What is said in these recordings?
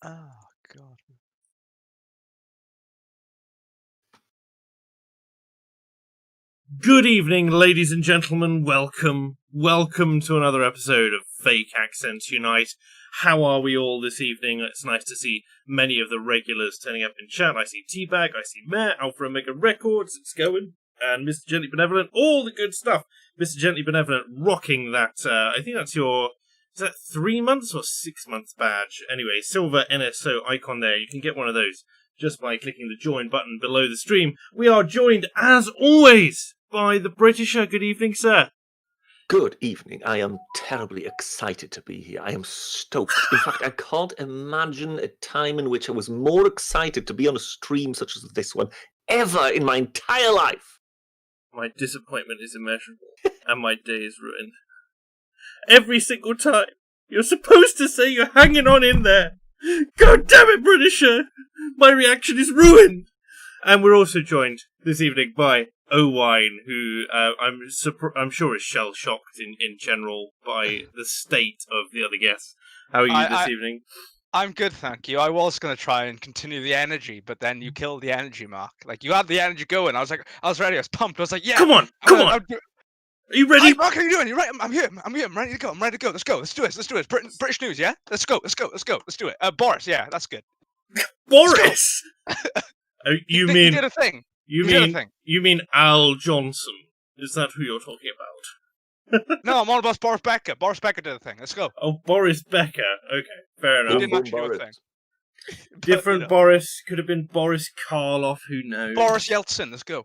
Oh, God. Good evening, ladies and gentlemen. Welcome to another episode of Fake Accents Unite. How are we all this evening? It's nice to see many of the regulars turning up in chat. I see Teabag, I see Matt, Alpha Omega Records, it's going, and Mr. Gently Benevolent, all the good stuff. Mr. Gently Benevolent rocking that, I think that's your, is that 3 months or 6 months badge? Anyway, silver NSO icon there. You can get one of those just by clicking the join button below the stream. We are joined, as always, by the Britisher. Good evening, sir. Good evening. I am terribly excited to be here. I am stoked. In fact, I can't imagine a time in which I was more excited to be on a stream such as this one ever in my entire life. My disappointment is immeasurable, and my day is ruined. Every single time, you're supposed to say you're hanging on in there. God damn it, Britisher! My reaction is ruined! And we're also joined this evening by Owine, who I'm sure is shell-shocked in general by the state of the other guests. How are you this evening? I'm good, thank you. I was going to try and continue the energy, but then you killed the energy, Mark. Like, you had the energy going. I was ready. I was pumped. I was like, yeah. Come on! Are you ready? Hi, Mark, how are you doing? You're right. I'm here. I'm ready to go. Let's go. Let's do it. British news, yeah? Let's go. Let's do it. Boris, yeah, that's good. Boris? You mean... He did a thing. You mean Al Johnson? Is that who you're talking about? No, I'm all about Boris Becker. Boris Becker did a thing. Let's go. Oh, Boris Becker. Okay, fair enough. He didn't actually do a thing. Different Boris. Could have been Boris Karloff. Who knows? Boris Yeltsin. Let's go.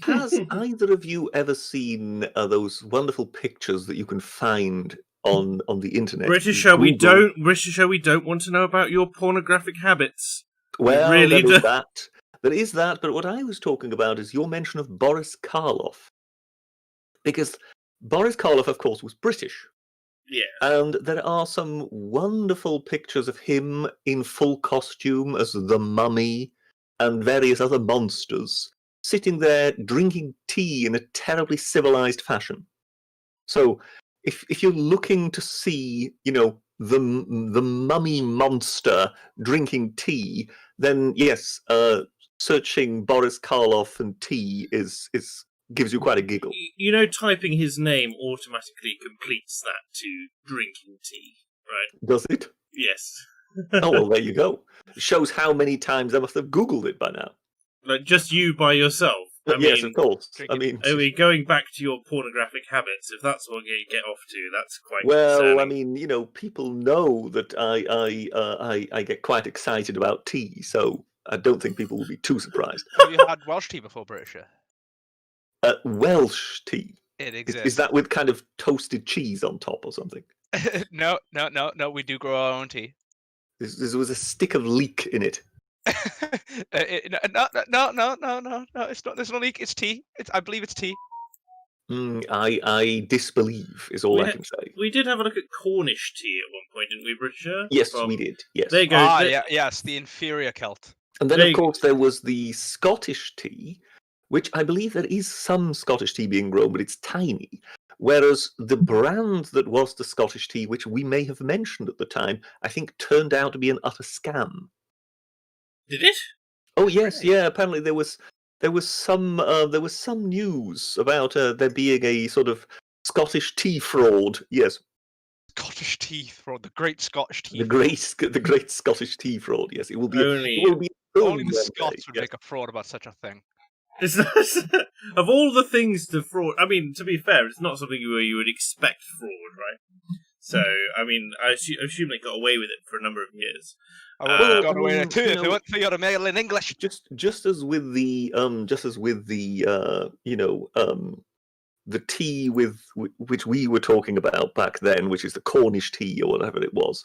Has either of you ever seen those wonderful pictures that you can find on the internet? Britisher, we don't want to know about your pornographic habits. Well, really there is that, but what I was talking about is your mention of Boris Karloff. Because Boris Karloff, of course, was British. Yeah. And there are some wonderful pictures of him in full costume as the Mummy and various other monsters, sitting there drinking tea in a terribly civilized fashion. So if you're looking to see, the Mummy monster drinking tea, then yes, searching Boris Karloff and tea gives you quite a giggle. Typing his name automatically completes that to drinking tea, right? Does it? Yes. Oh, well, there you go. Shows how many times I must have Googled it by now. Like, just you by yourself? Yes, of course. Going back to your pornographic habits, if that's what you get off to, that's quite concerning. People know that I get quite excited about tea, so I don't think people will be too surprised. Have you had Welsh tea before, Britisher? Welsh tea? It exists. Is that with kind of toasted cheese on top or something? No, we do grow our own tea. There was a stick of leek in it. No, it's not. There's no leek. It's tea. I believe it's tea. I disbelieve is all I can say. We did have a look at Cornish tea at one point, didn't we, Britisher? Yes, we did. Yes. There you go. Yes, the inferior Celt. And then, of course, there was the Scottish tea, which I believe there is some Scottish tea being grown, but it's tiny. Whereas the brand that was the Scottish tea, which we may have mentioned at the time, I think turned out to be an utter scam. Did it? Oh yes, yeah. Apparently there was some news about there being a sort of Scottish tea fraud. Yes. Scottish tea fraud, the great Scottish tea. The great Scottish tea fraud. Yes, it will be. Only the Scots would make a fraud about such a thing. Of all the things to fraud, I mean, to be fair, it's not something where you would expect fraud, right? So, I mean, I assume they got away with it for a number of years. I would have got away with it too if they weren't for your mail in English. Just as with the the tea which we were talking about back then, which is the Cornish tea or whatever it was.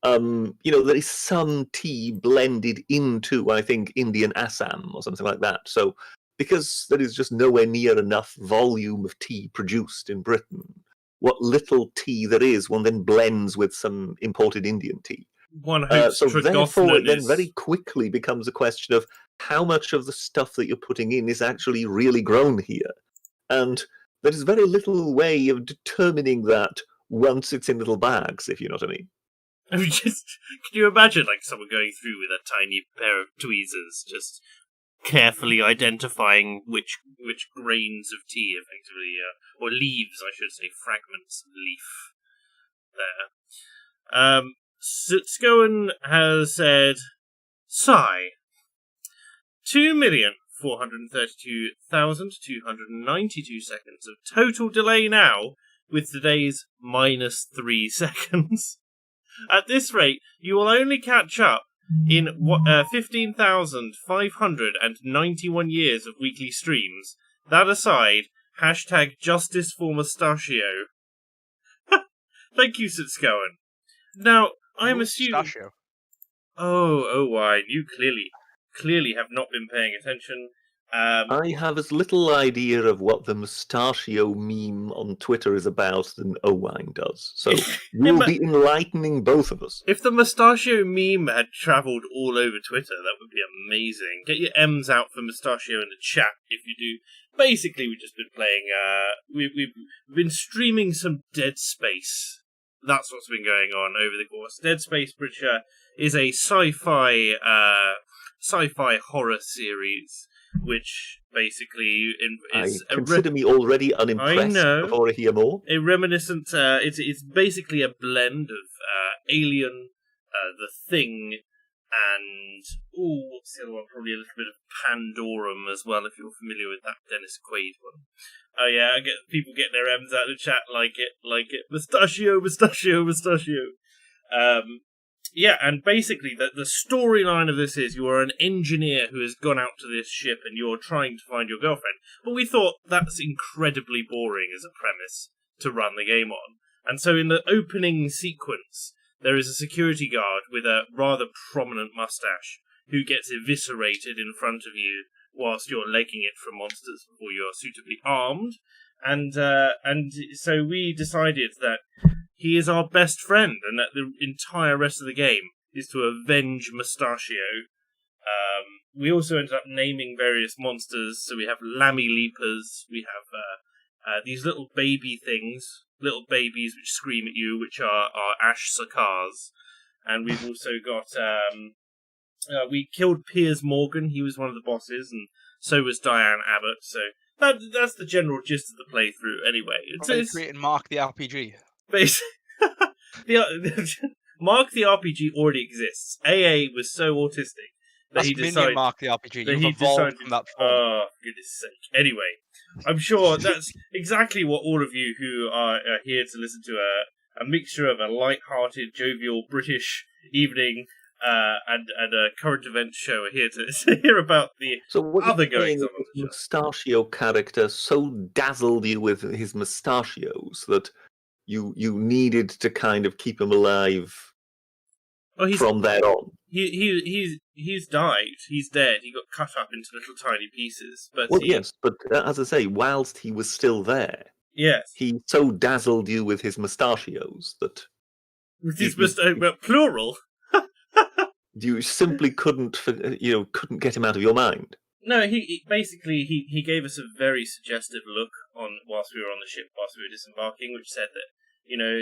There is some tea blended into, I think, Indian Assam or something like that. So, because there is just nowhere near enough volume of tea produced in Britain, what little tea there is, one then blends with some imported Indian tea. So therefore, it then very quickly becomes a question of how much of the stuff that you're putting in is actually really grown here. And there is very little way of determining that once it's in little bags, if you know what I mean. I mean, can you imagine like someone going through with a tiny pair of tweezers, just carefully identifying which grains of tea, effectively, or leaves, I should say, fragments of leaf there. Scowen has said, sigh. 2,432,292 seconds of total delay now, with today's -3 seconds. At this rate, you will only catch up in 15,591 years of weekly streams. That aside, #justice for Mustachio. Thank you, Scowen. Now, I'm assuming... Mustachio. Oh, why? You clearly have not been paying attention. I have as little idea of what the mustachio meme on Twitter is about than Owain does. So you'll be enlightening both of us. If the mustachio meme had travelled all over Twitter, that would be amazing. Get your M's out for mustachio in the chat if you do. Basically, we've just been playing... We've been streaming some Dead Space. That's what's been going on over the course. Dead Space, which is a sci-fi horror series, which basically is... consider me already unimpressed before I hear more. A reminiscent... It's basically a blend of Alien, The Thing, and... what's the other one? Probably a little bit of Pandorum as well, if you're familiar with that Dennis Quaid one. Oh yeah, I get people getting their M's out of the chat, like it. Mustachio. Yeah, and basically the storyline of this is you are an engineer who has gone out to this ship and you're trying to find your girlfriend. But we thought that's incredibly boring as a premise to run the game on. And so in the opening sequence, there is a security guard with a rather prominent mustache who gets eviscerated in front of you whilst you're legging it from monsters before you're suitably armed. And so we decided that he is our best friend, and that the entire rest of the game is to avenge Mustachio. We also ended up naming various monsters. So we have Lammy Leapers, we have these little baby things, little babies which scream at you, which are Ash Sakars. And we've also got... we killed Piers Morgan, he was one of the bosses, and so was Diane Abbott, so that's the general gist of the playthrough anyway. It's creating Mark the RPG. Mark the RPG already exists. AA was so autistic that he decided... Mark the RPG, you've evolved from that form. Oh, for goodness sake. Anyway, I'm sure that's exactly what all of you who are here to listen to a mixture of a light-hearted, jovial British evening and a current event show are here to hear about the other goings on the show. Mustachio character so dazzled you with his mustachios that you needed to kind of keep him alive from there on. He's died. He's dead. He got cut up into little tiny pieces. But yes, but as I say, whilst he was still there, yes, he so dazzled you with his mustachios that plural. You simply couldn't get him out of your mind. No, he basically gave us a very suggestive look on whilst we were on the ship, whilst we were disembarking, which said that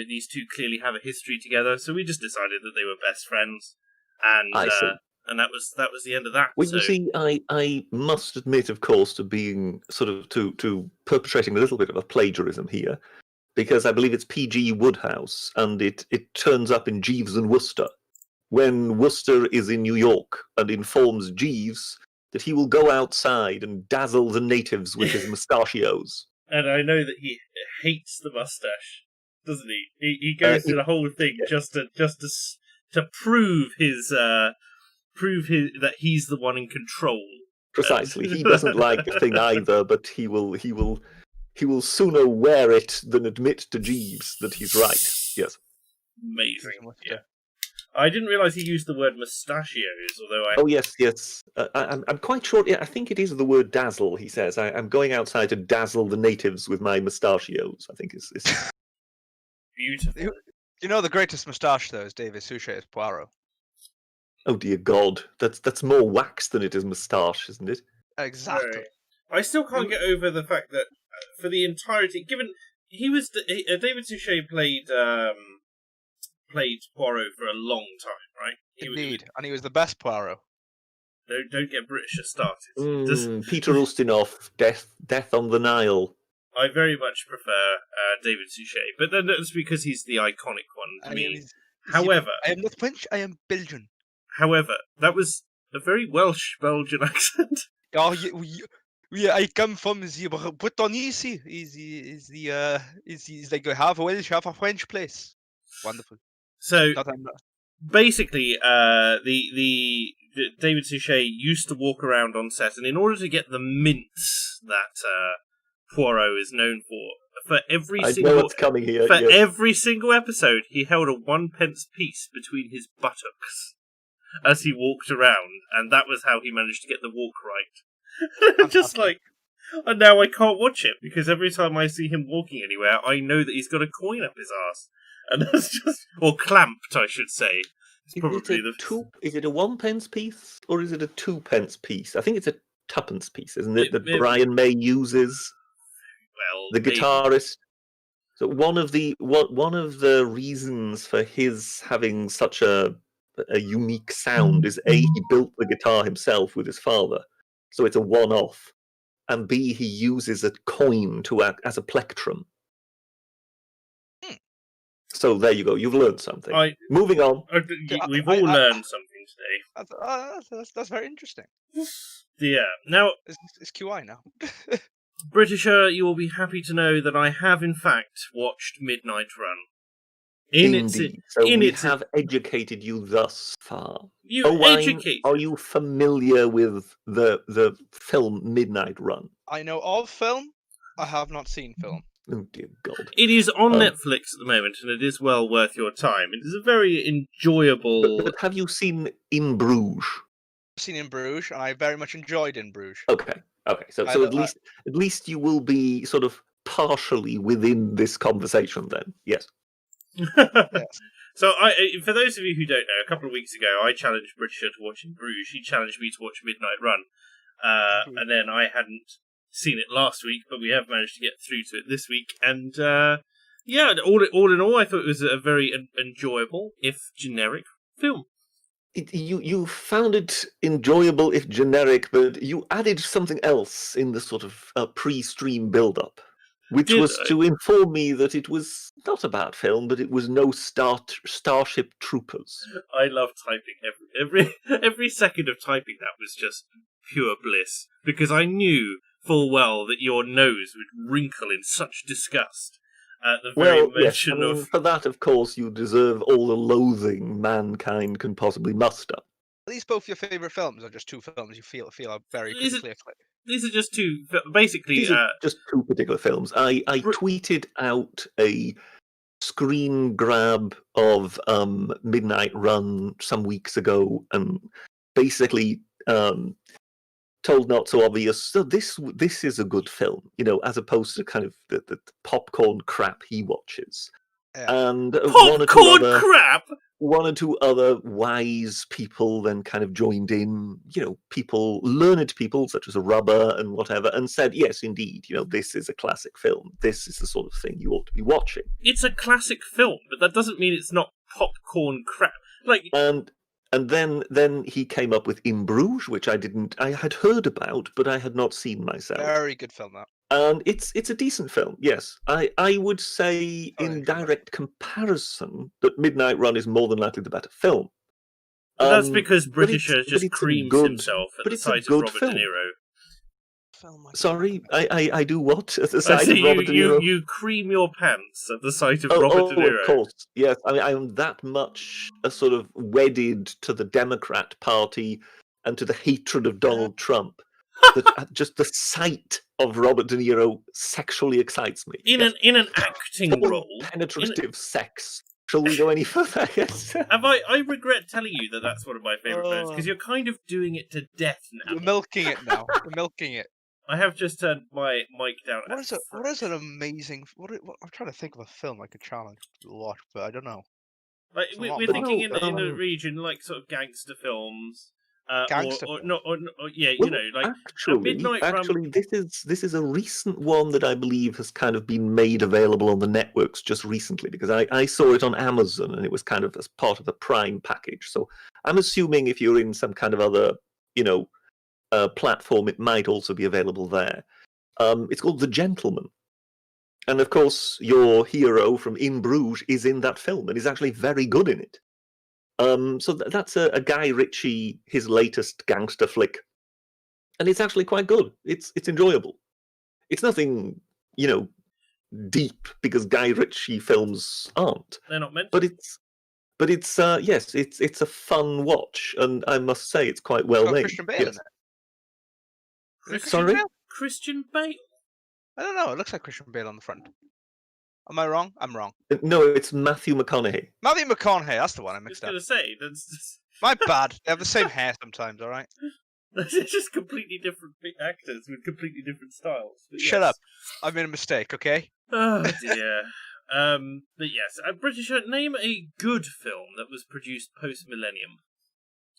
these two clearly have a history together. So we just decided that they were best friends, and that was the end of that. Well, you see, I must admit, of course, to being sort of to perpetrating a little bit of a plagiarism here, because I believe it's P.G. Woodhouse, and it turns up in Jeeves and Wooster. When Wooster is in New York and informs Jeeves that he will go outside and dazzle the natives with his mustachios. And I know that he hates the mustache, doesn't he? He goes through the whole thing just to prove that he's the one in control. Precisely. He doesn't like the thing either, but he will sooner wear it than admit to Jeeves that he's right. Yes. Amazing. Yeah. I didn't realise he used the word mustachios, although I... Oh, yes. I'm quite sure... Yeah, I think it is the word dazzle, he says. I'm going outside to dazzle the natives with my mustachios, I think is... Beautiful. The greatest moustache, though, is David Suchet's Poirot. Oh, dear God. That's more wax than it is moustache, isn't it? Exactly. Right. I still can't get over the fact that for the entirety... Given... David Suchet played... played Poirot for a long time, right? Indeed, and he was the best Poirot. Don't get British started. Peter Ustinov, Death on the Nile. I very much prefer David Suchet, but then that's because he's the iconic one to me. However, I am not French. I am Belgian. However, that was a very Welsh Belgian accent. Oh, I come from the Brittany. Is like half a Welsh, half a French place. Wonderful. So basically, the David Suchet used to walk around on set, and in order to get the mints that Poirot is known for every every single episode, he held a 1p piece between his buttocks as he walked around, and that was how he managed to get the walk right. Just like, and now I can't watch it because every time I see him walking anywhere, I know that he's got a coin up his ass, and that's just or clamped, I should say. It's probably Is it a 1p piece or is it a 2p piece? I think it's a 2p piece, isn't it? That Brian May uses. Well, the guitarist. So one of the reasons for his having such a unique sound is A, he built the guitar himself with his father, so it's a one-off, and B, he uses a coin to act as a plectrum. So there you go. You've learned something. Moving on. We've all learned something today. That's very interesting. Yeah. Now it's QI now. Britisher, you will be happy to know that I have, in fact, watched Midnight Run. Indeed. We have educated you thus far. Are you familiar with the film Midnight Run? I know of film. I have not seen film. Oh dear God! It is on Netflix at the moment, and it is well worth your time. It is a very enjoyable. But have you seen In Bruges? I've seen In Bruges, and I very much enjoyed In Bruges. Okay. So at least you will be sort of partially within this conversation then. Yes. Yes. So for those of you who don't know, a couple of weeks ago I challenged Britisher to watch In Bruges. He challenged me to watch Midnight Run, and then I hadn't seen it last week, but we have managed to get through to it this week. And all in all, I thought it was a very enjoyable, if generic, film. You found it enjoyable, if generic, but you added something else in the sort of pre-stream build-up, which was to inform me that it was not a bad film, but it was no Starship Troopers. I love typing. Every second of typing that was just pure bliss, because I knew full well that your nose would wrinkle in such disgust at the very mention of... For that, of course, you deserve all the loathing mankind can possibly muster. Are these both your favourite films, or just two films you feel are very critically acclaimed? These are just two, basically... These are just two particular films. I tweeted out a screen grab of Midnight Run some weeks ago, and basically... told not so obvious. So this is a good film, as opposed to kind of the popcorn crap he watches. Yeah. And one or two other wise people then kind of joined in. Learned people such as a Rubber and whatever, and said, yes, indeed, this is a classic film. This is the sort of thing you ought to be watching. It's a classic film, but that doesn't mean it's not popcorn crap. And then he came up with In Bruges, which I had heard about, but I had not seen myself. Very good film, that. And it's a decent film, yes. I would say in direct comparison that Midnight Run is more than likely the better film. But that's because Britisher just creams himself at the sight of Robert De Niro. Sorry, I do what at the sight of Robert De Niro? You cream your pants at the sight of Robert De Niro. Of course, yes. I mean, I am that much sort of wedded to the Democrat Party and to the hatred of Donald Trump that just the sight of Robert De Niro sexually excites me. In an acting role, penetrative sex. Shall we go any further? Yes. I regret telling you that that's one of my favourite films because you're kind of doing it to death now. You're milking it now. You're milking it. I have just turned my mic down. What is an amazing... I'm trying to think of a film I could challenge to watch, but I don't know. Like we're thinking in the region, like sort of gangster films. Gangster or film. not, or yeah, Well, like actually, a midnight actually, run. this is a recent one that I believe has kind of been made available on the networks just recently, because I saw it on Amazon and it was kind of as part of the Prime package. So I'm assuming if you're in some kind of other, platform, it might also be available there. It's called The Gentleman. And of course, your hero from In Bruges is in that film and is actually very good in it. So that's a Guy Ritchie, his latest gangster flick, and it's actually quite good. It's enjoyable. It's nothing, deep, because Guy Ritchie films aren't. They're not meant But to. it's yes, it's a fun watch, and I must say it's quite It's well got made. Christian Bale Yes. in it. Is it Christian Sorry? Bale? Christian Bale. I don't know. It looks like Christian Bale on the front. Am I wrong? I'm wrong. No, it's Matthew McConaughey. Matthew McConaughey. That's the one I I was mixed going up. to say that's My bad. They have the same hair sometimes. All right. they're just completely different actors with completely different styles. But Shut yes. up. I made a mistake. Okay. Oh dear. But yes, British. Name a good film that was produced post millennium,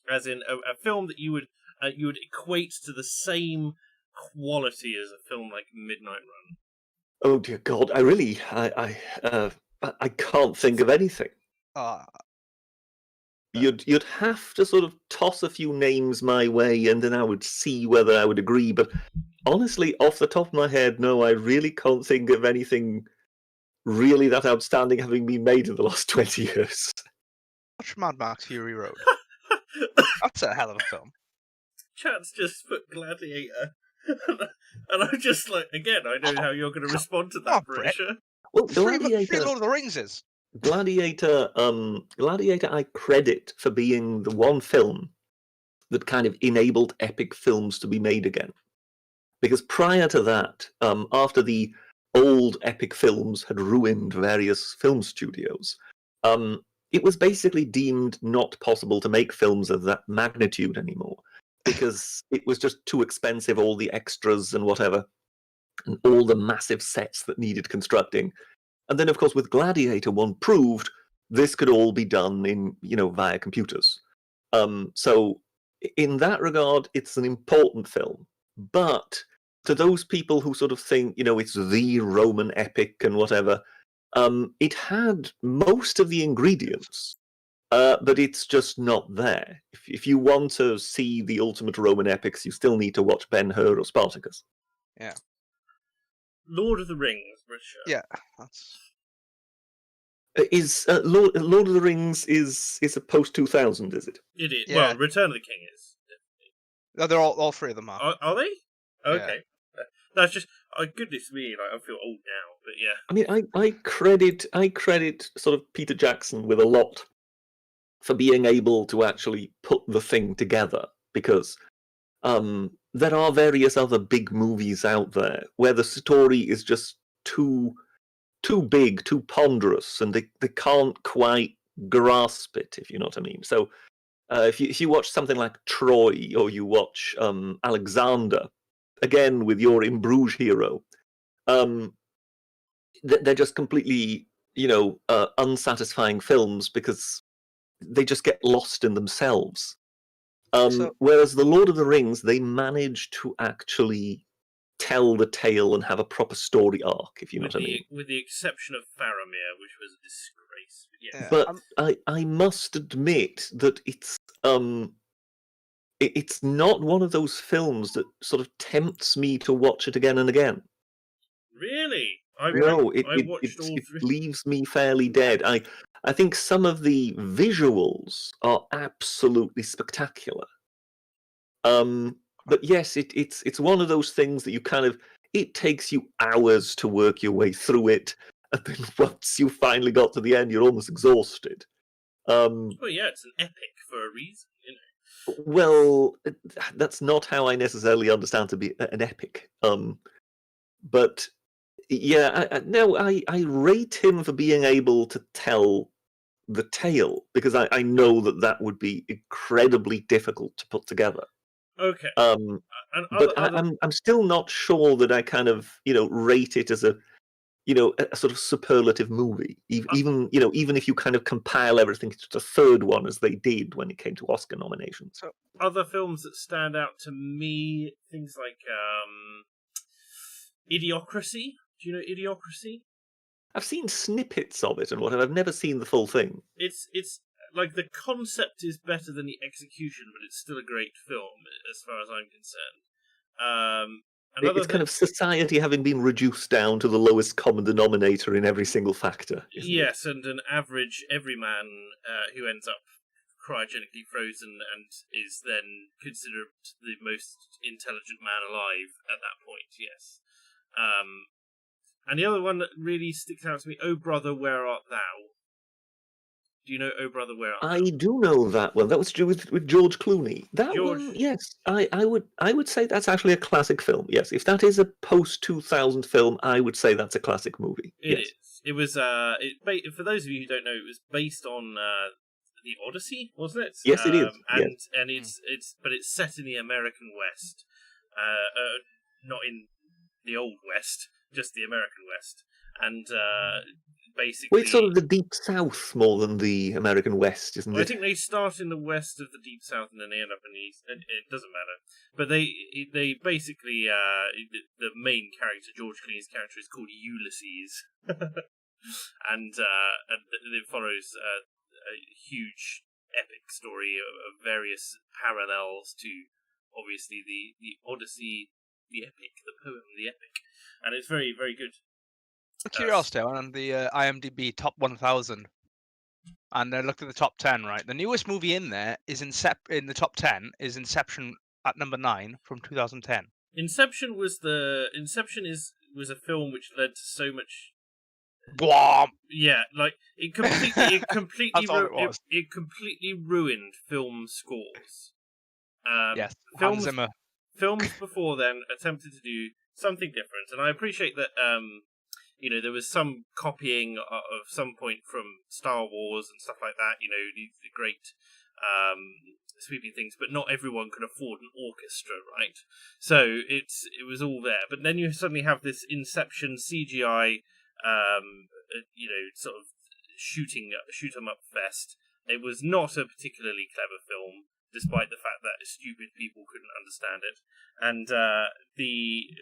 as in a film that you would equate to the same quality as a film like Midnight Run. Oh dear God, I can't think of anything. You'd have to sort of toss a few names my way, and then I would see whether I would agree. But honestly, off the top of my head, no, I really can't think of anything really that outstanding having been made in the last 20 years. Watch Mad Max Fury Road. That's a hell of a film. Chat's just put Gladiator, and I'm just like, again, I know how you're going to respond to that, Brett. Brisha. Well, Three Gladiator, Lord of the Rings is. Gladiator, I credit for being the one film that kind of enabled epic films to be made again. Because prior to that, after the old epic films had ruined various film studios, it was basically deemed not possible to make films of that magnitude anymore, because it was just too expensive, all the extras and whatever, and all the massive sets that needed constructing. And then, of course, with Gladiator, one proved this could all be done in, via computers. So in that regard, it's an important film. But to those people who sort of think, it's the Roman epic and whatever, it had most of the ingredients, but it's just not there. If you want to see the ultimate Roman epics, you still need to watch Ben-Hur or Spartacus. Yeah. Lord of the Rings, Richard. Yeah. That's. Is Lord of the Rings is a post 2000? Is it? It is. Yeah. Well, Return of the King is. No, they're all three of them are. Are they? Okay. Yeah. That's just. Oh, goodness me! Like, I feel old now, but yeah. I mean, I credit sort of Peter Jackson with a lot for being able to actually put the thing together, because there are various other big movies out there where the story is just too big, too ponderous, and they can't quite grasp it, if you know what I mean. So if you watch something like Troy, or you watch Alexander, again with your In Bruges hero, they're just completely, unsatisfying films because they just get lost in themselves. Whereas the Lord of the Rings, they manage to actually tell the tale and have a proper story arc, if you know what I mean. With the exception of Faramir, which was a disgrace. Yes. But I must admit that it's not one of those films that sort of tempts me to watch it again and again. Really? It leaves me fairly dead. I think some of the visuals are absolutely spectacular. But yes, it's one of those things that you kind of, it takes you hours to work your way through it, and then once you finally got to the end, you're almost exhausted. Well, yeah, it's an epic for a reason, Well, that's not how I necessarily understand to be an epic. But yeah, I rate him for being able to tell the tale, because I know that would be incredibly difficult to put together. Okay. But I'm still not sure that I kind of rate it as a a sort of superlative movie. Even if you kind of compile everything to the third one, as they did when it came to Oscar nominations. So other films that stand out to me, things like Idiocracy. Do you know Idiocracy? I've seen snippets of it and whatever. I've never seen the full thing. It's like the concept is better than the execution, but it's still a great film as far as I'm concerned. It's kind of society having been reduced down to the lowest common denominator in every single factor. Yes, and an average everyman who ends up cryogenically frozen and is then considered the most intelligent man alive at that point, yes. And the other one that really sticks out to me, Oh Brother, Where Art Thou? Do you know Oh Brother, Where Art Thou? I do know that one. That was with George Clooney. One, yes. I would say that's actually a classic film. Yes, if that is a post-2000 film, I would say that's a classic movie. It is. It was. For those of you who don't know, it was based on the Odyssey, wasn't it? Yes, it is. And it's set in the American West, not in the Old West, just the American West, and basically. Well, it's sort of the Deep South more than the American West, isn't it? I think they start in the west of the Deep South and then they end up in the East. It doesn't matter. But they basically the main character, George Clooney's character, is called Ulysses, and it follows a huge epic story of various parallels to obviously the Odyssey, the epic, the poem, the epic, and it's very, very good. Curiosity, on the IMDb top 1000, and I looked at the top 10. Right, the newest movie in there is in the top 10 is Inception at number 9 from 2010. Inception was a film which led to so much. Bwomp! Yeah, like it completely ruined film scores. Yes, films before then attempted to do something different, and I appreciate that. There was some copying of some point from Star Wars and stuff like that. The great sweeping things, but not everyone could afford an orchestra, right? So it was all there. But then you suddenly have this Inception CGI, sort of shoot 'em up fest. It was not a particularly clever film, despite the fact that stupid people couldn't understand it, and the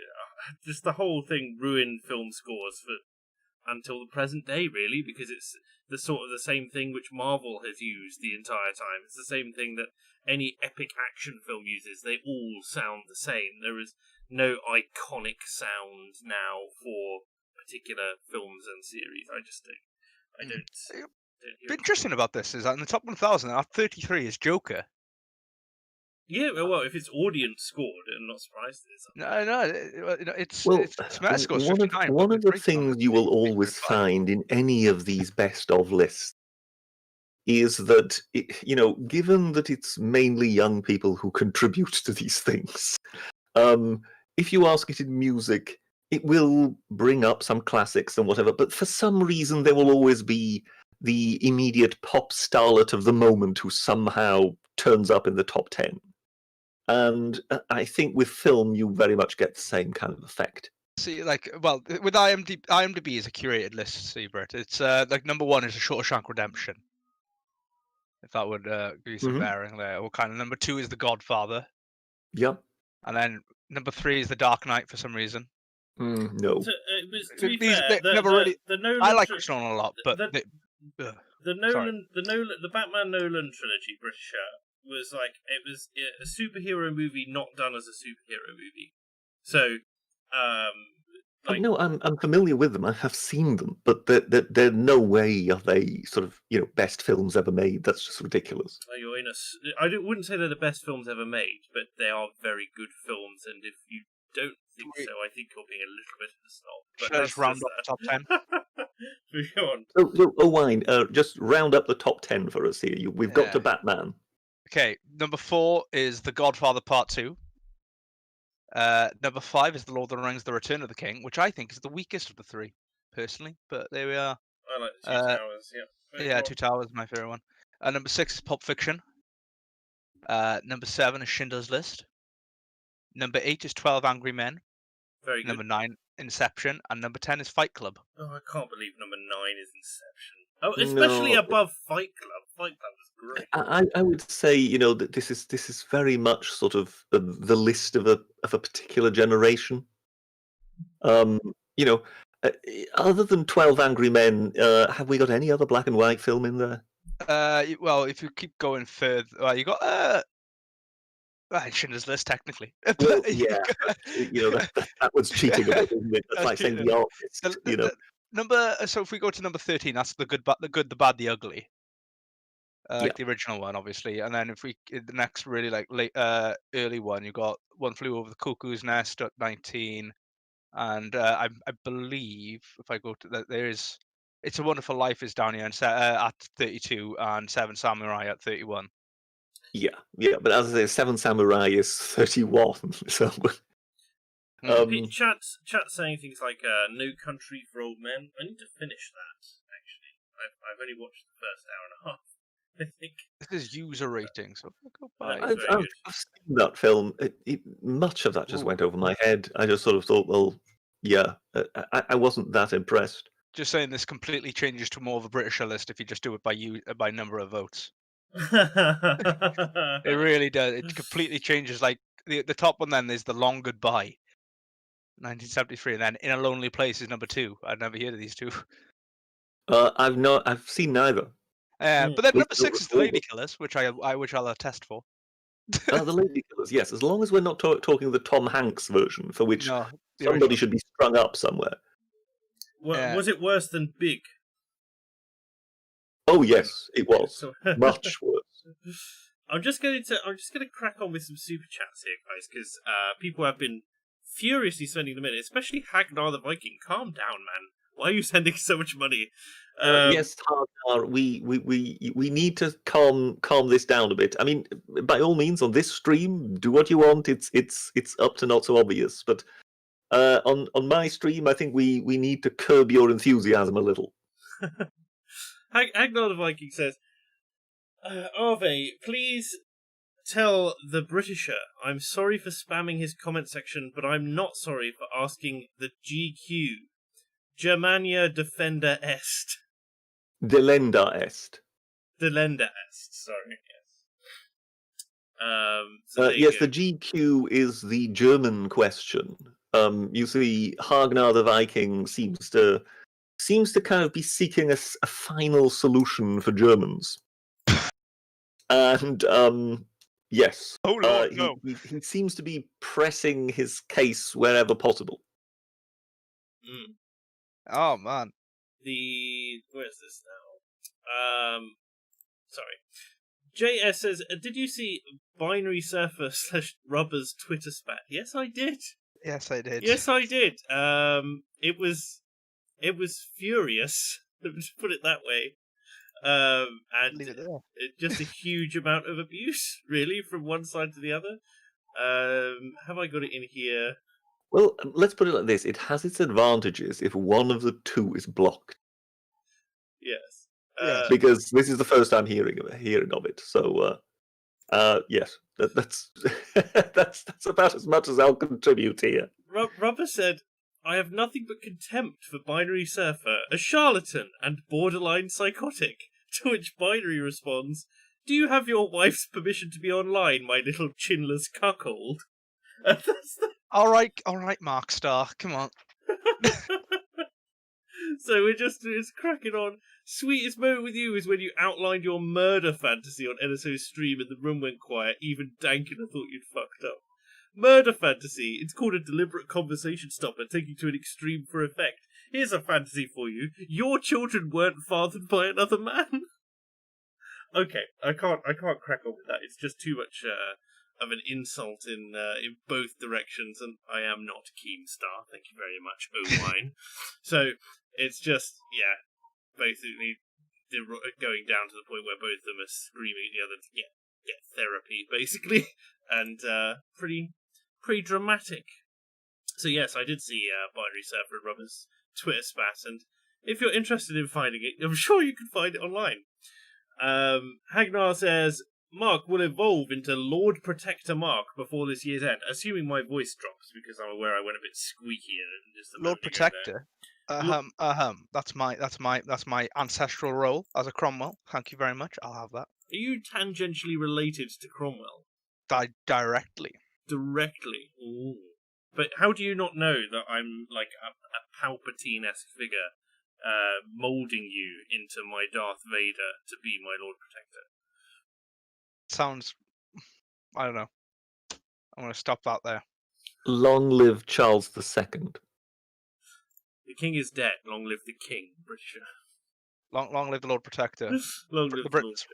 whole thing ruined film scores until the present day, really, because it's the same thing which Marvel has used the entire time. It's the same thing that any epic action film uses. They all sound the same. There is no iconic sound now for particular films and series. I don't hear it. Interesting about this is that in the top 1000, our 33 is Joker. Yeah, well, if it's audience scored, I'm not surprised it is. No, it's Metascore 59. One of the things you will always find in any of these best of lists is that, given that it's mainly young people who contribute to these things, if you ask it in music, it will bring up some classics and whatever, but for some reason there will always be the immediate pop starlet of the moment who somehow turns up in the top 10. And I think with film, you very much get the same kind of effect. See, with IMDb is a curated list, Brett. It's number 1 is A Shawshank Redemption. If that would give you some bearing there. Or kind of number 2 is The Godfather. Yep. And then number 3 is The Dark Knight for some reason. No. So, to be fair, I like Chris Nolan a lot, but the Batman Nolan trilogy, Britisher, was like it was a superhero movie not done as a superhero movie. So, no, I'm familiar with them. I have seen them, but they're no way are they sort of best films ever made. That's just ridiculous. I wouldn't say they're the best films ever made, but they are very good films. And if you don't think so, I think you're being a little bit of a snob. But should I just round up the top 10? Go on. So Owain, just round up the top 10 for us here. We've got to Batman. Okay, number 4 is The Godfather Part 2. Number 5 is The Lord of the Rings: The Return of the King, which I think is the weakest of the 3, personally. But there we are. I like the Two Towers, yeah. Yeah, Two Towers is my favourite one. Number 6 is Pulp Fiction. Number 7 is Schindler's List. Number 8 is 12 Angry Men. Very good. Number 9 Inception, and number 10 is Fight Club. Oh, I can't believe number 9 is Inception. Oh, especially above Fight Club. Fight Club is great. I would say, that this is very much sort of the list of a particular generation. Other than 12 Angry Men, have we got any other black and white film in there? Well, if you keep going further, you got Schindler's List technically. Well, yeah, that was cheating a bit, isn't it? That's like saying The Artist. So if we go to number 13, that's the good, the bad, the ugly. Yeah. The original one, obviously, and then the next really late early one, you got One Flew Over the Cuckoo's Nest at 19, and I believe if I go to that, there is It's a Wonderful Life is down here at 32, and Seven Samurai at 31. Yeah, but as I say, Seven Samurai is 31. So, Chat's saying things like "No Country for Old Men." I need to finish that. Actually, I've only watched the first hour and a half. I think this is user rating, so go by. I've seen that film. Much of that just went over my head. I just sort of thought, well, yeah, I wasn't that impressed. Just saying, this completely changes to more of a British list if you just do it by number of votes. It really does. It completely changes. Like the top one then is The Long Goodbye, 1973, and then In a Lonely Place is number 2. I'd never heard of these two. I've seen neither. But then number 6 is The Lady Killers, which I'll attest for. The Lady Killers, yes. As long as we're not talking the Tom Hanks version, for which somebody should be strung up somewhere. Well, was it worse than Big? Oh yes, it was much worse. I'm just going to crack on with some super chats here, guys, because people have been furiously sending them in, especially Hagnar the Viking. Calm down, man. Why are you sending so much money? Yes, Hagnar, we need to calm this down a bit. I mean, by all means, on this stream, do what you want. It's up to not so obvious, but on my stream, I think we need to curb your enthusiasm a little. Hagnar the Viking says, Arve, please tell the Britisher I'm sorry for spamming his comment section, but I'm not sorry for asking the GQ. Germania defender est. Delenda est. Delenda est, sorry, yes. Yes, the GQ is the German question. You see, Hagnar the Viking seems to kind of be seeking a final solution for Germans. And, yes. Oh, Lord, no. He seems to be pressing his case wherever possible. Mm. Oh, man. Where's this now? Sorry. JS says, did you see Binary Surfer / Rubber's Twitter spat? Yes, I did. Yes, I did. Yes, I did. It was furious, to put it that way. And Leave it there. Just a huge amount of abuse, really, from one side to the other. Have I got it in here? Well, let's put it like this. It has its advantages if one of the two is blocked. Yes. Because this is the first time hearing of it. So, yes, that's that's about as much as I'll contribute here. Rubber said, I have nothing but contempt for Binary Surfer, a charlatan and borderline psychotic. To which Binary responds, do you have your wife's permission to be online, my little chinless cuckold? All right, Mark Star, come on. So we're just cracking on. Sweetest moment with you is when you outlined your murder fantasy on NSO's stream and the room went quiet. Even Dankina thought you'd fucked up. Murder fantasy. It's called a deliberate conversation stopper, taking to an extreme for effect. Here's a fantasy for you. Your children weren't fathered by another man. Okay, I can't crack on with that. It's just too much of an insult in both directions, and I am not Keemstar. Thank you very much, Owine. So it's just, yeah, basically going down to the point where both of them are screaming at the other to get therapy, basically, and pretty dramatic. So yes, I did see Binary Surfer and Rubber's Twitter spat, and if you're interested in finding it, I'm sure you can find it online. Hagnar says, Mark will evolve into Lord Protector Mark before this year's end, assuming my voice drops, because I'm aware I went a bit squeaky and just a Lord moment ago there. Protector. That's my ancestral role as a Cromwell. Thank you very much. I'll have that. Are you tangentially related to Cromwell? Directly. Directly? Ooh. But how do you not know that I'm like a Palpatine-esque figure moulding you into my Darth Vader to be my Lord Protector? Sounds... I don't know. I'm going to stop that there. Long live Charles II. The king is dead. Long live the king, Britisher. Long live the Lord Protector. Long live the Britons.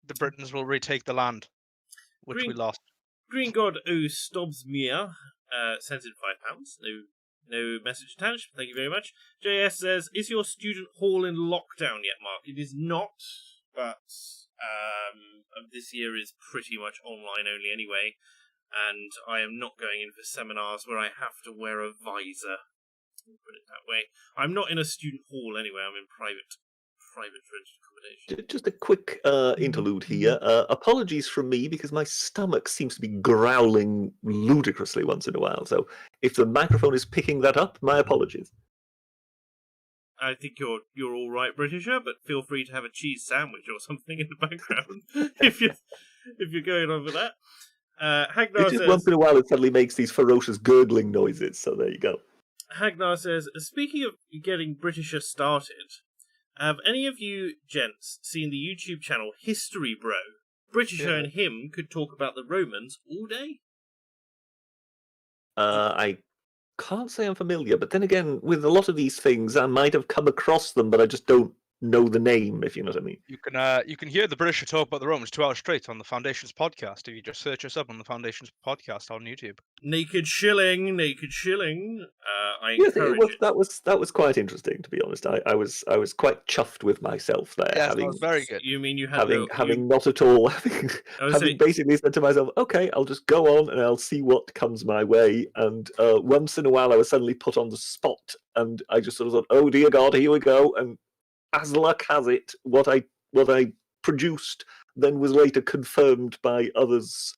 The Britons will retake the land, which we lost. Green God O Stobbsmere sends in £5. No message attached. Thank you very much. JS says, "Is your student hall in lockdown yet, Mark?" It is not, but this year is pretty much online only anyway, and I am not going in for seminars where I have to wear a visor. Put it that way. I'm not in a student hall anyway. I'm in private rented accommodation. Just a quick interlude here. Apologies from me because my stomach seems to be growling ludicrously once in a while. So if the microphone is picking that up, my apologies. I think you're all right, Britisher, but feel free to have a cheese sandwich or something in the background if you're going on with that. Hagnar says, once in a while it suddenly makes these ferocious gurgling noises. So there you go. Hagnar says, "Speaking of getting Britisher started, have any of you gents seen the YouTube channel History Bro? Britisher and him could talk about the Romans all day." I can't say I'm familiar, but then again, with a lot of these things, I might have come across them, but I just don't know the name, if you know what I mean. You can hear the British talk about the Romans 2 hours straight on the Foundations podcast if you just search us up on the Foundations podcast on YouTube. Naked shilling. I Yes, encourage it. That was quite interesting, to be honest. I was quite chuffed with myself there. Yes, that was very good. You mean you had having not at all having basically said to myself, okay, I'll just go on and I'll see what comes my way. And once in a while, I was suddenly put on the spot, and I just sort of thought, oh dear God, here we go. And as luck has it, what I produced then was later confirmed by others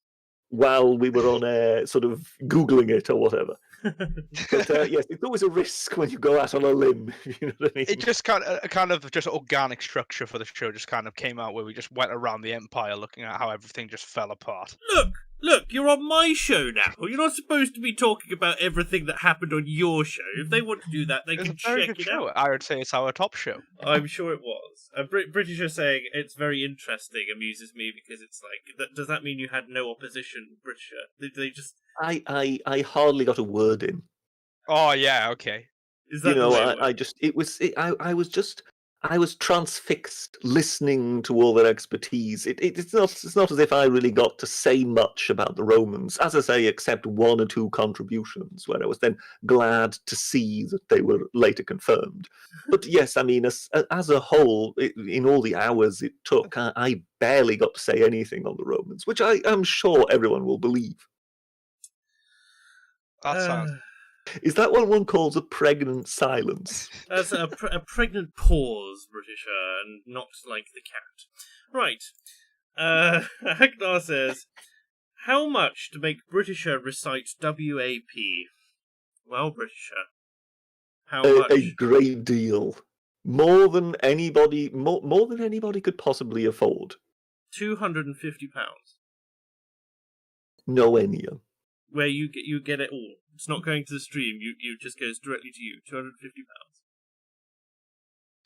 while we were on air, sort of Googling it or whatever. But yes, it's always a risk when you go out on a limb. You know what I mean? It just kind of just organic structure for the show just kind of came out where we just went around the empire looking at how everything just fell apart. Look, you're on my show now. You're not supposed to be talking about everything that happened on your show. If they want to do that, they can check it out. I would say it's our top show. I'm sure it was. British are saying it's very interesting, amuses me, because it's like, does that mean you had no opposition, Britisher? Did they just... I hardly got a word in. Oh yeah, okay. Is that I was transfixed listening to all their expertise. It's not as if I really got to say much about the Romans, as I say, except one or two contributions, where I was then glad to see that they were later confirmed. But yes, I mean, as a whole, in all the hours it took, I barely got to say anything on the Romans, which I am sure everyone will believe. That sounds... Is that what one calls a pregnant silence? That's a pregnant pause, Britisher, and not like the cat. Right. Hagnar says, "How much to make Britisher recite WAP?" Well, Britisher, how much? A great deal. More than anybody could possibly afford. £250. Nowhere near. Where you get it all. It's not going to the stream. You just goes directly to you. £250.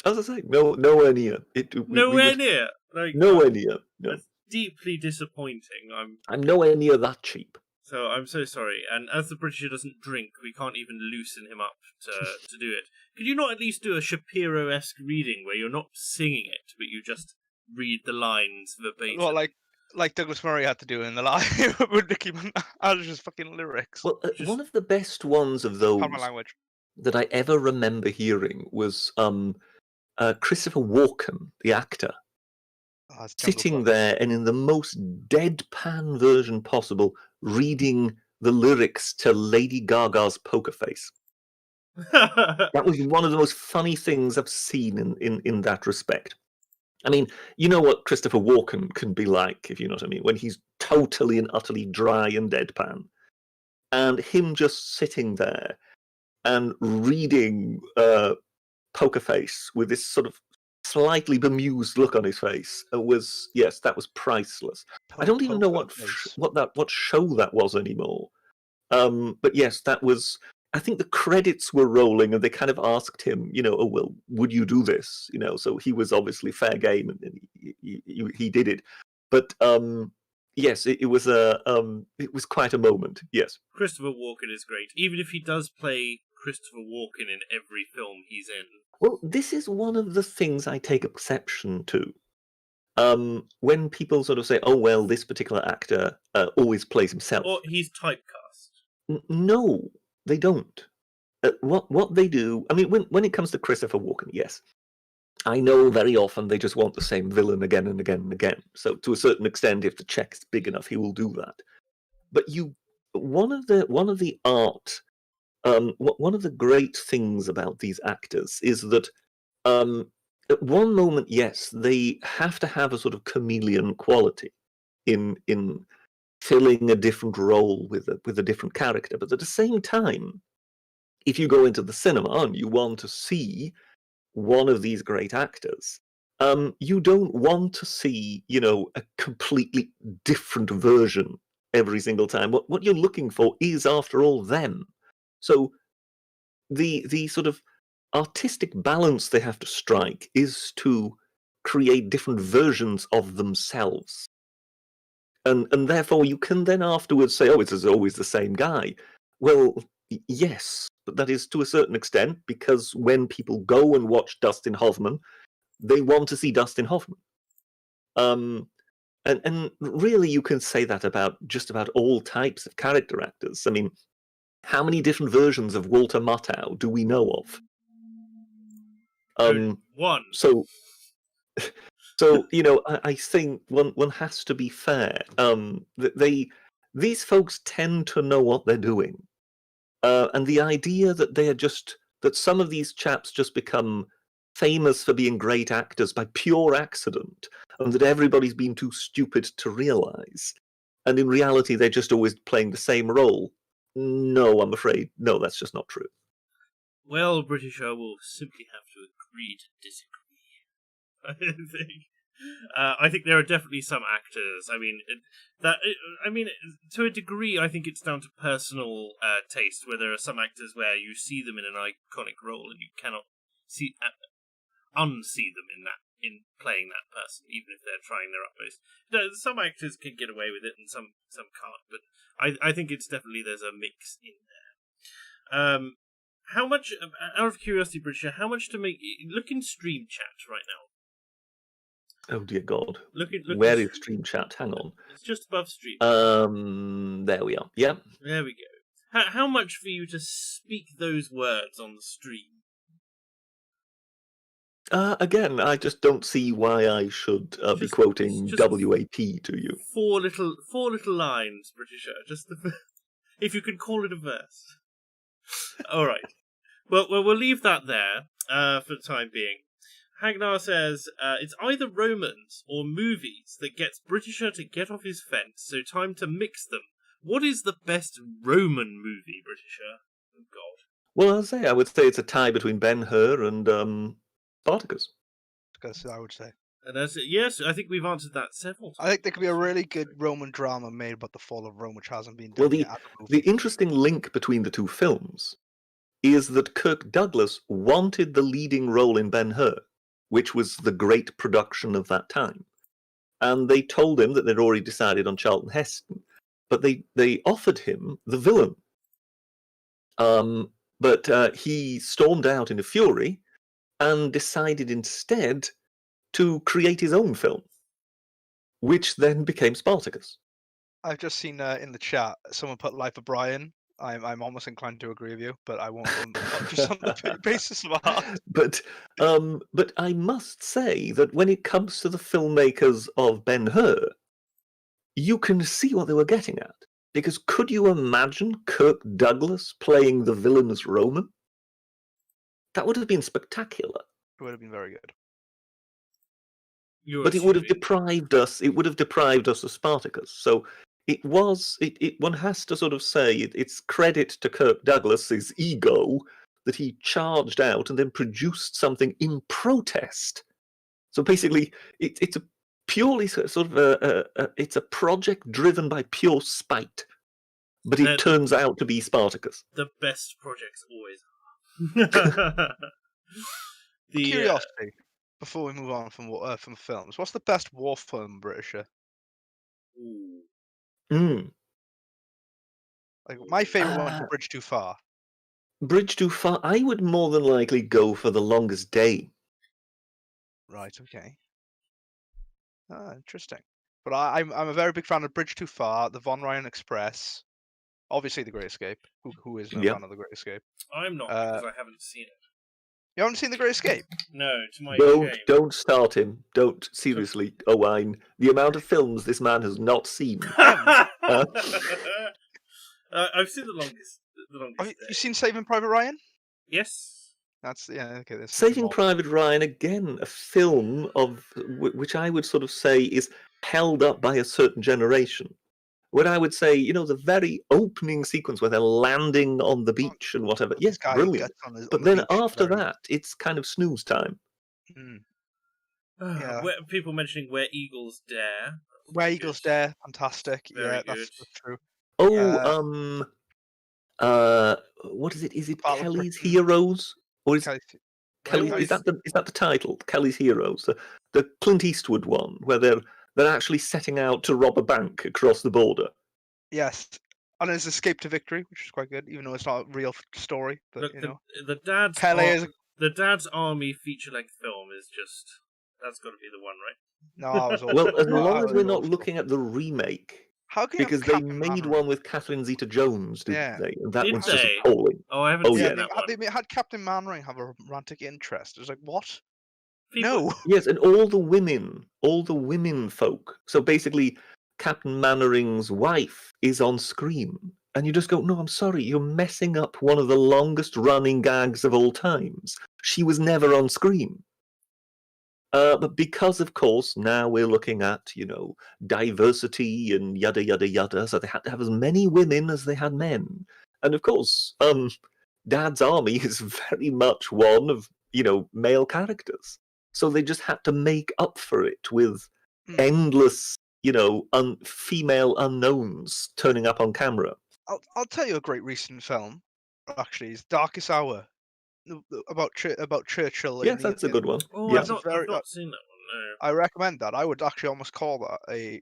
As I say, nowhere near. Nowhere near. Nowhere near. No. That's deeply disappointing. I'm nowhere near that cheap. So I'm so sorry. And as the Britisher doesn't drink, we can't even loosen him up to do it. Could you not at least do a Shapiro-esque reading where you're not singing it, but you just read the lines verbatim? Well, like Douglas Murray had to do in the live with Nicki Minaj's fucking lyrics. Well, one of the best ones of those that I ever remember hearing was Christopher Walken, the actor, sitting there and in the most deadpan version possible, reading the lyrics to Lady Gaga's Poker Face. That was one of the most funny things I've seen in that respect. I mean, you know what Christopher Walken can be like, if you know what I mean, when he's totally and utterly dry and deadpan. And him just sitting there and reading Poker Face with this sort of slightly bemused look on his face was, yes, that was priceless. I don't even know what show that was anymore. But yes, that was. I think the credits were rolling, and they kind of asked him, oh well, would you do this? So he was obviously fair game, and he did it. But yes, it was quite a moment. Yes, Christopher Walken is great, even if he does play Christopher Walken in every film he's in. Well, this is one of the things I take exception to. When people sort of say, "Oh well, this particular actor always plays himself," or he's typecast. No, they don't. What they do, I mean, when it comes to Christopher Walken, yes, I know very often they just want the same villain again and again and again. So to a certain extent, if the check is big enough, he will do that. But one of the art, one of the great things about these actors is that at one moment, yes, they have to have a sort of chameleon quality in filling a different role with a different character. But at the same time, if you go into the cinema and you want to see one of these great actors, you don't want to see, a completely different version every single time. What you're looking for is, after all, them. So the sort of artistic balance they have to strike is to create different versions of themselves. And therefore you can then afterwards say, oh, it's always the same guy. Well, yes, but that is to a certain extent because when people go and watch Dustin Hoffman, they want to see Dustin Hoffman. And really you can say that about just about all change of character actors. I mean, how many different versions of Walter Matthau do we know of? One. So, I think one has to be fair. These folks tend to know what they're doing, and the idea that that some of these chaps just become famous for being great actors by pure accident, and that everybody's been too stupid to realize, and in reality they're just always playing the same role. No, I'm afraid, no, that's just not true. Well, Britisher will simply have to agree to disagree. I think there are definitely some actors. I mean, to a degree, I think it's down to personal taste. Where there are some actors where you see them in an iconic role and you cannot unsee them in playing that person, even if they're trying their utmost. Some actors can get away with it, and some can't. But I think it's definitely there's a mix in there. How much, out of curiosity, Britisher, how much to make... Look in Stream Chat right now. Oh, dear God. Look Where is Stream Chat? Hang on. It's just above Stream Chat. There we are. Yep. There we go. How much for you to speak those words on the stream? Again, I just don't see why I should be quoting WAP to you. Four little lines, Britisher. Just if you could call it a verse. All right. Well, we'll leave that there for the time being. Hagnar says, it's either Romans or movies that gets Britisher to get off his fence, so time to mix them. What is the best Roman movie, Britisher? Oh, God. Well, I would say it's a tie between Ben-Hur and Spartacus. I would say. And yes, I think we've answered that several times. I think there could be a really good Roman drama made about the fall of Rome, which hasn't been done yet. The interesting link between the two films is that Kirk Douglas wanted the leading role in Ben-Hur, which was the great production of that time. And they told him that they'd already decided on Charlton Heston, but they offered him the villain. But he stormed out in a fury and decided instead to create his own film, which then became Spartacus. I've just seen in the chat someone put Life of Brian. I'm almost inclined to agree with you, but I won't just on the basis of art. But I must say that when it comes to the filmmakers of Ben-Hur, you can see what they were getting at. Because could you imagine Kirk Douglas playing the villainous Roman? That would have been spectacular. It would have been very good. But it would have deprived us. It would have deprived us of Spartacus. So it was. One has to sort of say it's credit to Kirk Douglas's ego that he charged out and then produced something in protest. So basically, it's a purely sort of it's a project driven by pure spite, but it turns out to be Spartacus. The best projects always are. Curiosity. Before we move on from films, what's the best war film Britisher? Ooh. Like my favorite one is Bridge Too Far. Bridge Too Far. I would more than likely go for The Longest Day. Right. Okay. Interesting. But I'm a very big fan of Bridge Too Far, The Von Ryan Express, obviously The Great Escape. Who isn't a fan of The Great Escape? I'm not because I haven't seen it. You haven't seen The Great Escape? No, to my shame. Don't start him. Don't, seriously, Owain. The amount of films this man has not seen. I've seen The Longest Have Day. you seen Saving Private Ryan? Yes. That's okay. Saving Private Ryan, again, a film of which I would sort of say is held up by a certain generation. What I would say, the very opening sequence where they're landing on the beach and whatever. Yes, brilliant. But then after that, it's kind of snooze time. Yeah. People mentioning Where Eagles Dare. Where Eagles Dare, fantastic. Very good. That's true. Oh, what is it? Is it Kelly's Heroes? Or is is that the title? Kelly's Heroes, the Clint Eastwood one, where they're actually setting out to rob a bank across the border. Yes, and there's Escape to Victory, which is quite good, even though it's not a real story. But look, the Dad's Army feature-length film is that's got to be the one, right? No, well, as long as we're not looking at the remake. How can because they made one with Catherine Zeta-Jones, didn't they? And that was just appalling. Oh, I haven't seen that one. They had Captain Mannering have a romantic interest. It was like, what? No. Yes, and all the women folk. So basically, Captain Mannering's wife is on screen. And you just go, no, I'm sorry, you're messing up one of the longest running gags of all times. She was never on screen. But because, of course, now we're looking at, diversity and yada, yada, yada, so they had to have as many women as they had men. And, of course, Dad's Army is very much one of, male characters. So they just had to make up for it with endless, female unknowns turning up on camera. I'll tell you a great recent film, actually, is Darkest Hour. About Churchill. Yes, that's a good one. Oh, yeah. I've not seen that one. No. I recommend that. I would actually almost call that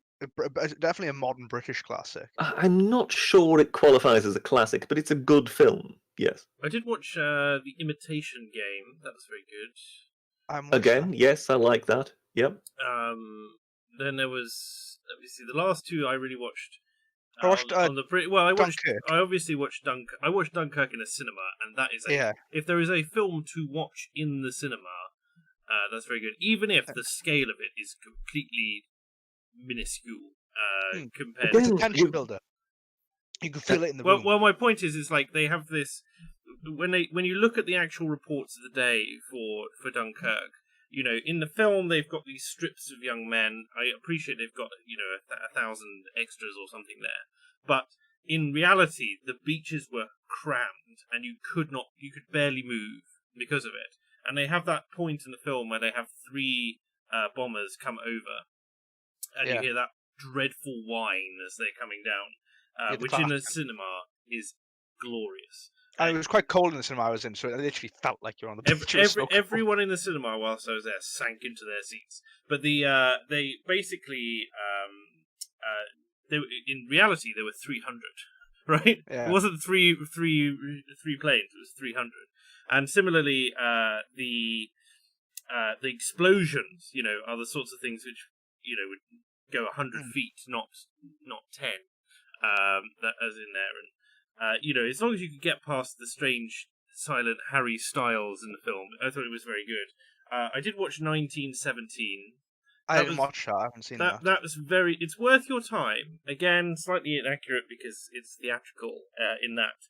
definitely a modern British classic. I'm not sure it qualifies as a classic, but it's a good film. Yes. I did watch The Imitation Game. That was very good. Again, yes, I like that. Yep. Then there was obviously the last two I really watched. I watched Dunkirk. I obviously watched Dunkirk. I watched Dunkirk in a cinema, and that is if there is a film to watch in the cinema, that's very good. Even if the scale of it is completely minuscule compared. It's a tension builder. You can feel it in the room. Well, my point is like they have this when you look at the actual reports of the day for Dunkirk. In the film, they've got these strips of young men. I appreciate they've got, 1,000 extras or something there. But in reality, the beaches were crammed and you could barely move because of it. And they have that point in the film where they have 3 bombers come over. And you hear that dreadful whine as they're coming down, which in a cinema is glorious. And it was quite cold in the cinema I was in, so it literally felt like you're on the beach. Everyone in the cinema whilst I was there sank into their seats. But they basically, in reality, there were 300, right? Yeah. It wasn't three planes; it was 300. And similarly, the explosions, are the sorts of things which would go 100 feet, not 10. That as in there and. As long as you could get past the strange, silent Harry Styles in the film, I thought it was very good. I did watch 1917. I didn't watch that. I haven't seen that. That was it's worth your time. Again, slightly inaccurate because it's theatrical in that.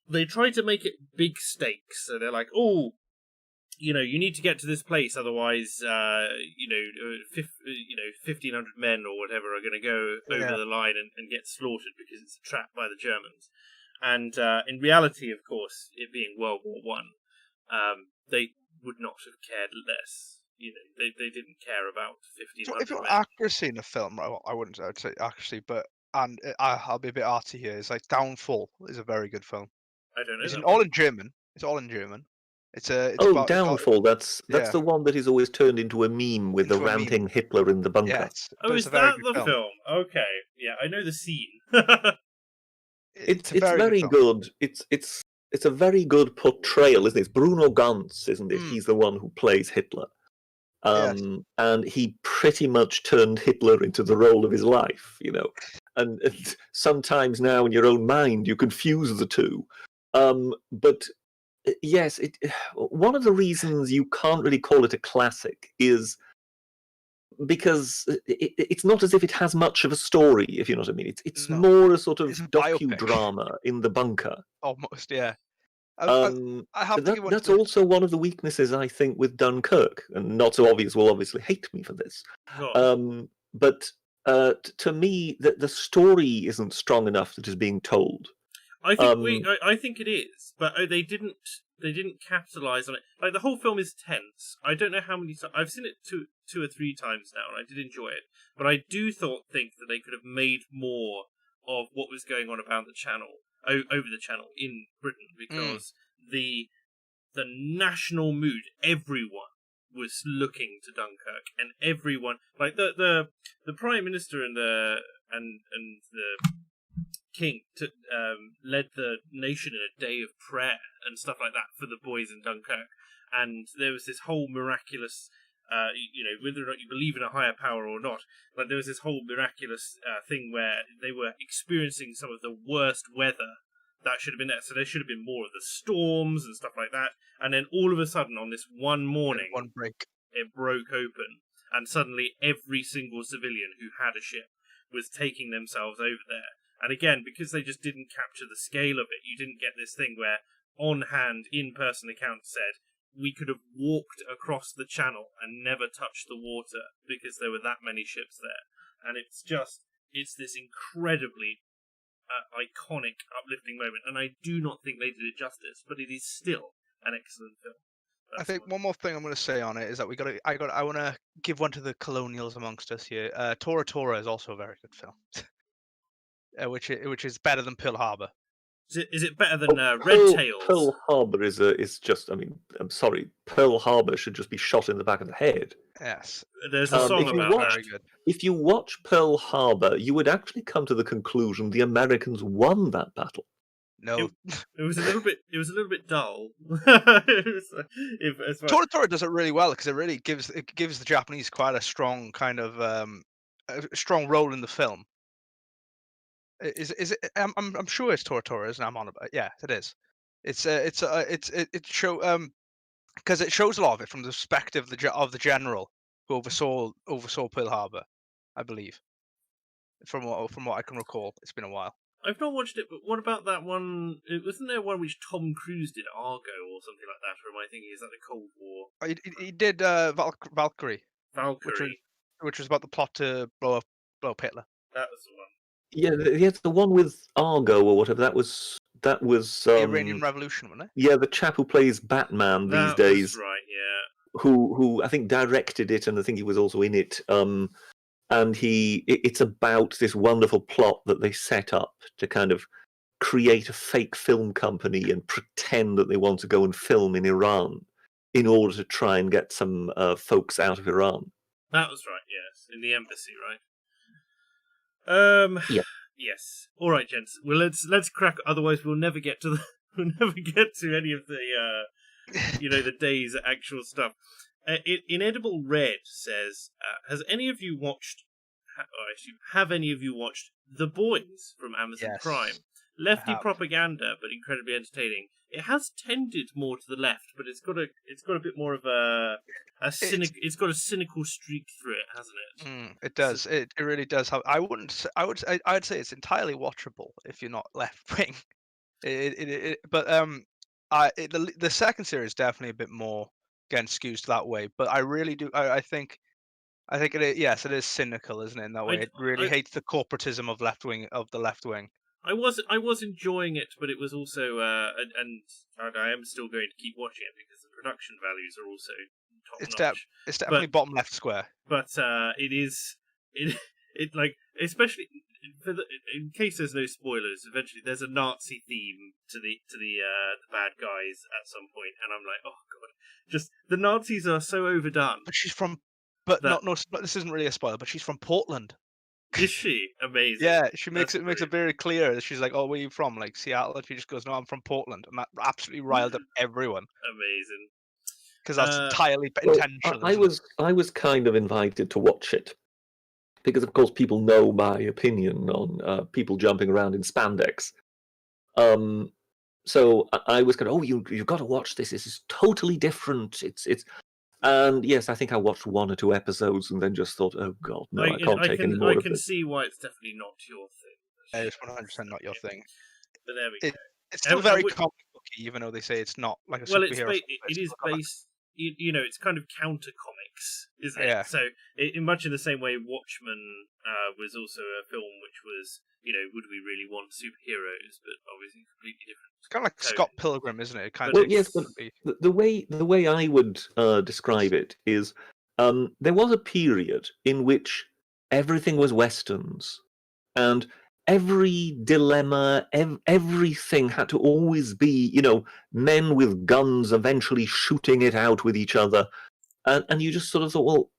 They try to make it big stakes. So they're like, you need to get to this place, otherwise, 1,500 men or whatever are going to go over the line and get slaughtered because it's trapped by the Germans. And in reality, of course, it being World War One, they would not have cared less. They didn't care about 1,500 If you want men. accuracy in a film, I wouldn't. I'd say accuracy, but I'll be a bit arty here. It's like Downfall is a very good film. I don't know. It's that all one. in German. It's all in German. It's Downfall. That's yeah. the one that is always turned into a meme with the Into a meme. ranting Hitler in the bunker. Yeah, Oh, is it's a very that good the film? Okay, yeah, I know the scene. It's a very good. It's a very good portrayal, isn't it? It's Bruno Ganz, isn't it? He's the one who plays Hitler. Yes. And he pretty much turned Hitler into the role of his life, And sometimes now in your own mind you confuse the two. But yes, one of the reasons you can't really call it a classic is because it's not as if it has much of a story, if you know what I mean. It's No. more a sort of It's a biopic. docudrama in the bunker. Almost, yeah. That's to... also one of the weaknesses, I think, with Dunkirk, and not so obvious will obviously hate me for this. But to me, the story isn't strong enough that is being told. I think I think it is, but they didn't capitalize on it. Like, the whole film is tense. I don't know how many times I've seen it two or three times now, and I did enjoy it. But I do think that they could have made more of what was going on about the channel over the channel in Britain, because the national mood, everyone was looking to Dunkirk, and everyone, like the Prime Minister and the King led the nation in a day of prayer and stuff like that for the boys in Dunkirk. And there was this whole miraculous, whether or not you believe in a higher power or not, like, there was this whole miraculous thing where they were experiencing some of the worst weather that should have been there. So there should have been more of the storms and stuff like that. And then all of a sudden, on this one morning, it broke open, and suddenly every single civilian who had a ship was taking themselves over there. And again, because they just didn't capture the scale of it, you didn't get this thing where on-hand, in-person accounts said, we could have walked across the channel and never touched the water because there were that many ships there. And it's this incredibly iconic, uplifting moment. And I do not think they did it justice, but it is still an excellent film. I think one more thing I'm going to say on it is that I want to give one to the colonials amongst us here. Tora Tora is also a very good film. Which is better than Pearl Harbor. Is it better than Red Tails? Pearl Harbor is just. I mean, I'm sorry. Pearl Harbor should just be shot in the back of the head. Yes, there's a song about that. Very good. If you watch Pearl Harbor, you would actually come to the conclusion the Americans won that battle. No, it was a little bit. It was a little bit dull. Tora Tora does it really well because it really gives the Japanese quite a strong kind of a strong role in the film. Is it? I'm sure it's Tora Tora, isn't it? I'm on about. Yeah, it is. It because it shows a lot of it from the perspective of the general who oversaw Pearl Harbor, I believe. From what I can recall, it's been a while. I've not watched it, but what about that one? Wasn't there one which Tom Cruise did, Argo or something like that? Or am I thinking, is that the Cold War? He did Valkyrie. Valkyrie, which was about the plot to blow up Hitler. That was the one. Yeah, the one with Argo or whatever. That was the Iranian Revolution, wasn't it? Yeah, the chap who plays Batman these days. Right, yeah. Who I think directed it, and I think he was also in it. And it's about this wonderful plot that they set up to kind of create a fake film company and pretend that they want to go and film in Iran in order to try and get some folks out of Iran. That was right, yes, in the embassy, right? Yeah. Yes. All right, gents. Well, let's crack. Otherwise, we'll never get to any of the the day's actual stuff. Inedible Red says, "Has any of you watched? Have any of you watched The Boys from Amazon Prime? Lefty propaganda, but incredibly entertaining. It has tended more to the left, but it's got a bit more of it's got a cynical streak through it, hasn't it? It does. It really does have. I'd say it's entirely watchable if you're not left wing. But the second series is definitely a bit more getting skewed that way. But I really do. I think it is, yes, it is cynical, isn't it? In that way, it really hates the corporatism of the left wing. I was enjoying it, but it was also and I am still going to keep watching it because the production values are also top notch. It's definitely bottom left square. But it like, especially in case there's no spoilers, eventually there's a Nazi theme to the bad guys at some point, and I'm like, oh god, just the Nazis are so overdone. But she's from, this isn't really a spoiler, but she's from Portland. Is she? Amazing. Yeah, she makes it very clear. She's like, "Oh, where are you from? Like Seattle?" And she just goes, "No, I'm from Portland," and that absolutely riled up everyone. Amazing. Because that's entirely intentional. I was kind of invited to watch it because, of course, people know my opinion on people jumping around in spandex. So I was going, "Oh, you've got to watch this. This is totally different. It's." And yes, I think I watched 1 or 2 episodes and then just thought, "Oh God, no, I can't take any more of this." I can see why it's definitely not your thing. It's 100% not your thing. But there we go. It's still very comic booky, even though they say it's not like a superhero. Well, it is based. You know, it's kind of counter comics, isn't it? Yeah. So, much in the same way, Watchmen was also a film which was, you know, would we really want superheroes? But obviously, completely different. It's kind of like Scott Pilgrim, isn't it? Yes, but the way I would describe it is, there was a period in which everything was westerns, and every dilemma, everything had to always be, you know, men with guns eventually shooting it out with each other, and you just sort of thought, well,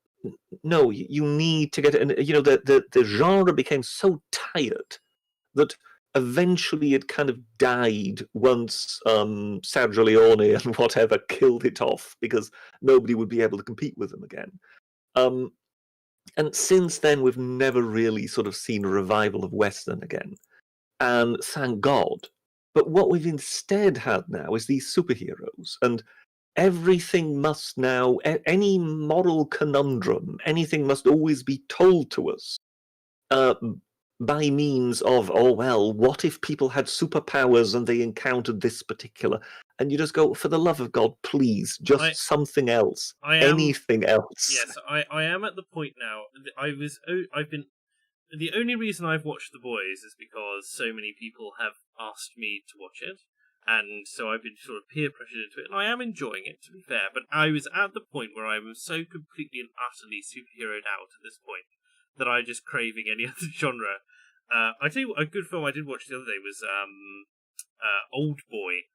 no, you need to get it. And you know, the genre became so tired that eventually it kind of died once Sergio Leone and whatever killed it off because nobody would be able to compete with them again. And since then, we've never really sort of seen a revival of Western again. And thank God. But what we've instead had now is these superheroes. And everything must now, any moral conundrum, anything must always be told to us by means of, oh, well, what if people had superpowers and they encountered this particular? And you just go, for the love of God, please, just something else, anything else. Yes, I am at the point now. The only reason I've watched The Boys is because so many people have asked me to watch it, and so I've been sort of peer pressured into it, and I am enjoying it, to be fair. But I was at the point where I was so completely and utterly superheroed out at this point that I'm just craving any other genre. I tell you what, a good film I did watch the other day was Old Boy.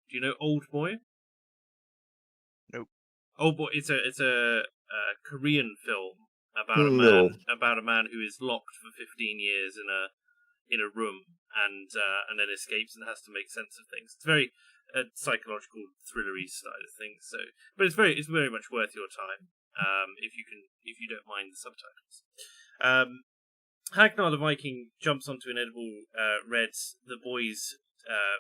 Do you know Old Boy? Nope. Old Boy. It's a Korean film about a man who is locked for 15 years in a room and then escapes and has to make sense of things. It's very psychological, thrillery style of things. So, but it's very much worth your time if you don't mind the subtitles. Hagnar the Viking jumps onto Inedible Red's The Boys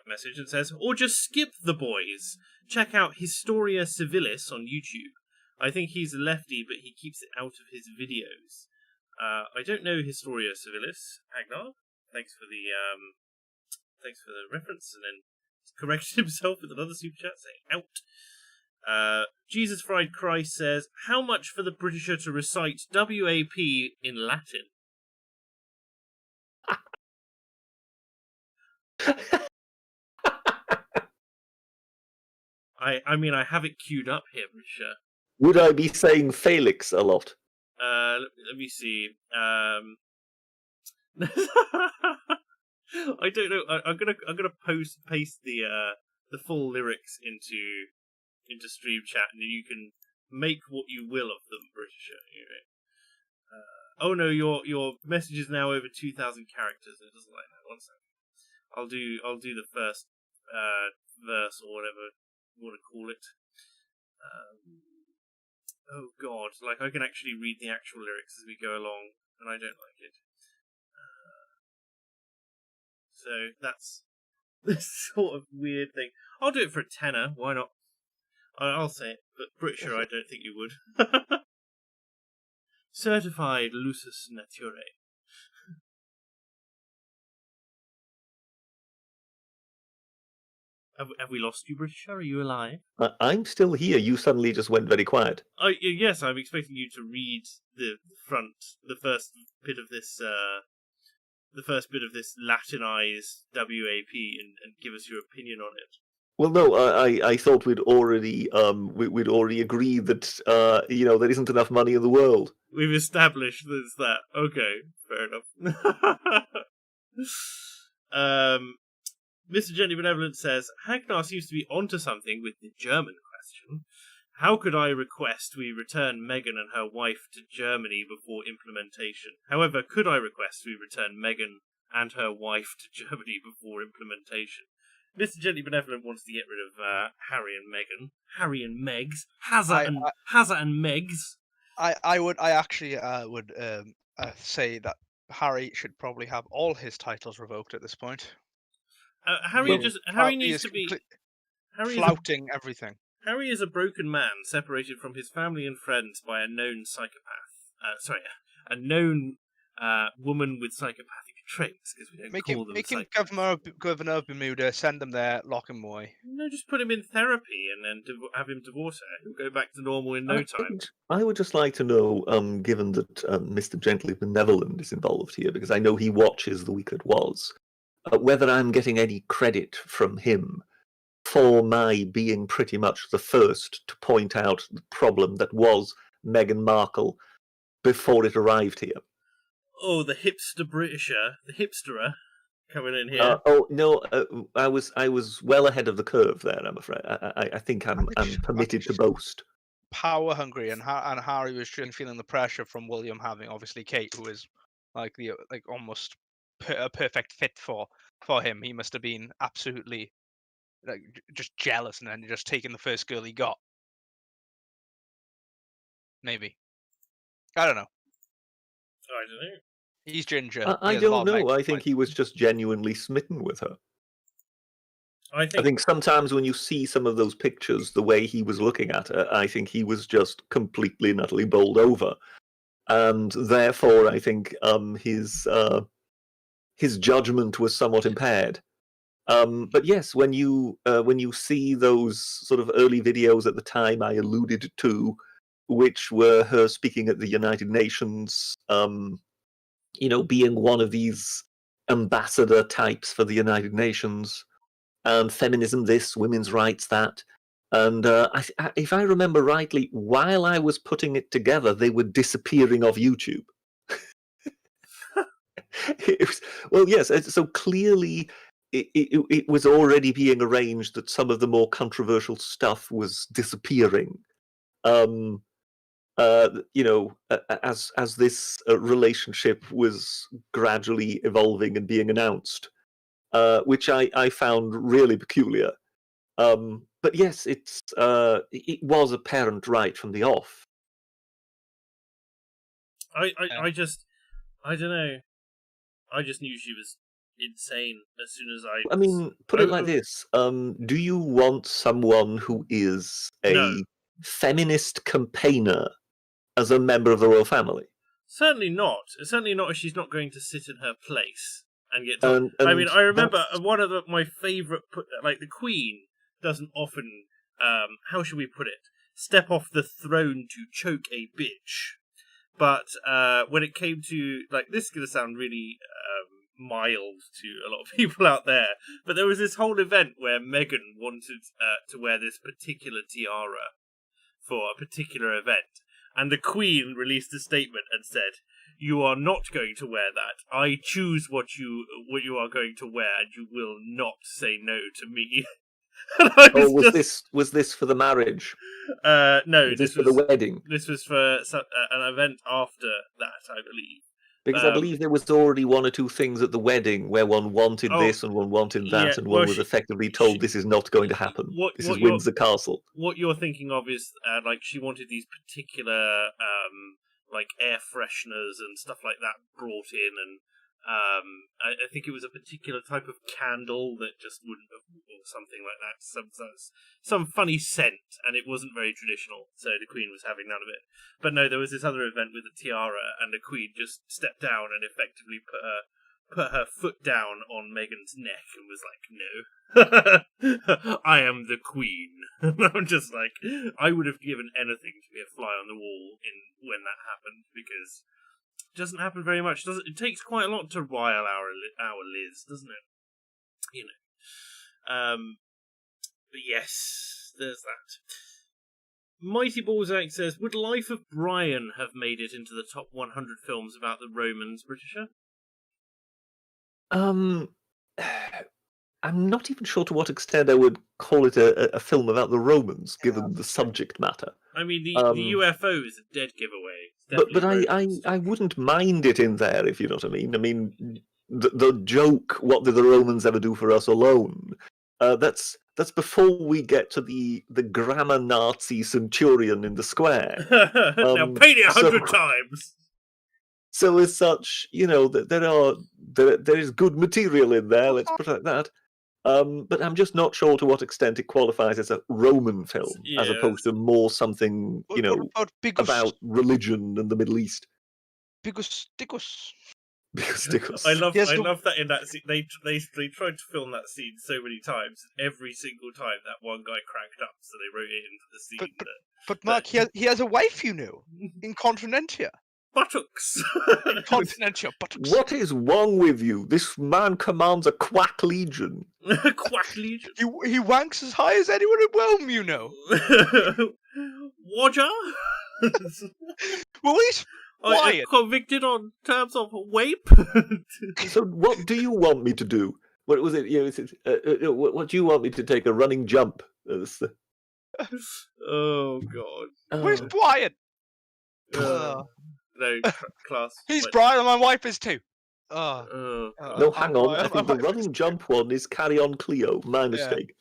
message and says, or just skip The Boys. Check out Historia Civilis on YouTube. I think he's a lefty, but he keeps it out of his videos. I don't know Historia Civilis, Hagnar. Thanks for the reference, and then he's corrected himself with another super chat saying out. Jesus Fried Christ says, how much for the Britisher to recite WAP in Latin? I mean, I have it queued up here, Britisher. Would I be saying Felix a lot? Let me see. I don't know. I'm gonna paste the full lyrics into stream chat, and you can make what you will of them, Britisher. Anyway. Oh no, your message is now over 2,000 characters. It doesn't like that. 1 second. I'll do the first verse or whatever you want to call it. Oh god, like I can actually read the actual lyrics as we go along, and I don't like it. So that's this sort of weird thing. I'll do it for a tenner. Why not? I'll say it, but pretty sure I don't think you would. Certified lusus naturae. Have we lost you, Britisher? Are you alive? I'm still here. You suddenly just went very quiet. Yes, I'm expecting you to read the first bit of this Latinized WAP and give us your opinion on it. Well, no, I thought we'd already agreed that there isn't enough money in the world. We've established there's that. Okay, fair enough. Mr. Gently Benevolent says, Hagnar seems to be onto something with the German question. How could I request we return Meghan and her wife to Germany before implementation? However, could I request we return Meghan and her wife to Germany before implementation? Mr. Gently Benevolent wants to get rid of Harry and Meghan. Harry and Megs. Hazza and Megs. I would say that Harry should probably have all his titles revoked at this point. Harry needs to be flouting everything. Harry is a broken man, separated from his family and friends by a known psychopath. A known woman with psychopathic traits, because we don't call them Make him governor of Bermuda, send him there, lock him away. No, just put him in therapy and then have him divorce her. He'll go back to normal in no time. I would just like to know, given that Mr. Gently Benevolent is involved here, because I know he watches The Week That Was, whether I'm getting any credit from him for my being pretty much the first to point out the problem that was Meghan Markle before it arrived here. Oh, the hipsterer coming in here. I was well ahead of the curve there, I'm afraid. I think I'm permitted to boast. Power hungry, and Harry was feeling the pressure from William having obviously Kate, who is almost a perfect fit for him. He must have been absolutely just jealous, and then just taking the first girl he got. Maybe. I don't know. I don't know. He's ginger. I don't know. I think he was just genuinely smitten with her. I think sometimes when you see some of those pictures, the way he was looking at her, I think he was just completely and utterly bowled over. And therefore, I think his judgment was somewhat impaired. But yes, when you see those sort of early videos at the time I alluded to, which were her speaking at the United Nations, being one of these ambassador types for the United Nations, and feminism this, women's rights that. And if I remember rightly, while I was putting it together, they were disappearing off YouTube. Yes, so clearly it was already being arranged that some of the more controversial stuff was disappearing. As this relationship was gradually evolving and being announced, which I found really peculiar. But yes, it was apparent right from the off. I don't know. I just knew she was insane as soon as I mean, put it like this. Do you want someone who is a feminist campaigner as a member of the royal family? Certainly not. Certainly not if she's not going to sit in her place and get told. I mean, I remember one of my favourite, the Queen doesn't often, how should we put it, step off the throne to choke a bitch. But when it came to, this is going to sound really mild to a lot of people out there, but there was this whole event where Meghan wanted to wear this particular tiara for a particular event, and the Queen released a statement and said, "You are not going to wear that. I choose what you are going to wear, and you will not say no to me." Was this for the marriage? No, this was for the wedding. This was for an event after that, I believe. Because I believe there was already one or two things at the wedding where one wanted this and one wanted that, and one was effectively told this is not going to happen. This is Windsor Castle. What you're thinking of is she wanted these particular air fresheners and stuff like that brought in, and I think it was a particular type of candle that just wouldn't have, or something like that. Some funny scent, and it wasn't very traditional, so the Queen was having none of it. But no, there was this other event with the tiara, and the Queen just stepped down and effectively put her put her foot down on Meghan's neck and was like, no, I am the queen. And I'm just like, I would have given anything to be a fly on the wall when that happened, because it doesn't happen very much, does it? It takes quite a lot to rile our Liz, doesn't it? You know. But yes, there's that. Mighty Balzac says, would Life of Brian have made it into the top 100 films about the Romans, Britisher? I'm not even sure to what extent I would call it a film about the Romans, given the subject matter. I mean, the UFO is a dead giveaway. But I wouldn't mind it in there, if you know what I mean. I mean, the joke, what did the Romans ever do for us alone? That's before we get to the grammar Nazi centurion in the square. Now paint it 100 times. So as such, you know, there is good material in there. Let's put it like that. But I'm just not sure to what extent it qualifies as a Roman film, as opposed to more something, you know, about religion and the Middle East. Because I love that in that scene. They tried to film that scene so many times, and every single time that one guy cracked up, so they wrote it into the scene. But Mark, he has a wife, you know, in Continentia. Buttocks. Continentia buttocks. What is wrong with you? This man commands a quack legion. Quack legion. He wanks as high as anyone in Rome, you know. Roger. Well, he's quiet. Convicted on terms of wape. So what do you want me to do? What was it? You know, what do you want me to take a running jump? Oh God. Where's Brian? No, class. He's Brian and my wife is too. No, hang on. I think the running jump one is Carry On Cleo. My mistake.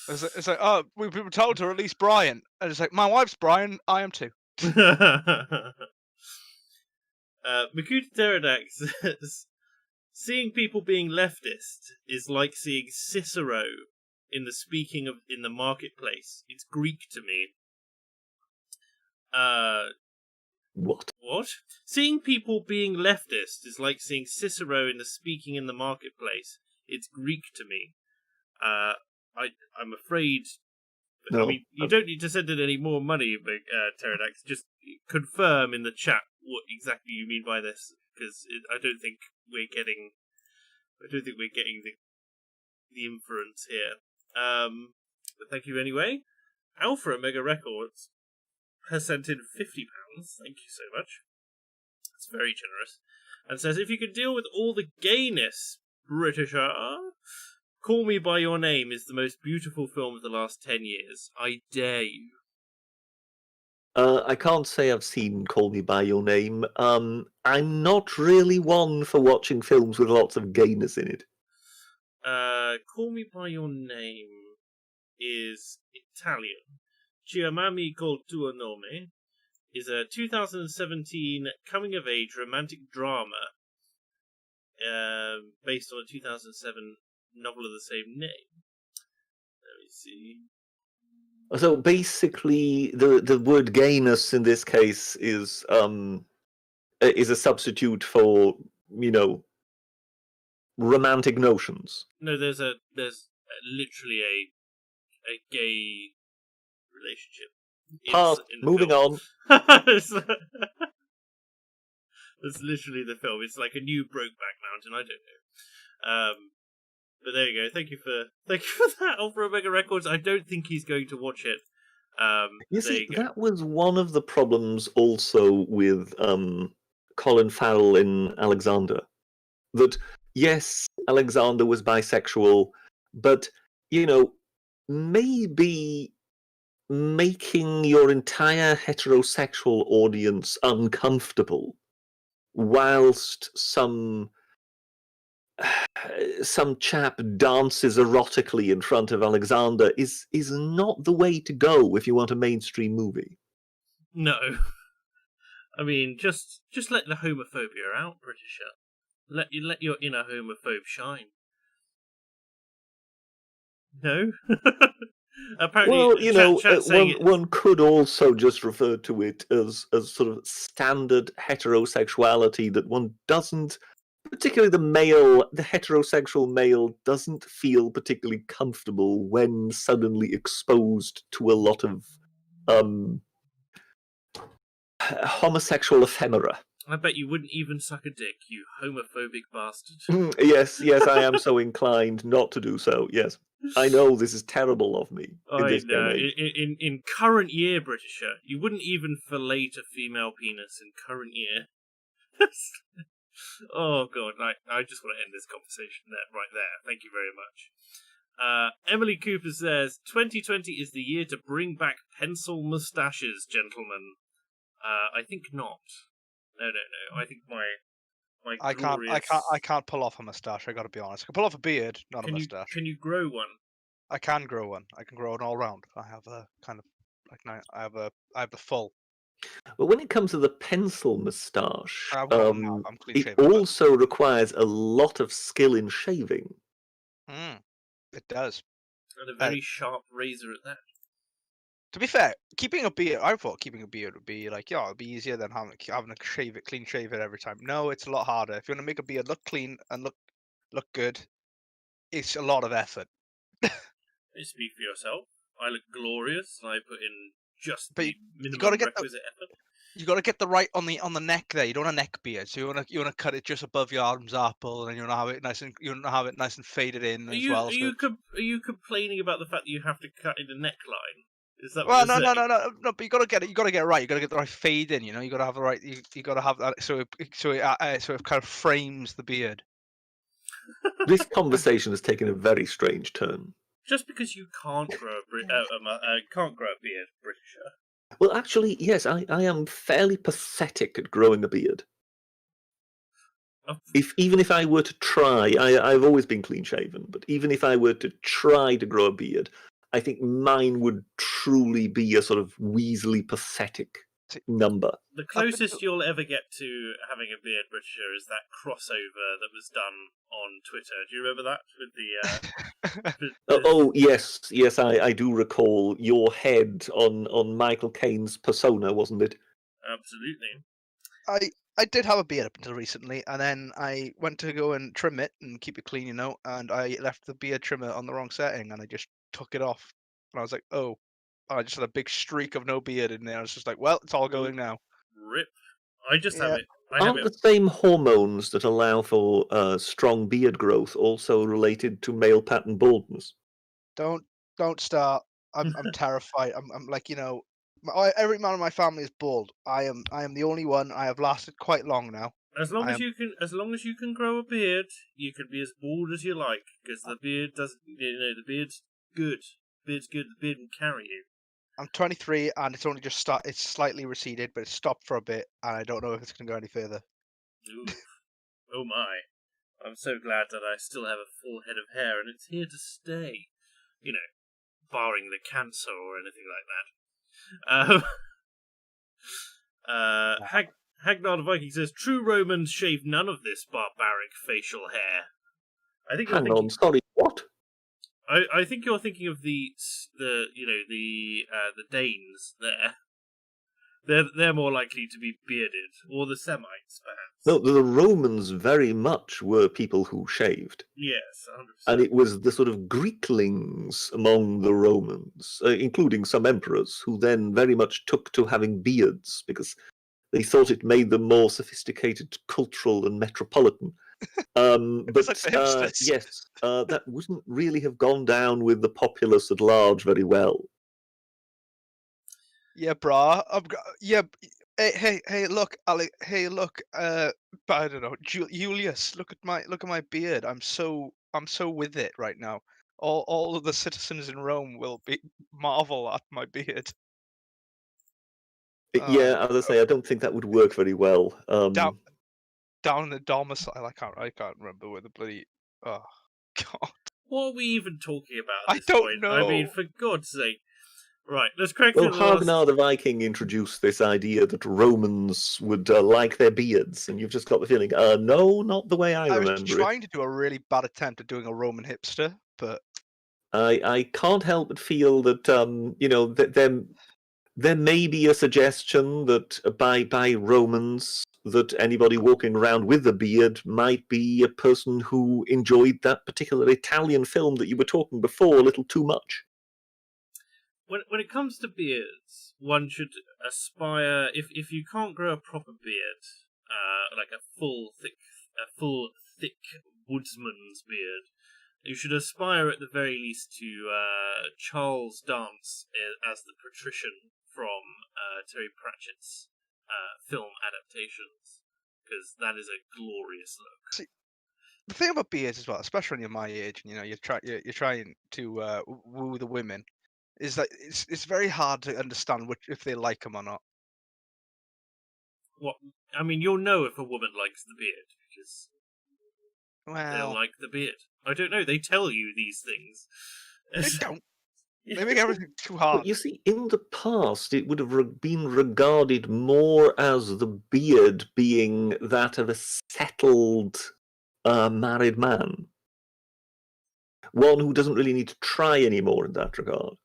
It's like, we were told to release Brian. And it's like, my wife's Brian, I am too. Makuta Pterodax says, seeing people being leftist is like seeing Cicero in the marketplace. It's Greek to me. What? Seeing people being leftist is like seeing Cicero in the speaking in the marketplace. It's Greek to me. I'm afraid. No, I mean, you don't need to send in any more money, Pterodax. Just confirm in the chat what exactly you mean by this, because I don't think we're getting the inference here. But thank you anyway. Alpha Omega Records has sent in £50. Thank you so much. That's very generous. And says, if you could deal with all the gayness, Britisher, Call Me By Your Name is the most beautiful film of the last 10 years. I dare you. I can't say I've seen Call Me By Your Name. I'm not really one for watching films with lots of gayness in it. Call Me By Your Name is Italian. Chiamami col tuo nome is a 2017 coming-of-age romantic drama based on a 2007 novel of the same name. Let me see. So basically, the word gayness in this case is a substitute for, you know, romantic notions. No, there's literally a gay relationship. Pass. Moving on. That's literally the film. It's like a new Brokeback Mountain. I don't know. But there you go. Thank you for that, Alpha Omega Records. I don't think he's going to watch it. You see, that was one of the problems also with Colin Farrell in Alexander. That yes, Alexander was bisexual, but you know, maybe making your entire heterosexual audience uncomfortable whilst some chap dances erotically in front of Alexander is not the way to go if you want a mainstream movie. No. I mean, just let the homophobia out, Britisher. Let your inner homophobe shine. No? Apparently, well, you know, one could also just refer to it as sort of standard heterosexuality that one doesn't particularly the heterosexual male doesn't feel particularly comfortable when suddenly exposed to a lot of homosexual ephemera. I bet you wouldn't even suck a dick, you homophobic bastard. Yes, I am so inclined not to do so. Yes, I know this is terrible of me. I know. In current year, Britisher, you wouldn't even fillet a female penis in current year. Oh god, I just want to end this conversation right there. Thank you very much. Emily Cooper says 2020 is the year to bring back pencil moustaches, gentlemen. I think not. No. I think my glorious... I can't pull off a moustache. I got to be honest. I can pull off a beard, not a moustache. Can you grow one? I can grow one. I can grow an all round. I have a kind of I have the full. But when it comes to the pencil moustache, it shaven, also requires a lot of skill in shaving. It does. And a very sharp razor at that. To be fair, keeping a beard, I thought keeping a beard would be like, it'd be easier than having to clean shave it every time. No, it's a lot harder. If you want to make a beard look clean and look good, it's a lot of effort. You speak for yourself. I look glorious, and I put in just the minimum requisite effort. You got to get the right on the neck there. You don't want a neck beard, so you want to cut it just above your arm's apple, and you want to have it nice and faded in as well. Are you complaining about the fact that you have to cut in the neckline? Is that well, no. But you got to get it. You got to get it right. You got to get the right fade in. You know, you got to have the right. You got to have that so it kind of frames the beard. This conversation has taken a very strange turn. Just because you can't grow a beard, Britisher. Well, actually, yes, I am fairly pathetic at growing a beard. Oh. Even if I were to try, I've always been clean shaven, but even if I were to try to grow a beard, I think mine would truly be a sort of weaselly pathetic number. The closest you'll ever get to having a beard, Britisher, is that crossover that was done on Twitter. Do you remember that with the? Oh yes, I do recall your head on Michael Caine's Persona, wasn't it? Absolutely. I did have a beard up until recently, and then I went to go and trim it and keep it clean, and I left the beard trimmer on the wrong setting, and I just took it off, and I was like, oh. I just had a big streak of no beard in there. I was just like, well, it's all going now. Rip. I just have it. Aren't the same hormones that allow for strong beard growth also related to male pattern baldness? Don't start. I'm terrified. I'm like, every man in my family is bald. I am the only one. I have lasted quite long now. As long as you can grow a beard, you can be as bald as you like, because the beard doesn't. The beard's good. The beard's good. The beard will carry you. I'm 23 and it's only just it's slightly receded, but it's stopped for a bit, and I don't know if it's going to go any further. Ooh. Oh my. I'm so glad that I still have a full head of hair, and it's here to stay. Barring the cancer or anything like that. Hagnard Viking says, true Romans shave none of this barbaric facial hair. Hang on, sorry, what? I think you're thinking of the Danes there. They're more likely to be bearded, or the Semites, perhaps. No, the Romans very much were people who shaved. Yes, 100%. And it was the sort of Greeklings among the Romans, including some emperors, who then very much took to having beards because they thought it made them more sophisticated, cultural, and metropolitan. But yes, that wouldn't really have gone down with the populace at large very well. Yeah, brah. Hey, look, Alec. Hey, look. I don't know, Julius. Look at my beard. I'm so with it right now. All of the citizens in Rome will marvel at my beard. Yeah, as I say, I don't think that would work very well. Down in the domicile, I can't remember where the bloody. Oh God. What are we even talking about? At this I don't point? know. I mean, for God's sake. Right, let's crack Well, Hagnar the Viking introduced this idea that Romans would like their beards, and you've just got the feeling, no, not the way I remember it. I was trying to do a really bad attempt at doing a Roman hipster, but I can't help but feel that that there may be a suggestion that by Romans that anybody walking around with a beard might be a person who enjoyed that particular Italian film that you were talking before a little too much. When it comes to beards, one should aspire, if you can't grow a proper beard, like a full thick woodsman's beard, you should aspire at the very least to Charles Dance as the patrician from Terry Pratchett's film adaptations, because that is a glorious look. See, the thing about beards as well, especially when you're my age, and you're trying to woo the women, is that it's very hard to understand if they like them or not. What I mean, you'll know if a woman likes the beard because they'll like the beard. I don't know. They tell you these things. They don't. They make everything too hard. But you see, in the past, it would have been regarded more as the beard being that of a settled married man. One who doesn't really need to try anymore in that regard.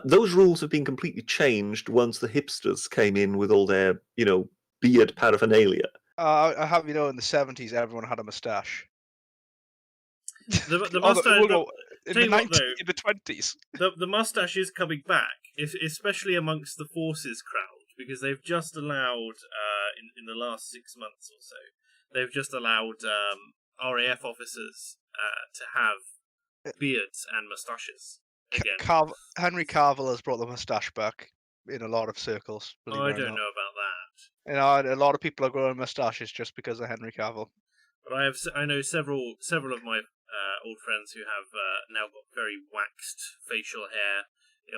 Those rules have been completely changed once the hipsters came in with all their, beard paraphernalia. I have in the 70s, everyone had a moustache. The mustache. In the 20s. The mustache is coming back, especially amongst the forces crowd, because they've just allowed, in the last 6 months or so, they've just allowed RAF officers to have beards and moustaches again. Henry Cavill has brought the moustache back in a lot of circles. I don't know about that. A lot of people are growing moustaches just because of Henry Cavill. But I know several of my old friends who have now got very waxed facial hair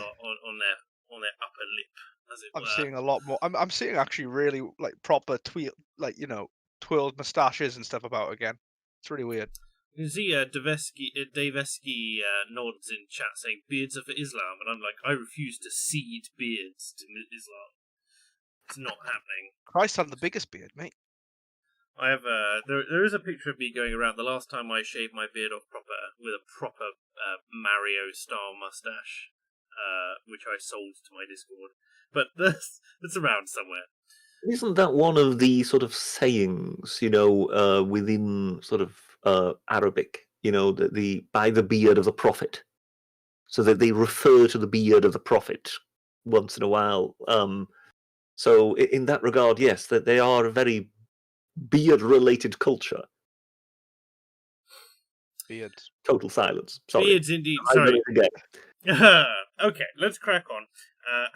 on their upper lip, as it were. I'm seeing a lot more. I'm seeing actually really proper twirled moustaches and stuff about again. It's really weird. You can see Davesky nods in chat saying beards are for Islam, and I'm like, I refuse to cede beards to Islam. It's not happening. Christ had the biggest beard, mate. I have there is a picture of me going around the last time I shaved my beard off with a proper Mario style mustache, which I sold to my Discord. But that's around somewhere. Isn't that one of the sort of sayings, within sort of Arabic, the by the beard of the prophet, so that they refer to the beard of the prophet once in a while. So in that regard, yes, that they are a very beard-related culture. Beards. Total silence. Sorry. Beards indeed. Sorry. Okay, let's crack on.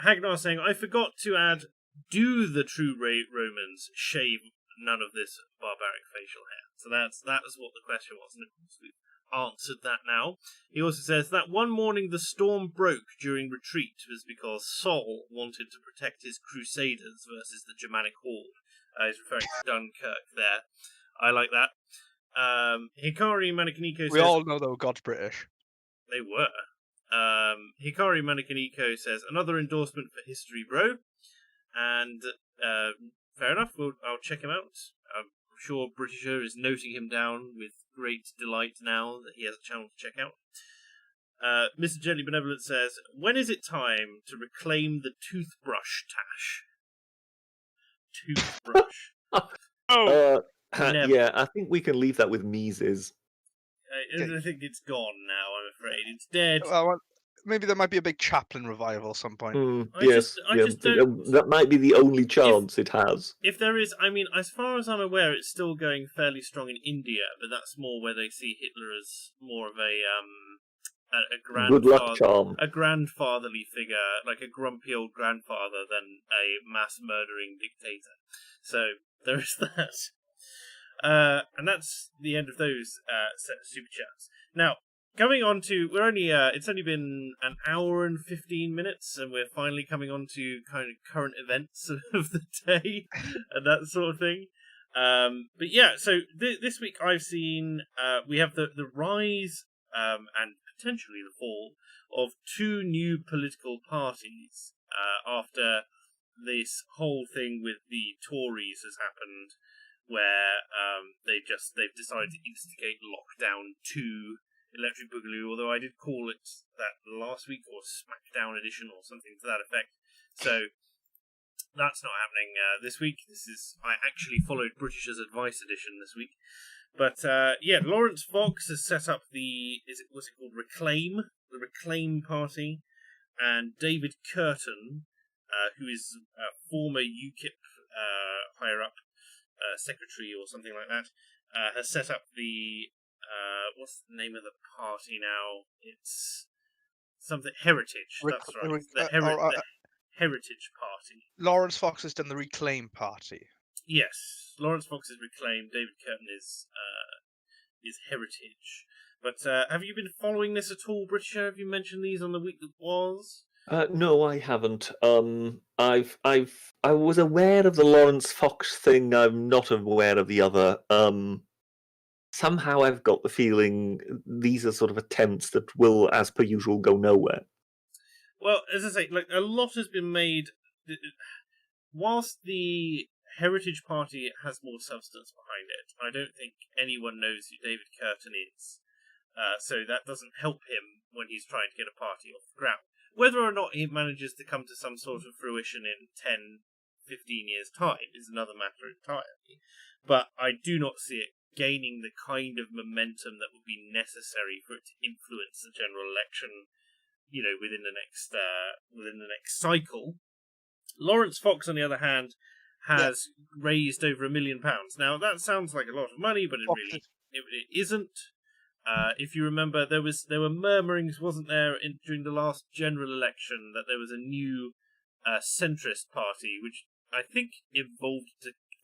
Hagnar saying, I forgot to add, do the true Romans shave none of this barbaric facial hair? So that is what the question was, and of course we've answered that now. He also says that one morning the storm broke during retreat was because Sol wanted to protect his crusaders versus the Germanic horde. He's referring to Dunkirk there. I like that. Hikari Manakaniko says... We all know, though, God's British. They were. Hikari Manakaniko says, another endorsement for history, bro. And fair enough, I'll check him out. I'm sure Britisher is noting him down with great delight now that he has a channel to check out. Mr. Gently Benevolent says, when is it time to reclaim the toothbrush tash? Toothbrush. Yeah, I think we can leave that with Mises. I think it's gone now, I'm afraid. It's dead. Well, maybe there might be a big Chaplin revival at some point. I just don't... That might be the only chance it has. If there is, I mean, as far as I'm aware, it's still going fairly strong in India, but that's more where they see Hitler as more of a good luck charm, a grandfatherly figure, like a grumpy old grandfather, than a mass murdering dictator. So there is that. And that's the end of those set of super chats. Now, coming on to, it's only been an hour and 15 minutes, and we're finally coming on to kind of current events of the day and that sort of thing. But yeah, so this week I've seen, we have the rise and potentially the fall of two new political parties after this whole thing with the Tories has happened, where they've decided to instigate Lockdown 2 Electric Boogaloo, although I did call it that last week, or Smackdown Edition or something to that effect. So That's not happening this week. I actually followed British's advice edition this week. But Lawrence Fox has set up what's it called? Reclaim, the Reclaim Party, and David Curtin, who is a former UKIP higher up secretary or something like that, has set up the what's the name of the party now? It's something Heritage. That's right. The Heritage Party. Lawrence Fox has done the Reclaim Party. Yes, Lawrence Fox is Reclaim. David Curtin is Heritage. But have you been following this at all, Britisher? Have you mentioned these on the week that was? No, I haven't. I was aware of the Lawrence Fox thing. I'm not aware of the other. Somehow I've got the feeling these are sort of attempts that will, as per usual, go nowhere. Well, as I say, like a lot has been made. Whilst the Heritage Party has more substance behind it, I don't think anyone knows who David Curtin is. So that doesn't help him when he's trying to get a party off the ground. Whether or not he manages to come to some sort of fruition in 10, 15 years' time is another matter entirely. But I do not see it gaining the kind of momentum that would be necessary for it to influence the general election, within the next cycle. Lawrence Fox, on the other hand, has raised over £1 million. Now that sounds like a lot of money, but it isn't. If you remember, there were murmurings, wasn't there, during the last general election that there was a new centrist party, which I think involved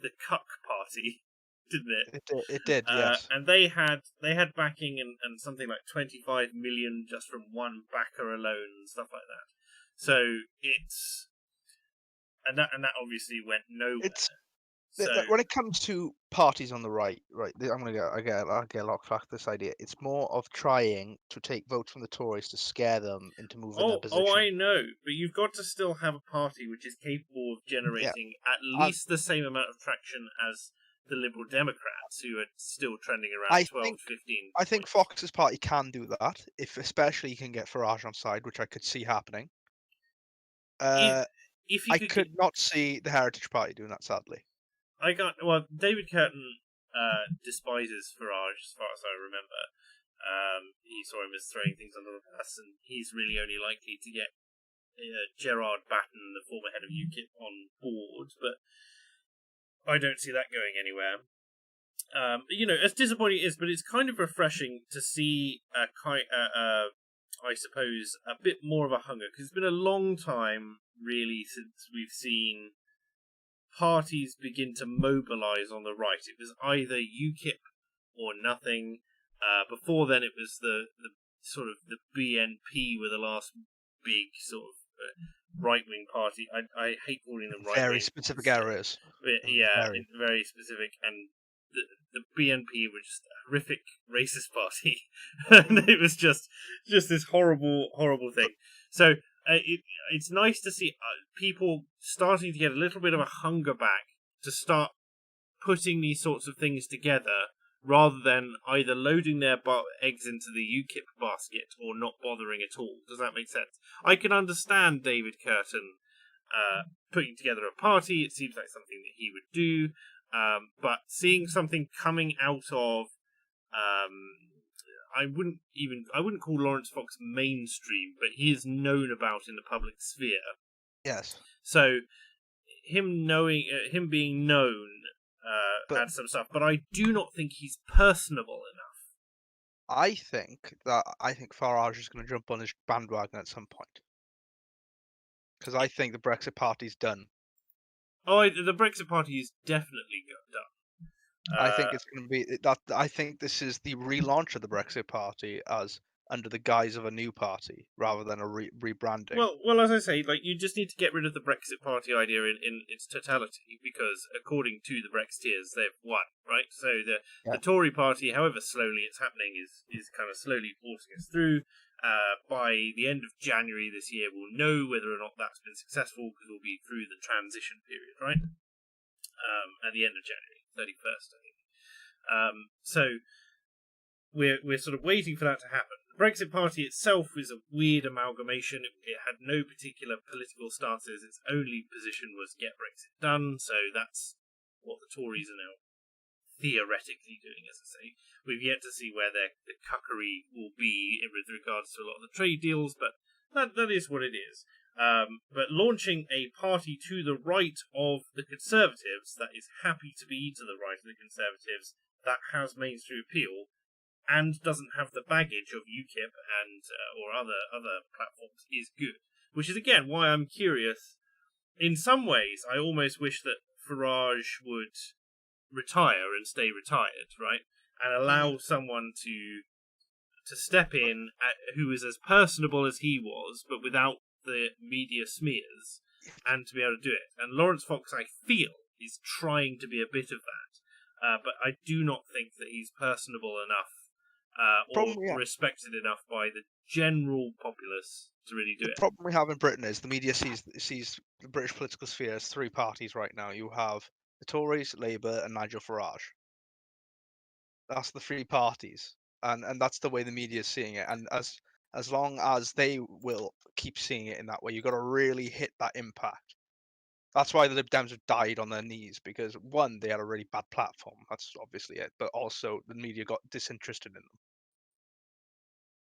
the Cuck Party, didn't it? It did, yes. And they had backing and something like 25 million just from one backer alone and stuff like that. So and that obviously went nowhere. When it comes to parties on the right, I get a lot of flack for this idea. It's more of trying to take votes from the Tories to scare them into moving their position. Oh, I know, but you've got to still have a party which is capable of generating at least the same amount of traction as the Liberal Democrats, who are still trending around 12, 15. I think Fox's party can do that, if especially he can get Farage on side, which I could see happening. I could not see the Heritage Party doing that, sadly. David Curtin despises Farage, as far as I remember. He saw him as throwing things under the bus, and he's really only likely to get Gerard Batten, the former head of UKIP, on board, but I don't see that going anywhere. As disappointing it is, but it's kind of refreshing to see I suppose, a bit more of a hunger, because it's been a long time, really, since we've seen parties begin to mobilise on the right. It was either UKIP or nothing. Before then, it was the sort of the BNP were the last big sort of right-wing party. I hate calling them right-wing. Very specific areas. Very specific. And the BNP were just a horrific racist party. And it was just this horrible, horrible thing. So it's nice to see people starting to get a little bit of a hunger back to start putting these sorts of things together, rather than either loading their eggs into the UKIP basket or not bothering at all. Does that make sense? I can understand David Curtin putting together a party. It seems like something that he would do. But seeing something coming out of, I wouldn't call Lawrence Fox mainstream, but he is known about in the public sphere. Yes. So him being known adds some stuff, but I do not think he's personable enough. I think Farage is going to jump on his bandwagon at some point, because I think the Brexit Party's done. Oh, the Brexit Party is definitely done. I think it's going to be that. I think this is the relaunch of the Brexit Party as under the guise of a new party rather than a rebranding. Well, as I say, you just need to get rid of the Brexit Party idea in its totality, because according to the Brexiteers, they've won, right? So the Tory Party, however slowly it's happening, is kind of slowly forcing us through. By the end of January this year, we'll know whether or not that's been successful, because we'll be through the transition period, right? At the end of January, 31st, I think. So we're sort of waiting for that to happen. Brexit Party itself is a weird amalgamation. It had no particular political starters. Its only position was get Brexit done, so that's what the Tories are now theoretically doing, as I say. We've yet to see where the cuckery will be with regards to a lot of the trade deals, but that is what it is. But launching a party to the right of the Conservatives that is happy to be to the right of the Conservatives, that has mainstream appeal, and doesn't have the baggage of UKIP and or other platforms is good. Which is, again, why I'm curious. In some ways, I almost wish that Farage would retire and stay retired, right? And allow someone to step in who is as personable as he was, but without the media smears, and to be able to do it. And Lawrence Fox, I feel, is trying to be a bit of that. But I do not think that he's personable enough or respected enough by the general populace to really do it. The problem we have in Britain is the media sees the British political sphere as three parties right now. You have the Tories, Labour, and Nigel Farage. That's the three parties, and that's the way the media is seeing it. And as long as they will keep seeing it in that way, you've got to really hit that impact. That's why the Lib Dems have died on their knees, because one, they had a really bad platform. That's obviously it. But also the media got disinterested in them.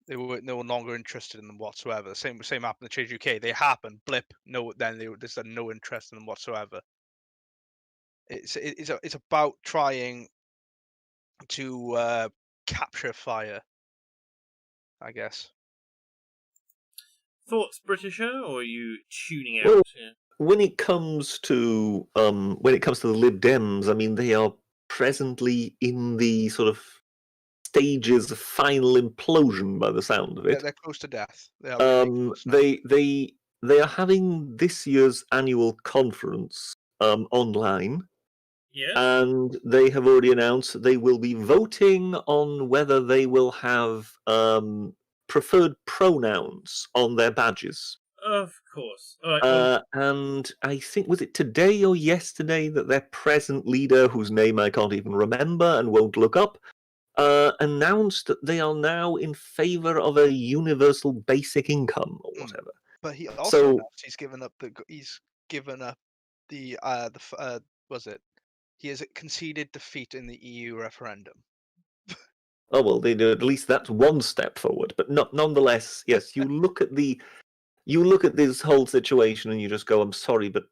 They were no longer interested in them whatsoever. Same happened to Change UK. They happened, blip, no. Then they just had no interest in them whatsoever. It's about trying to capture fire, I guess. Thoughts, Britisher, or are you tuning out? Well, when it comes to the Lib Dems, I mean, they are presently in the sort of stages of final implosion, by the sound of it. Yeah, they're close to death. They are really close now. They are having this year's annual conference online. Yeah. And they have already announced that they will be voting on whether they will have preferred pronouns on their badges. Of course. All right, and I think, was it today or yesterday that their present leader, whose name I can't even remember and won't look up, announced that they are now in favour of a universal basic income or whatever. But he also announced he's given up the was it? He has conceded defeat in the EU referendum. Oh well, they do. At least that's one step forward. But nonetheless, yes, you look at this whole situation and you just go, "I'm sorry, but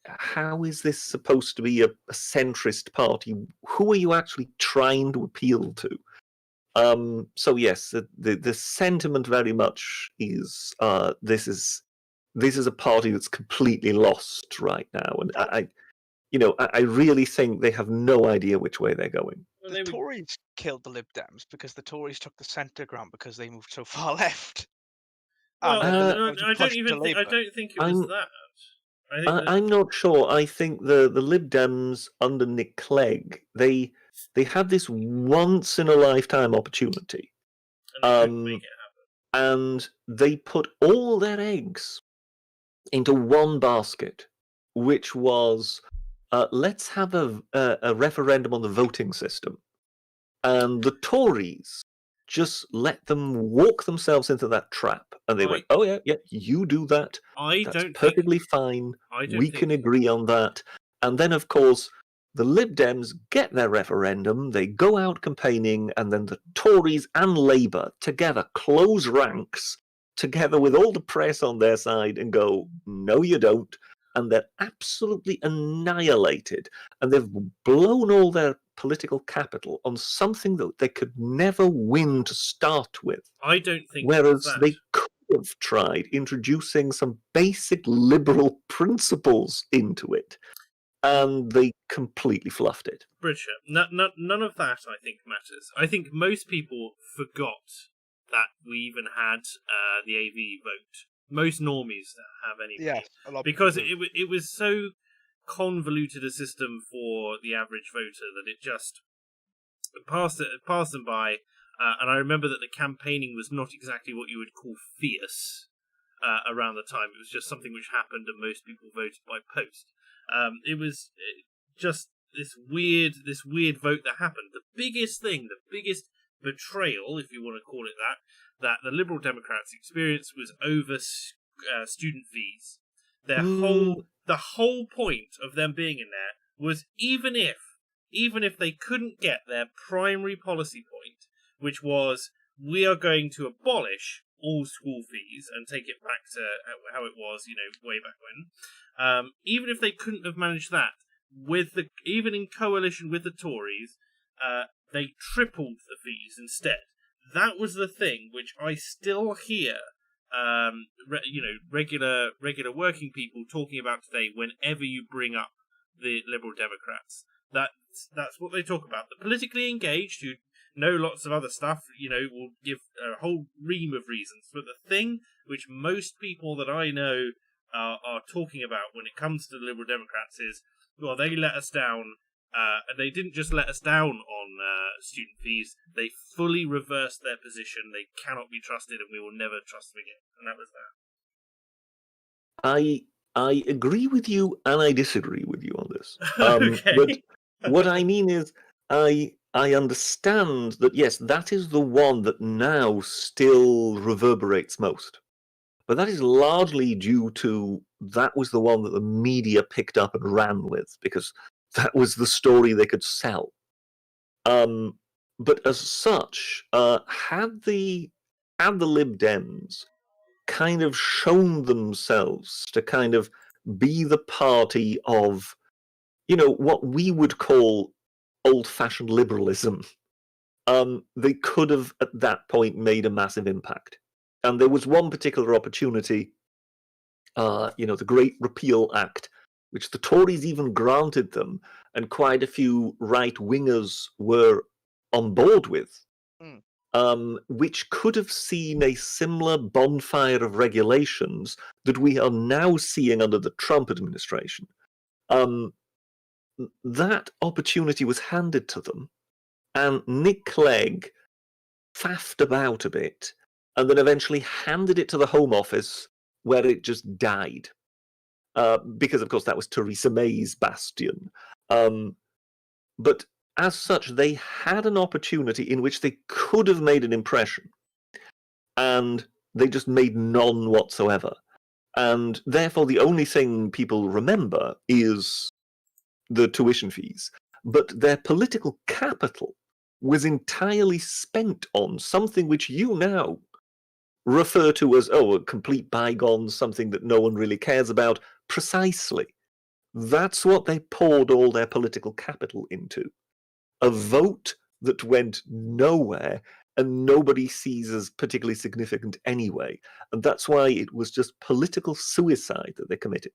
how is this supposed to be a centrist party? Who are you actually trying to appeal to?" So yes, the sentiment very much is this is a party that's completely lost right now, and I really think they have no idea which way they're going. The Tories killed the Lib Dems because the Tories took the centre ground because they moved so far left. Well, I don't think it was that. I'm not sure. I think the Lib Dems under Nick Clegg, they had this once in a lifetime opportunity, and they put all their eggs into one basket, which was let's have a referendum on the voting system, and the Tories just let them walk themselves into that trap, and they went, "Oh yeah, you do that. That's perfectly fine. We can agree on that." And then, of course, the Lib Dems get their referendum. They go out campaigning, and then the Tories and Labour together close ranks, together with all the press on their side, and go, "No, you don't." And they're absolutely annihilated, and they've blown all their political capital on something that they could never win to start with. I don't think. Whereas they could have tried introducing some basic liberal principles into it, and they completely fluffed it. Bridget, none of that I think matters. I think most people forgot that we even had the AV vote. Most normies have anyway. Yes, because it was so convoluted a system for the average voter that it just passed them by. And I remember that the campaigning was not exactly what you would call fierce around the time. It was just something which happened, and most people voted by post. It was just this weird vote that happened. The biggest betrayal, if you want to call it that the Liberal Democrats' experience was over student fees. The whole point of them being in there was even if they couldn't get their primary policy point, which was we are going to abolish all school fees and take it back to how it was, way back when. Even if they couldn't have managed that, even in coalition with the Tories, they tripled the fees instead. That was the thing which I still hear, regular working people talking about today. Whenever you bring up the Liberal Democrats, that's what they talk about. The politically engaged who know lots of other stuff, will give a whole ream of reasons. But the thing which most people that I know are talking about when it comes to the Liberal Democrats is, well, they let us down. And they didn't just let us down on student fees, they fully reversed their position. They cannot be trusted and we will never trust them again. And that was that. I agree with you and I disagree with you on this. Okay. But what I mean is, I understand that, yes, that is the one that now still reverberates most. But that is largely due to that was the one that the media picked up and ran with, because that was the story they could sell. But as such, had the Lib Dems kind of shown themselves to kind of be the party of, what we would call old-fashioned liberalism, they could have at that point made a massive impact. And there was one particular opportunity, the Great Repeal Act, which the Tories even granted them, and quite a few right-wingers were on board with, which could have seen a similar bonfire of regulations that we are now seeing under the Trump administration. That opportunity was handed to them, and Nick Clegg faffed about a bit, and then eventually handed it to the Home Office, where it just died. Because, of course, that was Theresa May's bastion. But as such, they had an opportunity in which they could have made an impression, and they just made none whatsoever. And therefore, the only thing people remember is the tuition fees. But their political capital was entirely spent on something which you now refer to as, a complete bygone, something that no one really cares about. Precisely. That's what they poured all their political capital into. A vote that went nowhere and nobody sees as particularly significant anyway. And that's why it was just political suicide that they committed.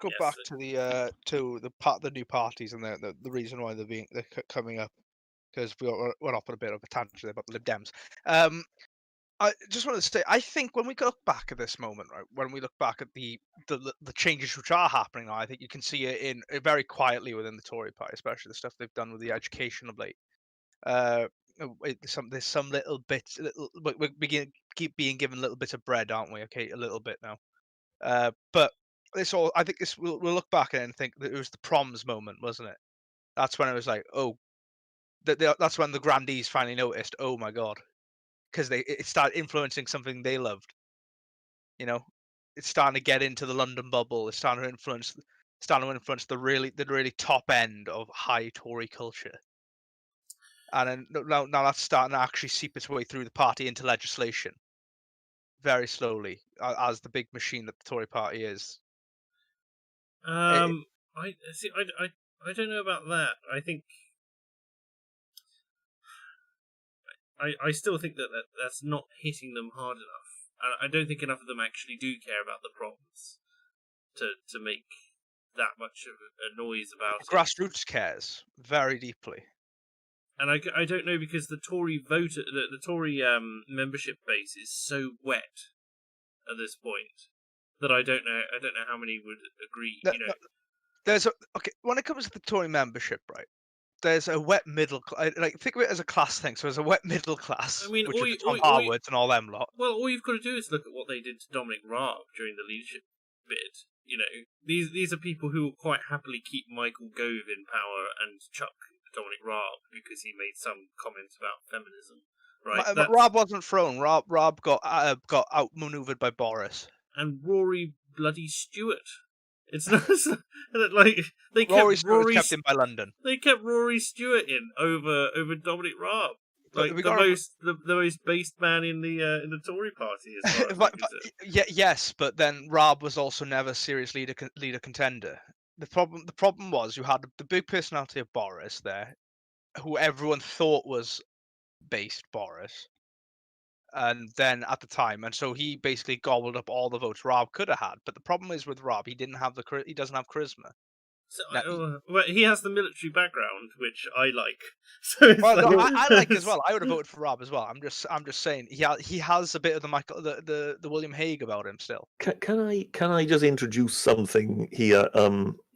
Go back to the new parties and the reason why they're coming up, because we went off on a bit of a tangent about the Lib Dems. I just wanted to say, I think when we look back at this moment, right, when we look back at the changes which are happening now, I think you can see it in very quietly within the Tory party, especially the stuff they've done with the education of late. There's some little bits, we keep being given little bits of bread, aren't we? Okay, a little bit now. But I think we'll look back at it and think that it was the proms moment, wasn't it? That's when it was like, that's when the grandees finally noticed, oh my God. Because it started influencing something they loved. It's starting to get into the London bubble. It's starting to influence the really top end of high Tory culture. And then now that's starting to actually seep its way through the party into legislation, very slowly, as the big machine that the Tory party is. I don't know about that. I think I still think that's not hitting them hard enough. And I don't think enough of them actually do care about the problems to make that much of a noise about it. Grassroots cares very deeply. And I don't know, because the Tory the Tory membership base is so wet at this point that I don't know how many would agree. When it comes to the Tory membership, right? There's a wet middle class. Think of it as a class thing. So there's a wet middle class, which is Tom Harwood's and all them lot. Well, all you've got to do is look at what they did to Dominic Raab during the leadership bid. These are people who will quite happily keep Michael Gove in power and chuck Dominic Raab because he made some comments about feminism. Right, Rob wasn't thrown. Rob got outmaneuvered by Boris. And Rory bloody Stewart. It's not like they Rory kept Stewart was kept in by London. They kept Rory Stewart in over Dominic Raab. Like the most based man in the Tory party, as far as I'm concerned. Yes, but then Raab was also never serious leader contender. The problem was you had the big personality of Boris there, who everyone thought was based Boris, and then at the time, and so he basically gobbled up all the votes Raab could have had. But the problem is with Raab, he doesn't have charisma. So, well, he has the military background, which I like. So I like as well. I would have voted for Raab as well. I'm just saying he has a bit of the William Hague about him still. Can I just introduce something here?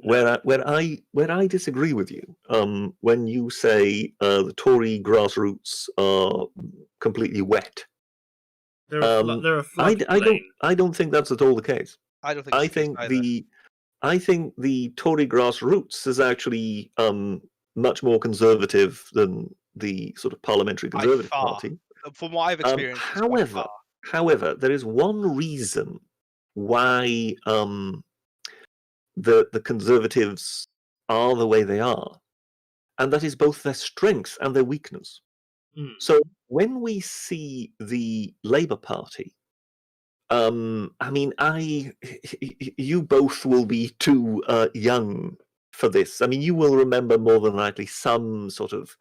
Where I disagree with you. When you say the Tory grassroots are completely wet. They're a floodplain. I don't think that's at all the case. I don't think. I think the Tory grassroots is actually much more conservative than the sort of parliamentary Conservative Party. From what I've experienced, however, there is one reason why the Conservatives are the way they are, and that is both their strength and their weakness. So when we see the Labour Party, I mean, you both will be too young for this. I mean, you will remember more than likely some sort of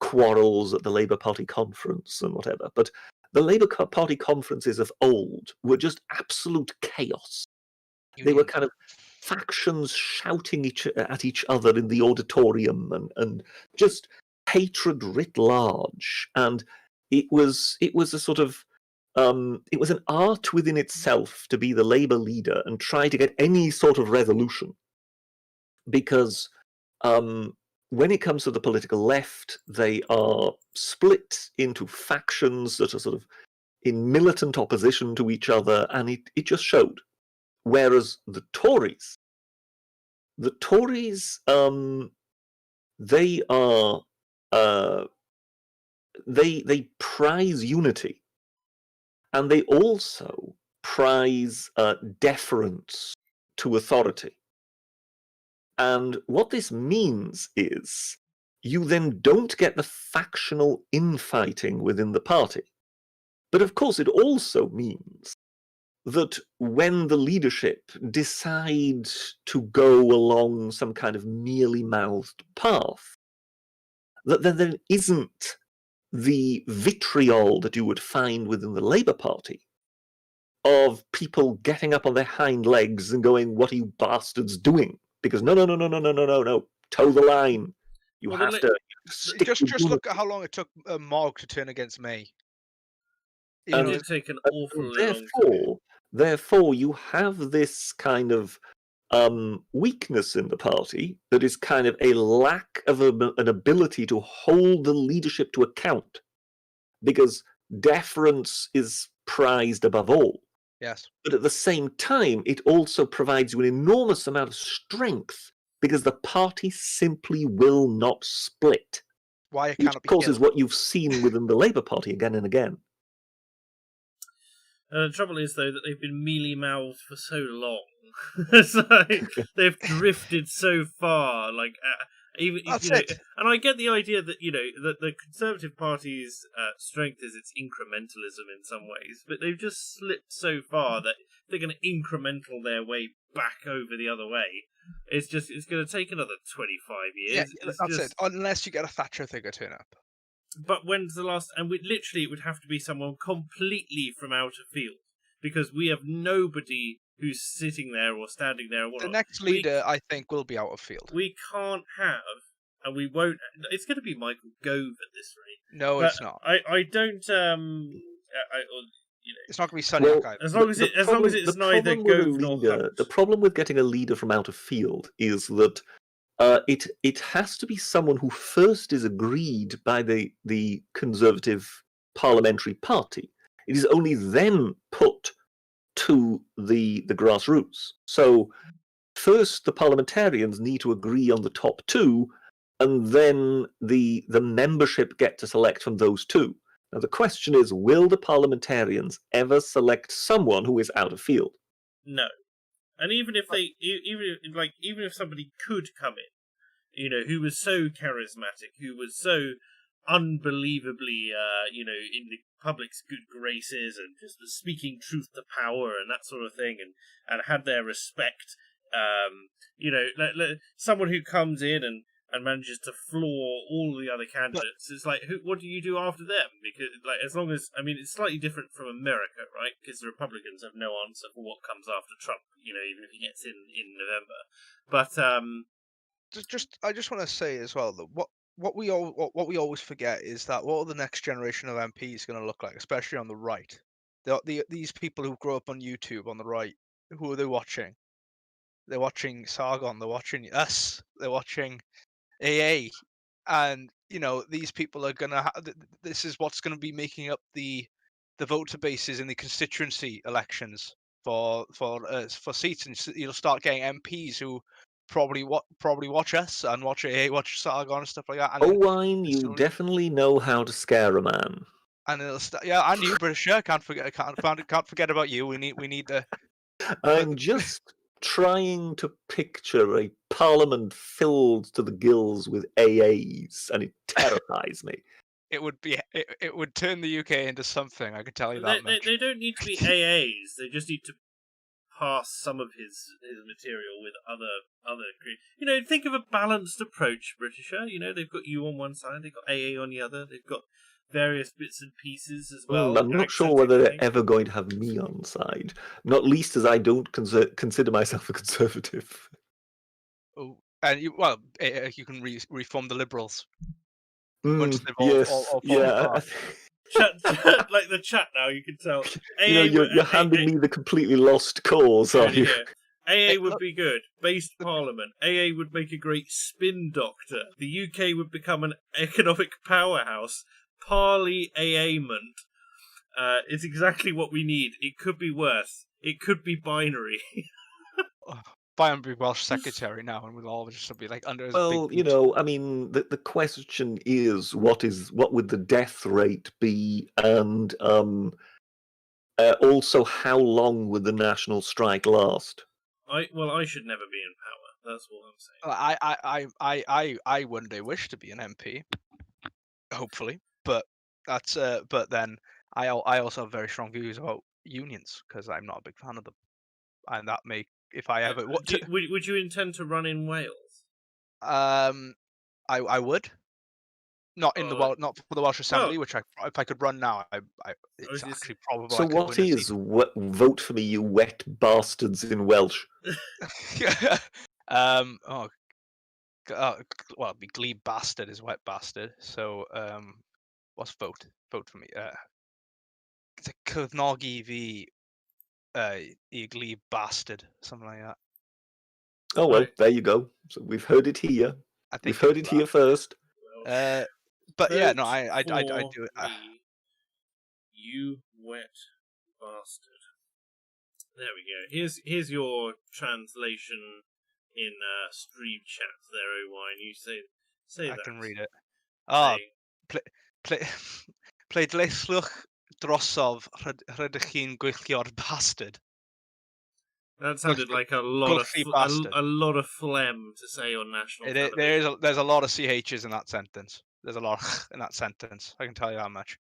quarrels at the Labour Party conference and whatever. But the Labour Party conferences of old were just absolute chaos. They were kind of factions shouting at each other in the auditorium and just hatred writ large. And it was a sort of it was an art within itself to be the Labour leader and try to get any sort of resolution, because when it comes to the political left, they are split into factions that are sort of in militant opposition to each other, and it just showed. Whereas the Tories, they are they prize unity. And they also prize deference to authority. And what this means is you then don't get the factional infighting within the party. But of course, it also means that when the leadership decide to go along some kind of mealy-mouthed path, that there isn't the vitriol that you would find within the Labour Party of people getting up on their hind legs and going, "What are you bastards doing?" Because no, toe the line. You have to stick. Just look at how long it took Mogg to turn against May. And it take an awful long. Therefore, you have this kind of weakness in the party that is kind of a lack of an ability to hold the leadership to account, because deference is prized above all. Yes. But at the same time, it also provides you an enormous amount of strength, because the party simply will not split. Why it which, cannot of be course, killed. is what you've seen within the Labour Party again and again. The trouble is, though, that they've been mealy-mouthed for so long. It's like they've drifted so far. like even That's know, it. And I get the idea that that the Conservative Party's strength is its incrementalism in some ways, but they've just slipped so far that they're going to incremental their way back over the other way. It's going to take another 25 years. Yeah, that's it. Unless you get a Thatcher figure turn up. But when's the last? And literally, it would have to be someone completely from out of field, because we have nobody who's sitting there or standing there. The next leader, I think, will be out of field. We can't have, and we won't. It's going to be Michael Gove at this rate. No, it's not. I don't. It's not going to be Sonny Archive. As long as it's neither Gove nor Hunt. The problem with getting a leader from out of field is that it has to be someone who first is agreed by the Conservative Parliamentary Party. It is only then put to the grassroots. So first the parliamentarians need to agree on the top two, and then the membership get to select from those two. Now the question is, will the parliamentarians ever select someone who is out of field? No. And even if even if somebody could come in, who was so charismatic, who was so unbelievably, in the public's good graces and just speaking truth to power and that sort of thing, and had their respect, someone who comes in and manages to floor all the other candidates, it's like, what do you do after them? Because, as long as, it's slightly different from America, right? Because the Republicans have no answer for what comes after Trump, even if he gets in November. But I just want to say as well that what we always forget is that what are the next generation of MPs going to look like, especially on the right. These people who grow up on YouTube on the right, who are they watching? They're watching Sargon. They're watching us. They're watching AA, and these people are gonna. This is what's going to be making up the voter bases in the constituency elections for seats, and you'll start getting MPs who probably watch us and watch AA, watch Sargon and stuff like that. And Owain, you definitely know how to scare a man. And it'll and you, British, can't forget about you. We need the. I'm just trying to picture a parliament filled to the gills with AAs, and it terrifies me. It would turn the UK into something, I can tell you that much. They don't need to be AAs. They just need to pass some of his material with other. Think of a balanced approach, Britisher. They've got you on one side, they've got AA on the other, they've got various bits and pieces as well. I'm not sure whether they're ever going to have me on side, not least as I don't consider myself a conservative. Oh, and you can reform the Liberals. Yes, yeah. Chat, like the chat now, you can tell. You're handing me the completely lost cause, are you? AA would be good. Based Parliament. AA would make a great spin doctor. The UK would become an economic powerhouse. Parley AA-ment is exactly what we need. It could be worse. It could be binary. Binary Welsh secretary now, and we'll all just be like under his Well, big the question is, what would the death rate be, and also how long would the national strike last? I should never be in power. That's what I'm saying. I one day wish to be an MP, hopefully, but that's but then I also have very strong views about unions because I'm not a big fan of them, and that may. If I ever would you intend to run in Wales? I would. Not in not for the Welsh Assembly, which if I could run now, it's actually probable. So what is vote for me, you wet bastards in Welsh? Well, it'd be glebe bastard is wet bastard. So what's vote? Vote for me. It's a Mcconaughey v. Glebe bastard, something like that. Oh well, there you go. So we've heard it here. We've heard it here first. But yeah, no, I do it. You wet bastard. There we go. Here's your translation in stream chat. There, Owain. You say that. I can read it. Pleidleiswch drosodd rydych chi'n gweithio'r bastard. That sounded like a lot of phlegm to say on national television. There's a lot of CHs in that sentence. There's a lot in that sentence. I can tell you that much.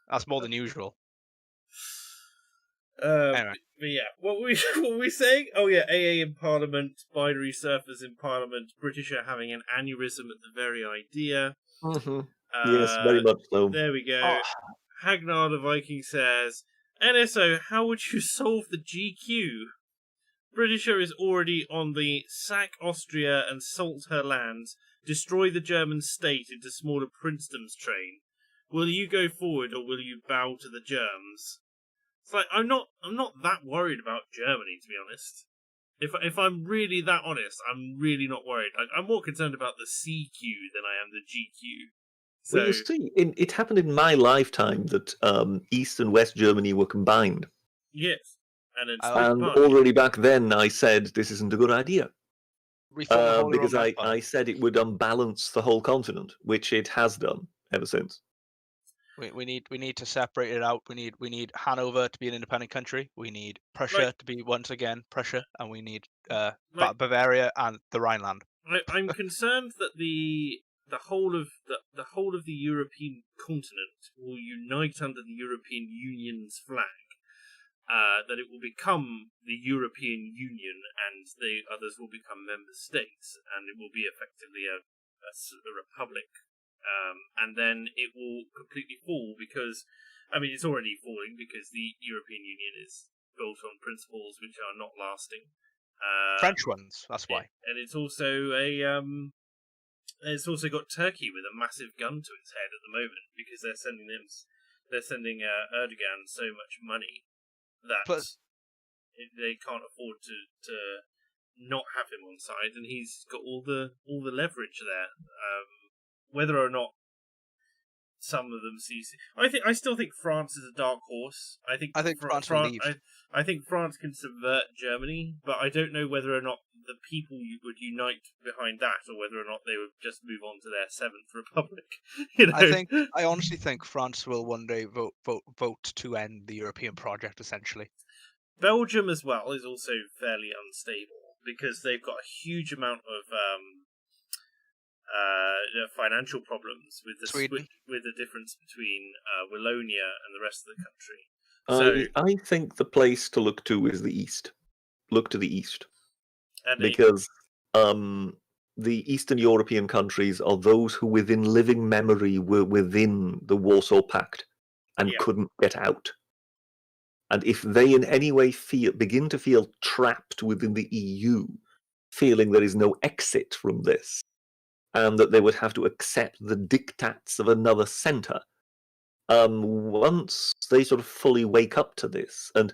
That's more than usual. Anyway. But yeah, what were we saying? Oh yeah, AA in Parliament, binary surfers in Parliament, British are having an aneurysm at the very idea. Mm-hmm. Yes, very much so. There we go. Hagnar the Viking says, NSO, how would you solve the GQ? Britisher is already on the sack Austria and salt her lands, destroy the German state into smaller princedoms train. Will you go forward or will you bow to the germs? It's like I'm not that worried about Germany, to be honest. If I'm really that honest, I'm really not worried. I'm more concerned about the CQ than I am the GQ. So, well, you see, it happened in my lifetime that East and West Germany were combined. Yes. And already back then I said this isn't a good idea. Reform the whole because Roman I Empire. said it would unbalance the whole continent, which it has done ever since. We need to separate it out. We need Hanover to be an independent country. We need Prussia to be once again Prussia, and we need Bavaria and the Rhineland. I'm concerned that the whole of the European continent will unite under the European Union's flag. That it will become the European Union, and the others will become member states, and it will be effectively a republic. And then it will completely fall because, it's already falling because the European Union is built on principles which are not lasting. French ones, that's why. And it's also it's also got Turkey with a massive gun to its head at the moment because they're sending Erdogan so much money that they can't afford to not have him on side, and he's got all the leverage there. Whether or not some of them see, I still think France is a dark horse. I think France will leave. I think France can subvert Germany, but I don't know whether or not the people would unite behind that, or whether or not they would just move on to their seventh republic. I honestly think France will one day vote to end the European project. Essentially, Belgium as well is also fairly unstable because they've got a huge amount of financial problems with the difference between Wallonia and the rest of the country. So I think the place to look to is the east. Look to the east, because the Eastern European countries are those who, within living memory, were within the Warsaw Pact and couldn't get out. And if they in any way begin to feel trapped within the EU, feeling there is no exit from this, and that they would have to accept the diktats of another centre, once they sort of fully wake up to this, and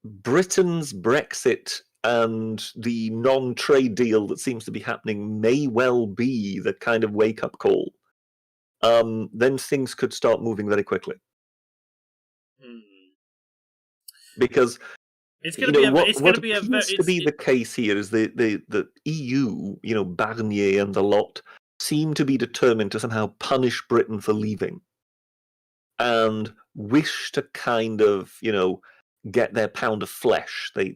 Britain's Brexit and the non-trade deal that seems to be happening may well be the kind of wake-up call, then things could start moving very quickly. Because what appears to be the case here is the EU, Barnier and the lot, seem to be determined to somehow punish Britain for leaving, and wish to kind of, get their pound of flesh. They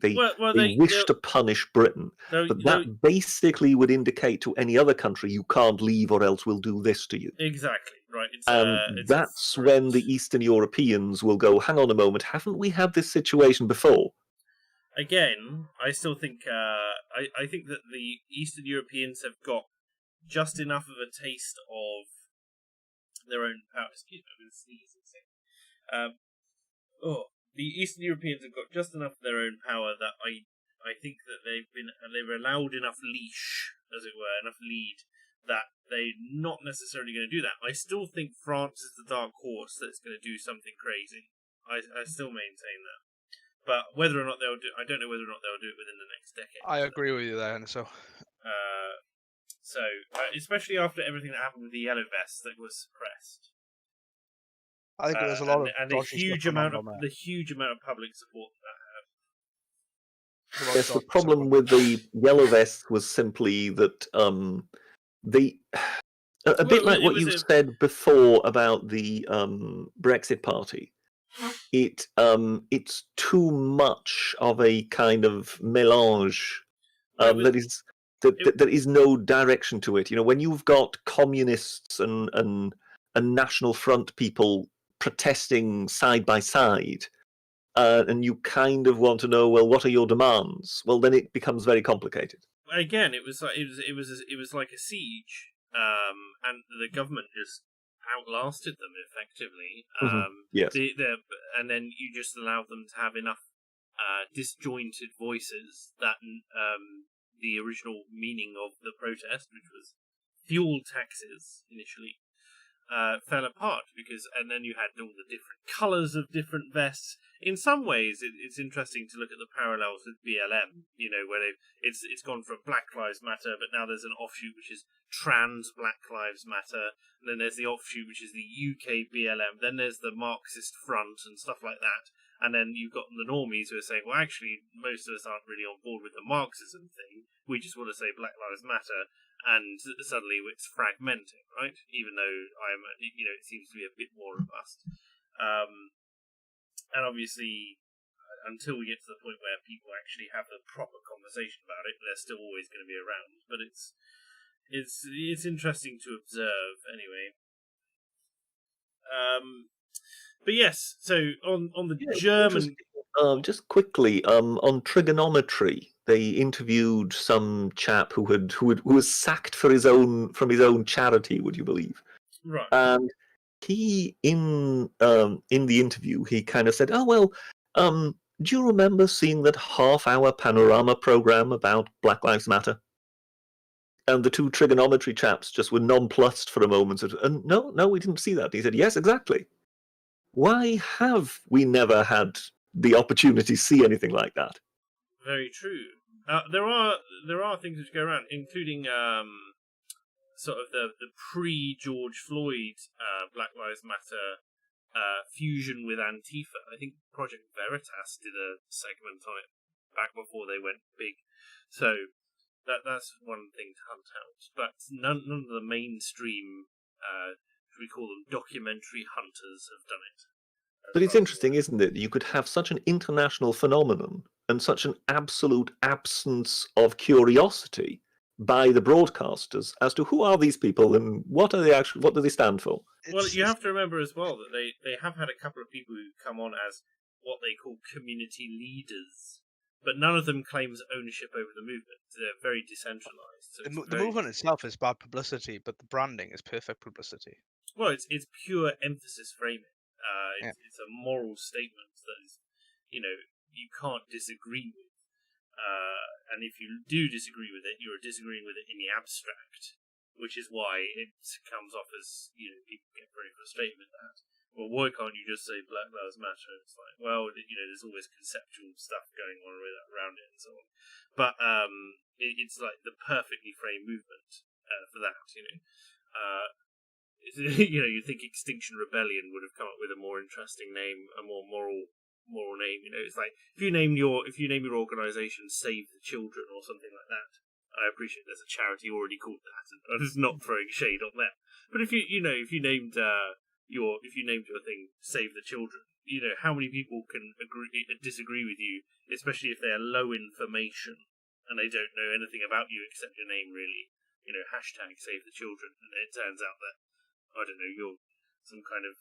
wish to punish Britain, but that basically would indicate to any other country, you can't leave or else we'll do this to you. Exactly, right. That's when the Eastern Europeans will go, hang on a moment, haven't we had this situation before? Again, I still think I think that the Eastern Europeans have got just enough of a taste of their own power. Excuse me, I'm going to sneeze in a second. The Eastern Europeans have got just enough of their own power that I think that they were allowed enough leash, as it were, enough lead, that they're not necessarily going to do that. I still think France is the dark horse that's going to do something crazy. I still maintain that. But whether or not they'll do, I don't know whether or not they'll do it within the next decade. I agree with you there, and so. Especially after everything that happened with the yellow vest that was suppressed. I think there's a lot of the huge amount of public support that had. Yes, the problem with the yellow vests was simply that they. A bit like what you said before about the Brexit Party. It's too much of a kind of mélange. There is no direction to it. When you've got communists and National Front people protesting side by side, and you kind of want to know, well, what are your demands? Well, then it becomes very complicated. Again, it was like a siege, and the government just outlasted them effectively. Yes. And then you just allowed them to have enough disjointed voices that the original meaning of the protest, which was fuel taxes initially, fell apart and then you had all the different colours of different vests. In some ways, it's interesting to look at the parallels with BLM. Where it's gone from Black Lives Matter, but now there's an offshoot which is Trans Black Lives Matter. And then there's the offshoot which is the UK BLM. Then there's the Marxist Front and stuff like that. And then you've got the normies who are saying, well, actually, most of us aren't really on board with the Marxism thing. We just want to say Black Lives Matter, and suddenly it's fragmenting, right? Even though it seems to be a bit more robust. And obviously, until we get to the point where people actually have a proper conversation about it, they're still always going to be around. But it's interesting to observe, anyway. But yes, so on the German. Just quickly, on trigonometry, they interviewed some chap who was sacked from his own charity. Would you believe? Right. And he in the interview he kind of said, "Oh well, do you remember seeing that half-hour panorama program about Black Lives Matter?" And the two trigonometry chaps just were nonplussed for a moment. And no, we didn't see that. And he said, "Yes, exactly. Why have we never had the opportunity to see anything like that?" Very true. There are things which go around, including sort of the pre-George Floyd Black Lives Matter fusion with Antifa. I think Project Veritas did a segment on it back before they went big. So that's one thing to hunt out. But none of the mainstream, we call them documentary hunters, have done it. But it's interesting, isn't it? You could have such an international phenomenon and such an absolute absence of curiosity by the broadcasters as to who are these people and what do they stand for? Well, you have to remember as well that they have had a couple of people who come on as what they call community leaders, but none of them claims ownership over the movement. They're very decentralized. So the movement itself is bad publicity, but the branding is perfect publicity. Well, it's pure emphasis framing. It's a moral statement that is, you can't disagree with. And if you do disagree with it, you're disagreeing with it in the abstract, which is why it comes off as, people get very frustrated with that. Well, why can't you just say Black Lives Matter? It's like, well, there's always conceptual stuff going on around it and so on. But it's like the perfectly framed movement for that, you think Extinction Rebellion would have come up with a more interesting name, a more moral name. It's like if you name your organisation "Save the Children" or something like that. I appreciate there's a charity already called that, and it's not throwing shade on them. But if you named your thing "Save the Children," how many people can disagree with you, especially if they're low information and they don't know anything about you except your name, really. Hashtag Save the Children, and it turns out that, I don't know, you're some kind of,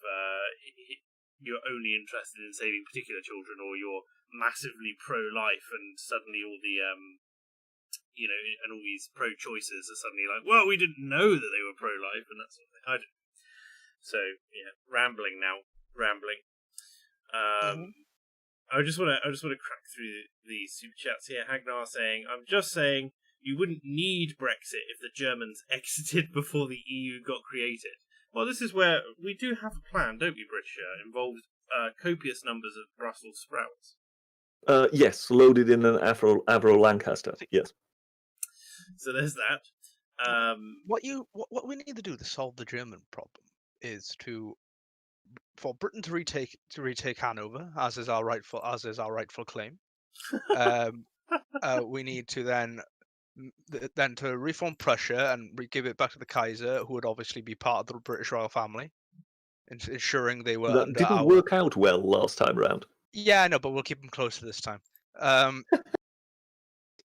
you're only interested in saving particular children, or you're massively pro-life, and suddenly all the, and all these pro-choicers are suddenly like, well, we didn't know that they were pro-life, and that sort of thing. I don't know. So, yeah, rambling now. I just want to crack through the super chats here. Hagnar saying, "I'm just saying, you wouldn't need Brexit if the Germans exited before the EU got created." Well, this is where we do have a plan, don't we, Britisher? Involves copious numbers of Brussels sprouts. Yes, loaded in an Avro Lancaster. Yes. So there's that. What we need to do to solve the German problem is for Britain to retake Hanover, as is our rightful claim. We need to then to reform Prussia and give it back to the Kaiser, who would obviously be part of the British royal family, ensuring they were. That didn't work out well last time round. Yeah, I know, but we'll keep them closer this time.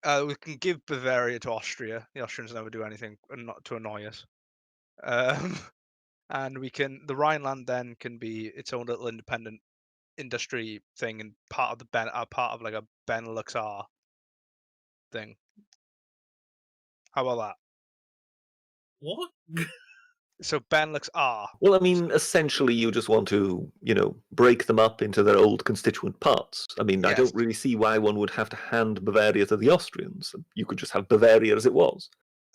We can give Bavaria to Austria. The Austrians never do anything not to annoy us. And the Rhineland then can be its own little independent industry thing and part of like a Benelux R thing. How about that? What? So Benelux R. Well, I mean, essentially, you just want to, break them up into their old constituent parts. I mean, yes. I don't really see why one would have to hand Bavaria to the Austrians. You could just have Bavaria as it was.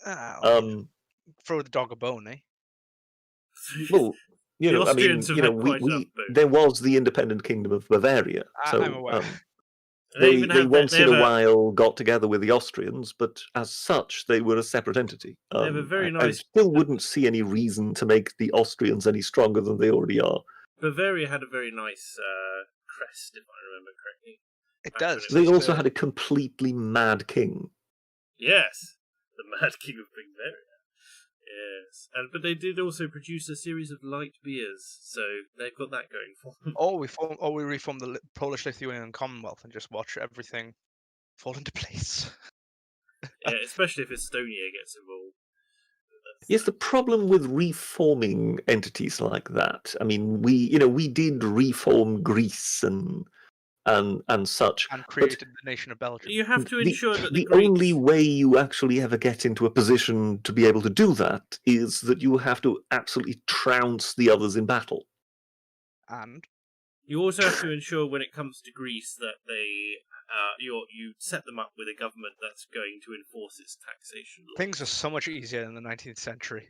Throw the dog a bone, eh? Well, I mean, there was the independent kingdom of Bavaria. So, I'm aware. They once in a while got together with the Austrians, but as such, they were a separate entity. They have a very nice. I still wouldn't see any reason to make the Austrians any stronger than they already are. Bavaria had a very nice oppressed, if I remember correctly. It Back does. when They just, also had a completely mad king. Yes, the Mad King of Bavaria. Yes, but they did also produce a series of light beers, so they've got that going for them. Or we reform the Polish Lithuanian Commonwealth and just watch everything fall into place. Yeah, especially if Estonia gets involved. Yes, the problem with reforming entities like that. I mean, we did reform Greece and such, And but created the nation of Belgium. You have to ensure that the Greeks... only way you actually ever get into a position to be able to do that is that you have to absolutely trounce the others in battle. And You also have to ensure when it comes to Greece that you set them up with a government that's going to enforce its taxation laws. things are so much easier in the 19th century.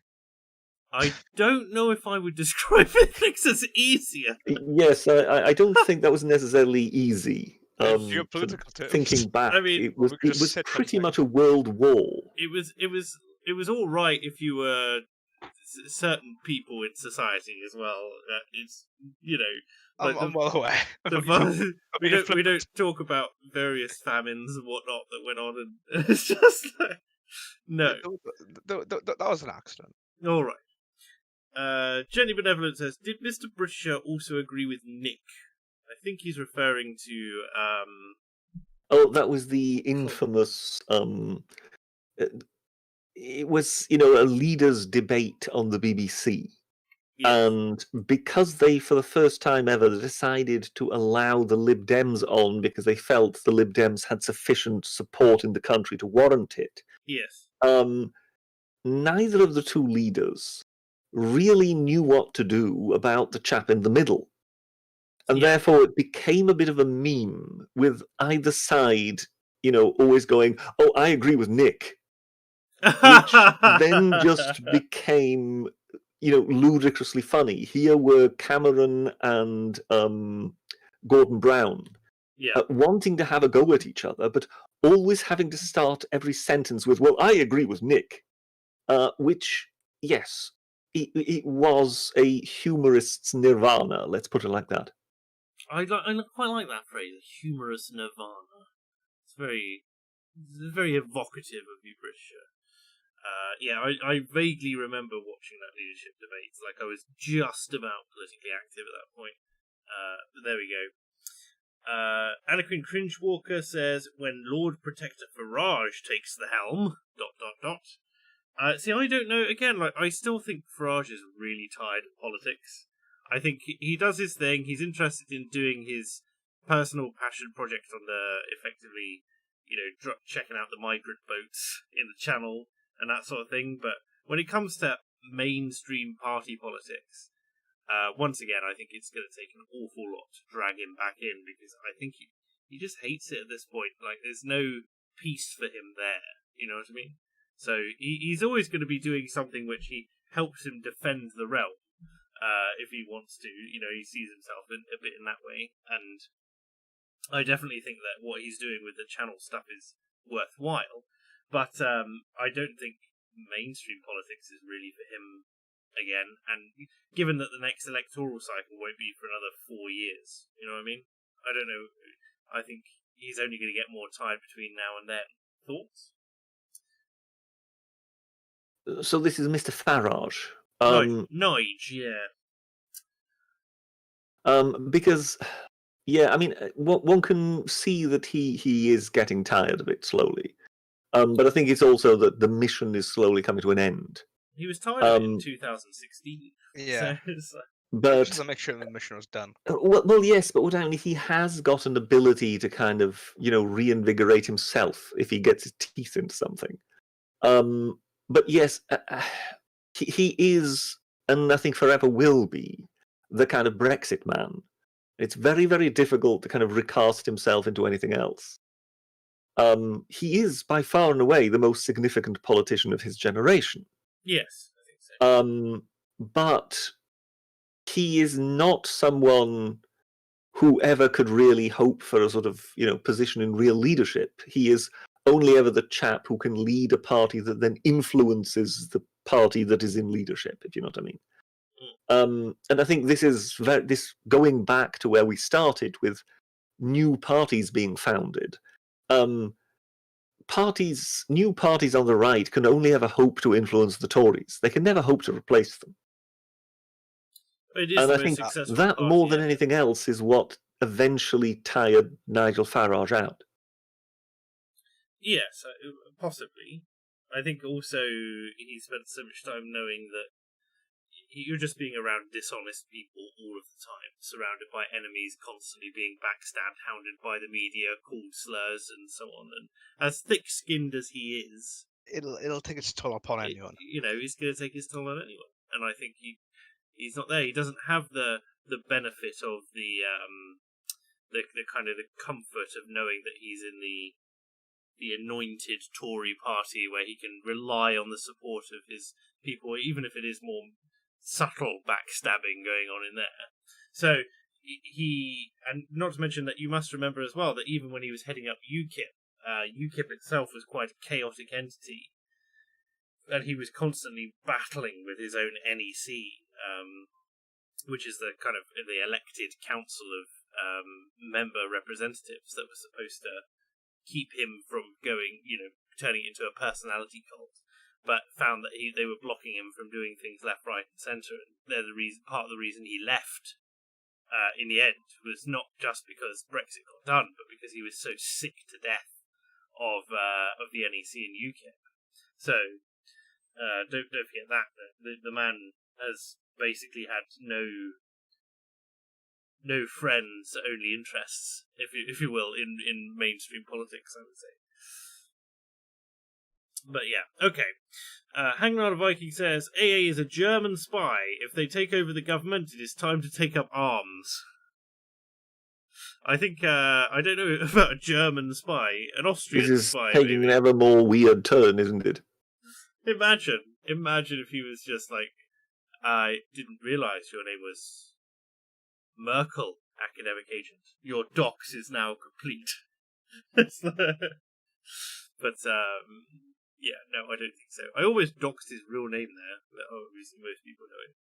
I don't know if I would describe things as easier. Yes, I don't think that was necessarily easy. Geopolitical terms. Thinking back, I mean, it was pretty much a world war. It was all right if you were certain people in society as well. It's I'm well aware. we don't talk about various famines and whatnot that went on, and it's just like, no. That was an accident. All right. Jenny Benevolent says, "Did Mr. Britisher also agree with Nick?" I think he's referring to. Oh, that was the infamous. It was, a leaders' debate on the BBC. Yes. And because they, for the first time ever, decided to allow the Lib Dems on because they felt the Lib Dems had sufficient support in the country to warrant it. Yes. Neither of the two leaders really knew what to do about the chap in the middle. And therefore it became a bit of a meme with either side, always going, "Oh, I agree with Nick." Which then just became, ludicrously funny. Here were Cameron and Gordon Brown wanting to have a go at each other, but always having to start every sentence with, "Well, I agree with Nick," which, yes, it was a humorist's nirvana, let's put it like that. I quite like that phrase, humorous nirvana. It's very evocative of you, Britisher. I vaguely remember watching that leadership debate. Like, I was just about politically active at that point. But there we go. Anakin Cringewalker says, "When Lord Protector Farage takes the helm, ... See, I don't know. Again, I still think Farage is really tired of politics. I think he does his thing. He's interested in doing his personal passion project on effectively, checking out the migrant boats in the Channel and that sort of thing. But when it comes to mainstream party politics, once again, I think it's going to take an awful lot to drag him back in, because I think he just hates it at this point. Like, there's no peace for him there. You know what I mean? So he's always going to be doing something which he helps him defend the realm. If he wants to, he sees himself a bit in that way. And I definitely think that what he's doing with the Channel stuff is worthwhile. But I don't think mainstream politics is really for him again. And given that the next electoral cycle won't be for another 4 years, you know what I mean? I don't know. I think he's only going to get more tired between now and then. Thoughts? So this is Mr. Farage. Nige, yeah. Because, I mean, one can see that he is getting tired of it slowly. But I think it's also that the mission is slowly coming to an end. He was tired of it in 2016. Yeah. So but just to make sure the mission was done. Well, yes, but what I mean, he has got an ability to kind of, reinvigorate himself if he gets his teeth into something. But yes, he is, and I think forever will be, the kind of Brexit man. It's very, very difficult to kind of recast himself into anything else. He is by far and away the most significant politician of his generation. Yes, I think so. But he is not someone who ever could really hope for a sort of, position in real leadership. He is only ever the chap who can lead a party that then influences the party that is in leadership, if you know what I mean. And I think this is this going back to where we started with new parties being founded. New parties on the right can only ever hope to influence the Tories. They can never hope to replace them. It is And the I most think successful that party more than ever. anything else is what eventually tired Nigel Farage out. Yes, possibly. I think also he spent so much time knowing that you're just being around dishonest people all of the time, surrounded by enemies, constantly being backstabbed, hounded by the media, called slurs, and so on. And as thick-skinned as he is, It'll take its toll upon anyone. He's going to take his toll on anyone. And I think he's not there. He doesn't have the benefit of the kind of the comfort of knowing that he's in the anointed Tory party where he can rely on the support of his people, even if it is more subtle backstabbing going on in there. So and not to mention that you must remember as well that even when he was heading up UKIP, UKIP itself was quite a chaotic entity, and he was constantly battling with his own NEC, which is the kind of the elected council of member representatives that was supposed to keep him from going, turning it into a personality cult, but found that they were blocking him from doing things left, right, and centre. And they're part of the reason he left. In the end, was not just because Brexit got done, but because he was so sick to death of the NEC and UKIP. So don't forget that the man has basically had no friends, only interests, if you will, in mainstream politics, I would say. But yeah, okay. Hangman Viking says, AA is a German spy. If they take over the government, it is time to take up arms. I think, I don't know about a German spy, an Austrian This is spy, taking maybe. an ever more weird turn, isn't it? Imagine if he was just like, I didn't realise your name was Merkel, academic agent. Your docs is now complete. But, yeah, no, I don't think so. I always doxed his real name there, but obviously most people know it.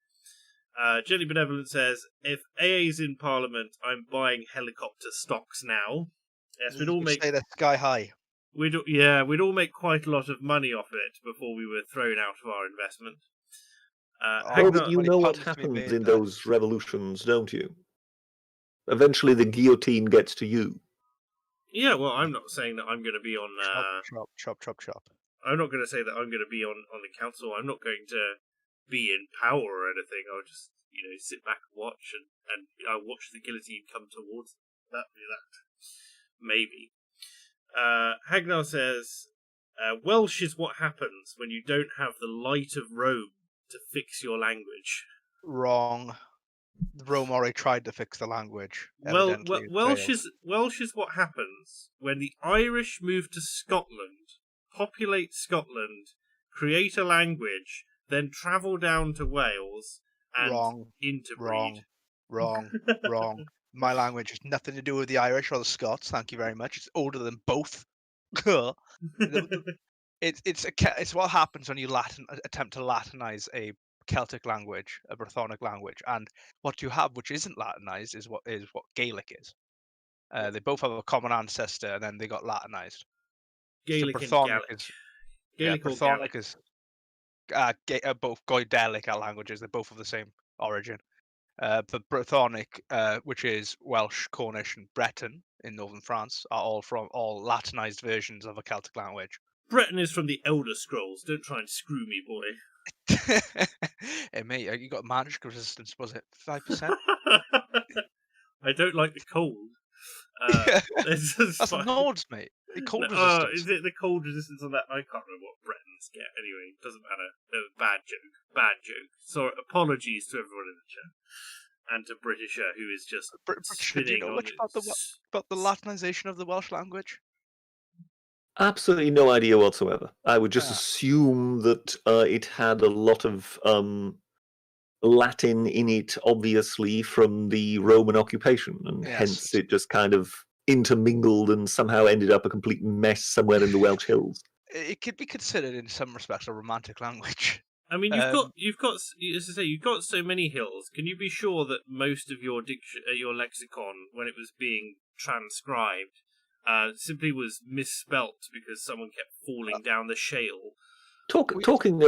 Jenny Benevolent says, if AA's in Parliament, I'm buying helicopter stocks now. Yes, we'd all make... say that sky high. We'd all make quite a lot of money off it before we were thrown out of our investment. But you know what happens in those revolutions, don't you? Eventually the guillotine gets to you. Yeah, well, I'm not saying that I'm going to be on... Chop. I'm not going to say that I'm going to be on the council. I'm not going to be in power or anything. I'll just, sit back and watch, and I'll watch the guillotine come towards them. That'd be that. Maybe. Hagnar says, Welsh is what happens when you don't have the light of Rome to fix your language. Wrong. Rome already tried to fix the language. Well, Welsh is what happens when the Irish move to Scotland, populate Scotland, create a language, then travel down to Wales and interbreed. Wrong. My language has nothing to do with the Irish or the Scots. Thank you very much. It's older than both. It's what happens when you attempt to Latinize a Celtic language, a Brythonic language, and what you have, which isn't Latinized, is what Gaelic is. They both have a common ancestor, and then they got Latinized. Gaelic so and Gaelic. Brythonic is both Goidelic languages. They're both of the same origin. But Brythonic, which is Welsh, Cornish, and Breton in northern France, are all Latinized versions of a Celtic language. Breton is from the Elder Scrolls. Don't try and screw me, boy. Hey, mate, you got magic resistance, was it 5%? I don't like the cold. That's Nords, mate. The cold resistance. Is it the cold resistance on that? I can't remember what Bretons get. Anyway, doesn't matter. No, bad joke. So apologies to everyone in the chat. And to Britisher, who is just spinning do you know much about the Latinization of the Welsh language? Absolutely no idea whatsoever. I would just assume that it had a lot of Latin in it, obviously, from the Roman occupation, and hence it just kind of intermingled and somehow ended up a complete mess somewhere in the Welsh hills. It could be considered, in some respects, a romantic language. I mean, you've got, as I say, you've got so many hills. Can you be sure that most of your your lexicon, when it was being transcribed, simply was misspelt because someone kept falling down the shale? Talking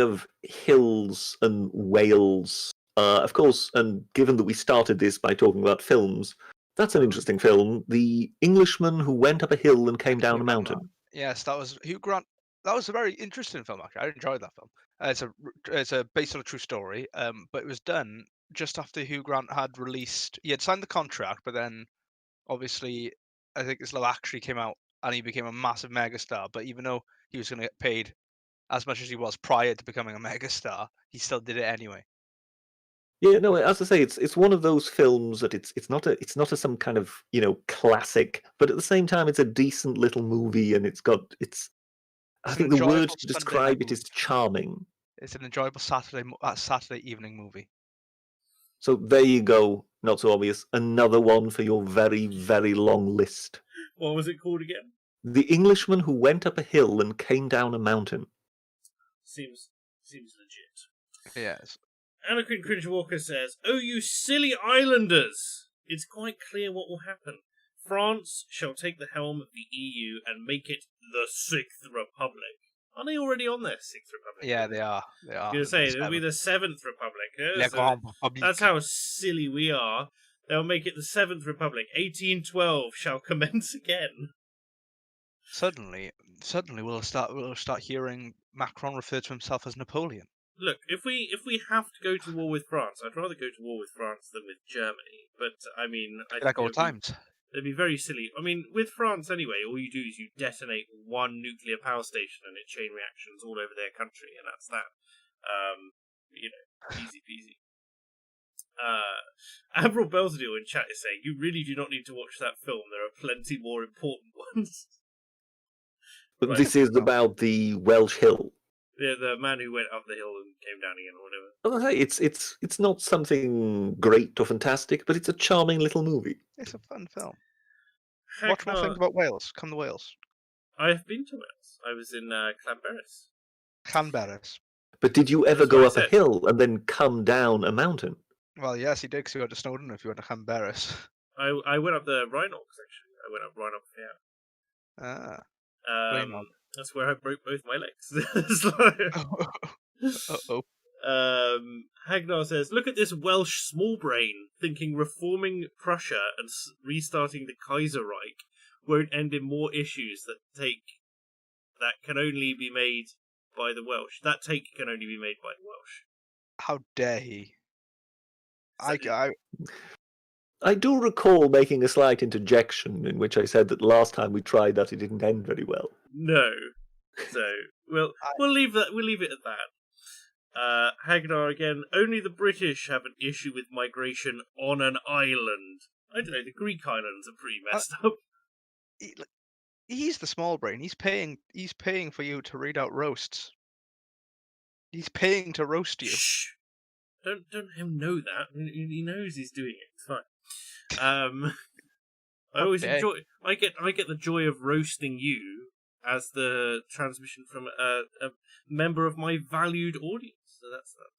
of hills and whales, of course, and given that we started this by talking about films, that's an interesting film. The Englishman Who Went Up a Hill and Came Down a Mountain. Yes, that was Hugh Grant. That was a very interesting film, actually. I enjoyed that film. It's a based on a true story, but it was done just after Hugh Grant had released. He had signed the contract, but then obviously, I think this Love Actually came out, and he became a massive megastar. But even though he was going to get paid as much as he was prior to becoming a megastar, he still did it anyway. Yeah, no, as I say, it's one of those films that it's not a some kind of classic, but at the same time it's a decent little movie, and I think the word to describe it is charming. It's an enjoyable Saturday evening movie. So there you go, not so obvious. Another one for your very, very long list. What was it called again? The Englishman Who Went Up a Hill and Came Down a Mountain. Seems legit. Yes. Anakin Cringe Walker says, "Oh, you silly islanders! It's quite clear what will happen. France shall take the helm of the EU and make it the Sixth Republic." Are they already on their Sixth Republic? Yeah, they are. I was going to say, it'll be the Seventh Republic. That's how silly we are. They'll make it the Seventh Republic. 1812 shall commence again. Suddenly we'll start hearing Macron refer to himself as Napoleon. Look, if we have to go to war with France, I'd rather go to war with France than with Germany. But I mean, like old times. It'd be very silly. I mean, with France anyway, all you do is you detonate one nuclear power station and it chain reactions all over their country, and that's that. Easy peasy. Admiral Belzadil in chat is saying, "You really do not need to watch that film. There are plenty more important ones." But this is about the Welsh Hill. Yeah, the man who went up the hill and came down again, or whatever. It's not something great or fantastic, but it's a charming little movie. It's a fun film. What do you think about Wales? Come to Wales. I have been to Wales. I was in Llanberis. Llanberis. But did you ever go up a hill and then come down a mountain? Well, yes, he did, because you went to Snowdon if you went to Llanberis. I went up the Rhinox, actually. I went up Rhinox, yeah. That's where I broke both my legs. Hagnar says, "Look at this Welsh small brain, thinking reforming Prussia and restarting the Kaiserreich won't end in more issues that can only be made by the Welsh. That take can only be made by the Welsh." How dare he? I do recall making a slight interjection in which I said that last time we tried that it didn't end very well. No. So we'll leave that. We'll leave it at that. Hagnar again. "Only the British have an issue with migration on an island." I don't know. The Greek islands are pretty messed up. He's the small brain. He's paying for you to read out roasts. He's paying to roast you. Shh. Don't let him know that. He knows he's doing it. It's fine. I always enjoy. I get the joy of roasting you as the transmission from a member of my valued audience. So that's that.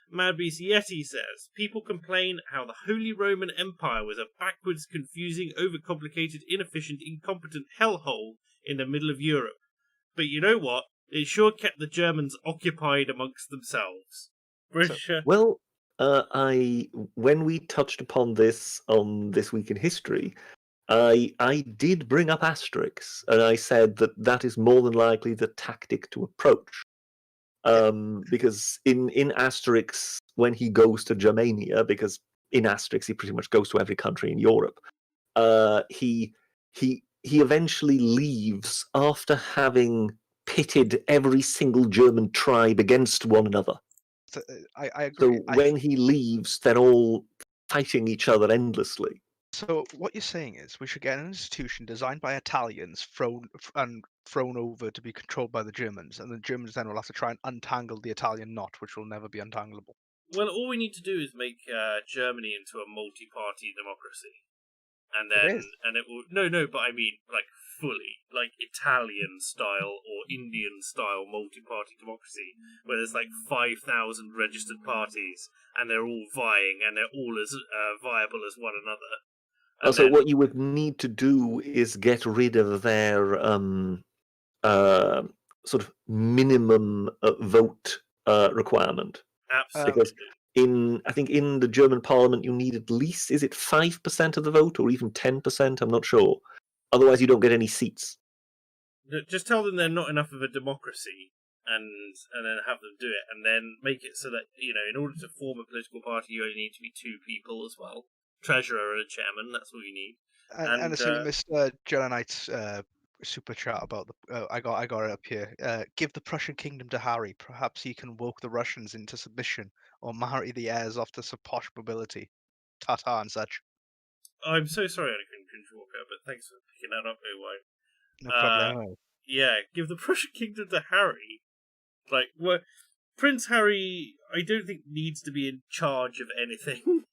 Madbeast Yeti says, "People complain how the Holy Roman Empire was a backwards, confusing, overcomplicated, inefficient, incompetent hellhole in the middle of Europe. But you know what? It sure kept the Germans occupied amongst themselves." Well, when we touched upon this on This Week in History, I did bring up Asterix, and I said that is more than likely the tactic to approach. Because in Asterix, when he goes to Germania, because in Asterix he pretty much goes to every country in Europe, he eventually leaves after having pitted every single German tribe against one another. So, I agree. So when he leaves, they're all fighting each other endlessly. So what you're saying is we should get an institution designed by Italians, thrown over to be controlled by the Germans, and the Germans then will have to try and untangle the Italian knot, which will never be untangleable. Well, all we need to do is make Germany into a multi-party democracy, and then is. it will but I mean like fully like Italian style or Indian style multi-party democracy where there's like 5,000 registered parties and they're all vying and they're all as viable as one another. And so what you would need to do is get rid of their sort of minimum vote requirement. Absolutely. Because I think in the German parliament you need at least, is it 5% of the vote or even 10%? I'm not sure. Otherwise you don't get any seats. Just tell them they're not enough of a democracy and then have them do it, and then make it so that, in order to form a political party you only need to be 2 people as well. Treasurer and a chairman, that's all you need. And assuming Mr. Jedi Knight's super chat about the I got it up here. Give the Prussian kingdom to Harry. Perhaps he can woke the Russians into submission, or marry the heirs off to some posh nobility. Ta-ta and such. I'm so sorry I couldn't cringe Walker, but thanks for picking that up, Owen. No problem. Yeah, give the Prussian kingdom to Harry. Like, Prince Harry, I don't think needs to be in charge of anything.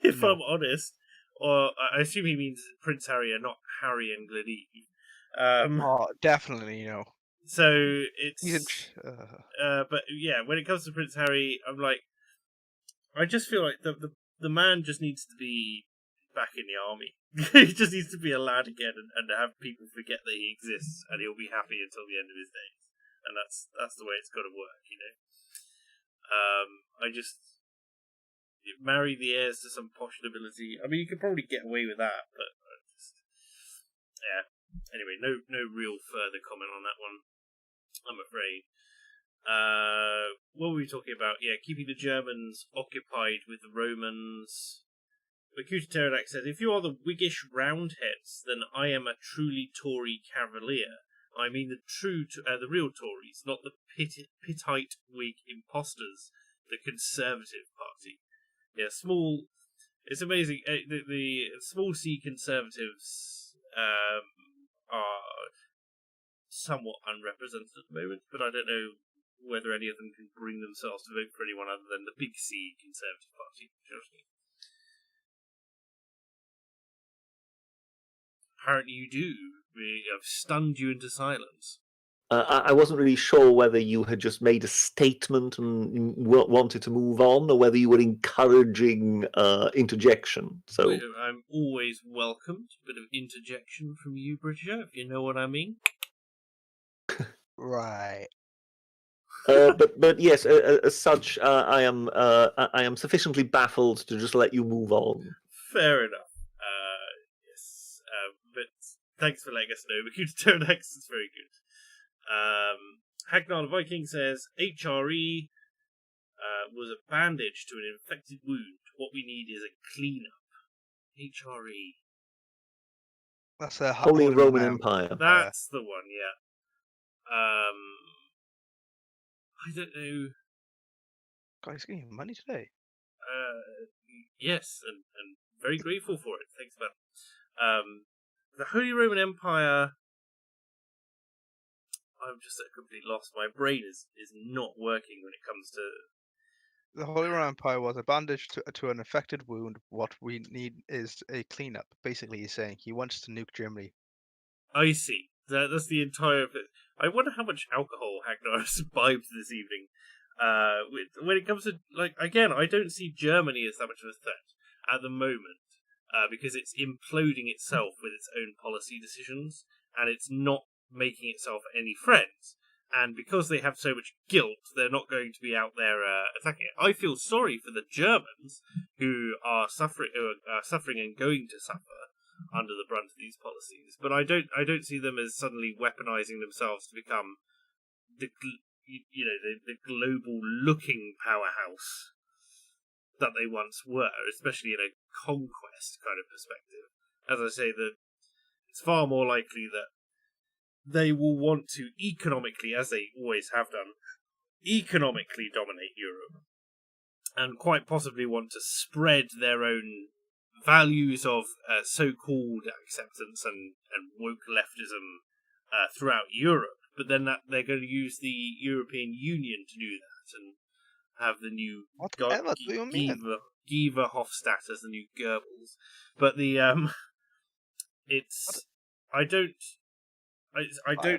If I'm honest, or I assume he means Prince Harry and not Harry and Gleneve. Definitely, So it's. But yeah, when it comes to Prince Harry, I'm like, I just feel like the man just needs to be back in the army. He just needs to be a lad again and have people forget that he exists, and he'll be happy until the end of his days. And that's the way it's got to work, I just. Marry the heirs to some posh nobility. I mean, you could probably get away with that, but yeah. Anyway, no real further comment on that one, I'm afraid. What were we talking about? Yeah, keeping the Germans occupied with the Romans. Mcconaughey Pterodax says, if you are the Whiggish Roundheads, then I am a truly Tory cavalier. I mean the real Tories, not the Pittite Whig imposters, the Conservative Party. Yeah, it's amazing. The small C Conservatives are somewhat unrepresented at the moment, but I don't know whether any of them can bring themselves to vote for anyone other than the big C Conservative Party. Apparently you do. I've stunned you into silence. I wasn't really sure whether you had just made a statement and wanted to move on, or whether you were encouraging interjection. So I'm always welcomed. A bit of interjection from you, Britisher, if you know what I mean. Right. But yes, as such, I am sufficiently baffled to just let you move on. Fair enough. Yes, but thanks for letting us know. Mcconaughey Pterodax is very good. Hagnar the Viking says HRE was a bandage to an infected wound. What we need is a cleanup. HRE. That's a Holy Roman Empire. That's the one, yeah. I don't know. Guys, getting money today. Yes, and very grateful for it. Thanks, man. The Holy Roman Empire. I'm just at a complete loss. My brain is not working when it comes to. The Holy Roman Empire was a bandage to an infected wound. What we need is a cleanup. Basically, he's saying he wants to nuke Germany. I see. That's the entire. I wonder how much alcohol Hagnar has imbibed this evening. When it comes to, like, again, I don't see Germany as that much of a threat at the moment, because it's imploding itself with its own policy decisions, and it's not making itself any friends. And because they have so much guilt, they're not going to be out there attacking it. I feel sorry for the Germans who are suffering and going to suffer under the brunt of these policies. But I don't see them as suddenly weaponizing themselves to become the global looking powerhouse that they once were, especially in a conquest kind of perspective. As I say, that it's far more likely that they will want to economically, as they always have done, economically dominate Europe, and quite possibly want to spread their own values of so-called acceptance and woke leftism throughout Europe. But then they're going to use the European Union to do that, and have the new Whatever do you mean? Giver Hofstadt as the new Goebbels. But the it's I don't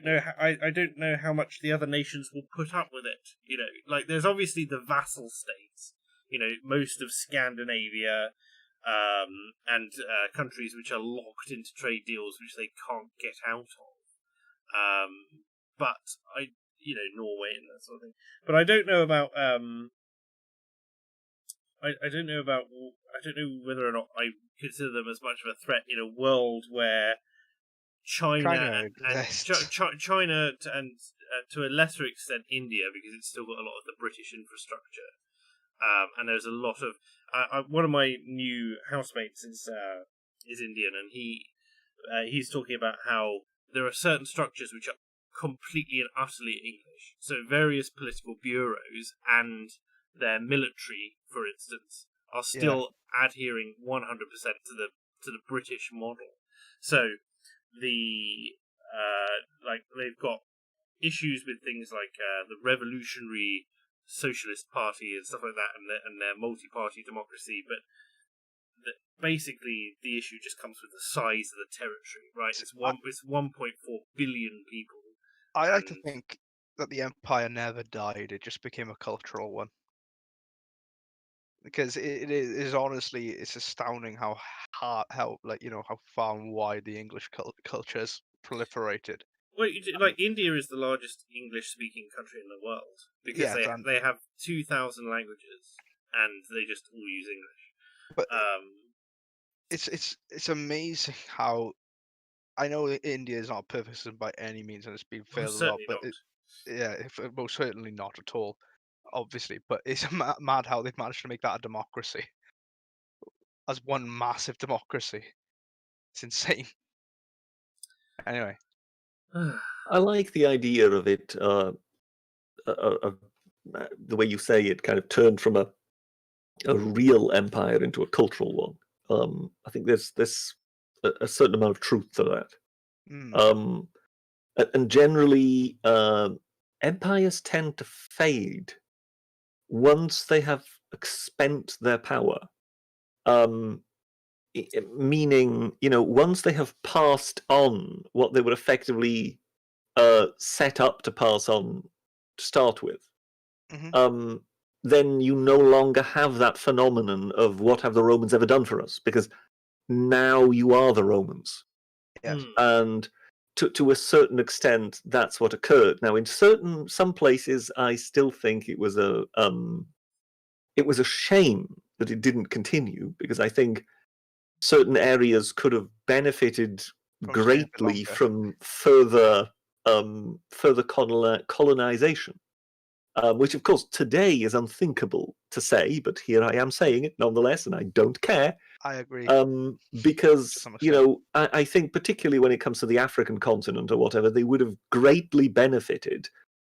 know I don't know how much the other nations will put up with it. You know, like there's obviously the vassal states. You know, most of Scandinavia, and countries which are locked into trade deals which they can't get out of. But Norway and that sort of thing. But I don't know about I don't know whether or not I consider them as much of a threat in a world where China and to a lesser extent India, because it's still got a lot of the British infrastructure, and there's a lot of one of my new housemates is Indian, and he's talking about how there are certain structures which are completely and utterly English. So various political bureaus and their military, for instance, are still adhering 100% to the British model. So they've got issues with things like the Revolutionary Socialist Party and stuff like that, and their multi-party democracy, but basically the issue just comes with the size of the territory, right? It's 1.4 billion people. I like to think that the empire never died; it just became a cultural one. Because it is honestly, it's astounding how far and wide the English culture has proliferated. Well, India is the largest English-speaking country in the world because they have 2,000 languages and they just all use English. But it's amazing how I know that India is not perfect by any means, and it's been failed a lot. But most certainly not at all, obviously. But it's mad how they've managed to make that a democracy, as one massive democracy. It's insane. Anyway, I like the idea of it. The way you say it, kind of turned from a real empire into a cultural one. I think there's a certain amount of truth to that. And generally, empires tend to fade once they have spent their power. Meaning, once they have passed on what they were effectively set up to pass on to start with, then you no longer have that phenomenon of what have the Romans ever done for us, because now you are the Romans. Yes. And to a certain extent, that's what occurred. Now, in some places, I still think it was a shame that it didn't continue, because I think certain areas could have benefited greatly from further colonization, which, of course, today is unthinkable to say, but here I am saying it nonetheless, and I don't care. I agree. Because, I think particularly when it comes to the African continent or whatever, they would have greatly benefited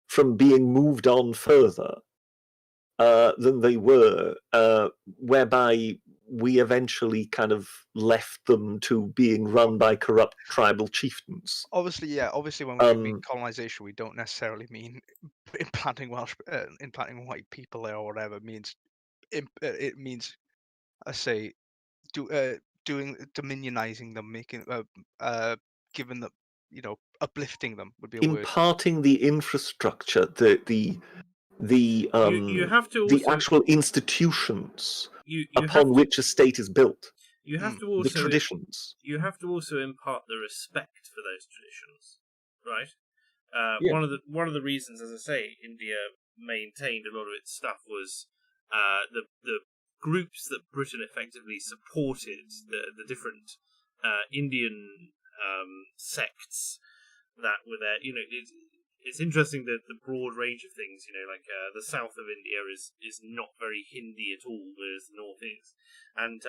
from being moved on further than they were, whereby we eventually kind of left them to being run by corrupt tribal chieftains. Obviously, when we mean colonization, we don't necessarily mean implanting white people there or whatever. It means I say, doing dominionizing them, making giving them, uplifting them would be a word. Imparting the infrastructure, the actual institutions upon which a state is built. You have to also the traditions. You have to also impart the respect for those traditions, right? One of the reasons, as I say, India maintained a lot of its stuff was the groups that Britain effectively supported, the different Indian sects that were there. It's interesting that the broad range of things, like the south of India is not very Hindi at all, whereas the north is. And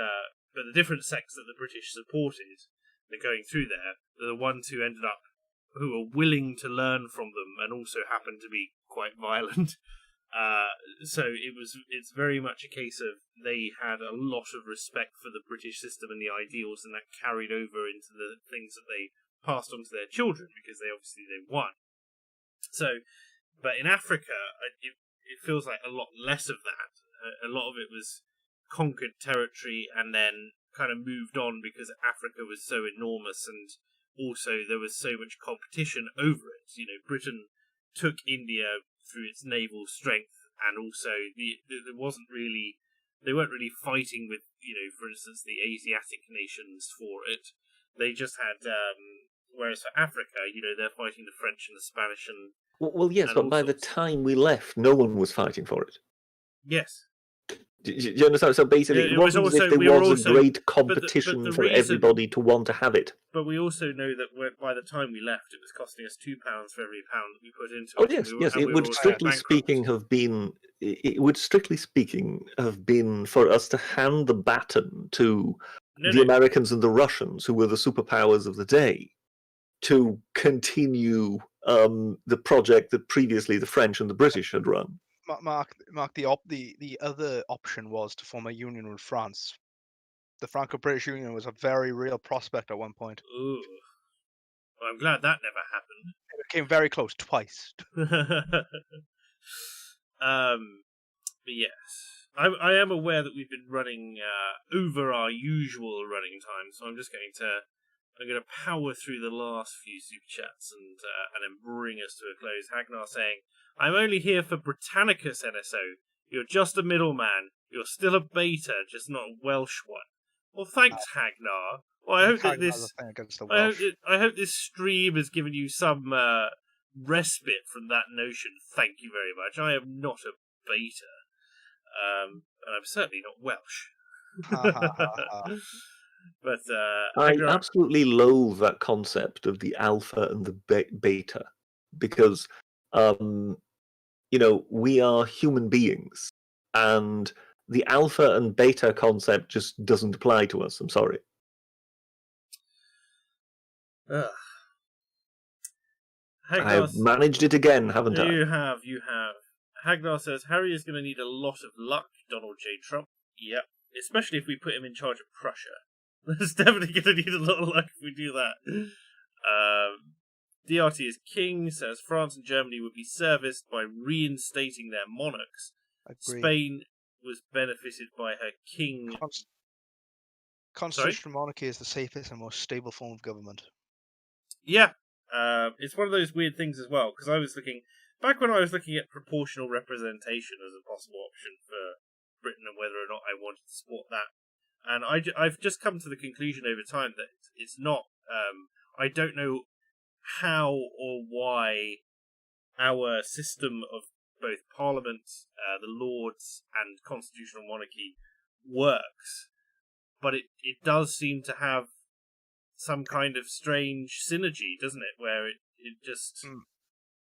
but the different sects that the British supported, they're going through there, are the ones who were willing to learn from them and also happened to be quite violent. So it's very much a case of they had a lot of respect for the British system and the ideals, and that carried over into the things that they passed on to their children, because they won. So, but in Africa, it feels like a lot less of that. A lot of it was conquered territory and then kind of moved on because Africa was so enormous, and also there was so much competition over it. Britain took India through its naval strength, and also there wasn't really, they weren't really fighting with, for instance, the Asiatic nations for it. They just had, whereas for Africa, they're fighting the French and the Spanish and. Well, yes, but by the time we left, no one was fighting for it. Yes. Do you understand? So basically, it wasn't as if there was a great competition for everybody to want to have it. But we also know that by the time we left, it was costing us £2 for every pound that we put into it. Oh yes. It would strictly speaking have been. It would strictly speaking have been for us to hand the baton to the Americans and the Russians, who were the superpowers of the day, to continue the project that previously the French and the British had run. Mark, the other option was to form a union with France. The Franco-British Union was a very real prospect at one point. Ooh. Well, I'm glad that never happened. It came very close twice. But yes. I am aware that we've been running over our usual running time, so I'm going to power through the last few super chats and then bring us to a close. Hagnar saying, "I'm only here for Britannicus, NSO. You're just a middleman. You're still a beta, just not a Welsh one." Well, thanks, Hagnar. Well, I hope that I hope this stream has given you some respite from that notion. Thank you very much. I am not a beta, and I'm certainly not Welsh. But I absolutely loathe that concept of the alpha and the beta, because we are human beings, and the alpha and beta concept just doesn't apply to us. I'm sorry. I've managed it again, haven't I? You have. Hagnar says, "Harry is going to need a lot of luck, Donald J. Trump." Yep. Especially if we put him in charge of Prussia. There's definitely going to need a lot of luck if we do that. DRT is king, says France and Germany would be serviced by reinstating their monarchs. Agreed. Spain was benefited by her king. Constitutional monarchy is the safest and most stable form of government. Yeah. It's one of those weird things as well, because I was looking, back when I was looking at proportional representation as a possible option for Britain and whether or not I wanted to support that. And I've just come to the conclusion over time that it's not. I don't know how or why our system of both Parliament, the Lords, and constitutional monarchy works, but it does seem to have some kind of strange synergy, doesn't it? Where it just.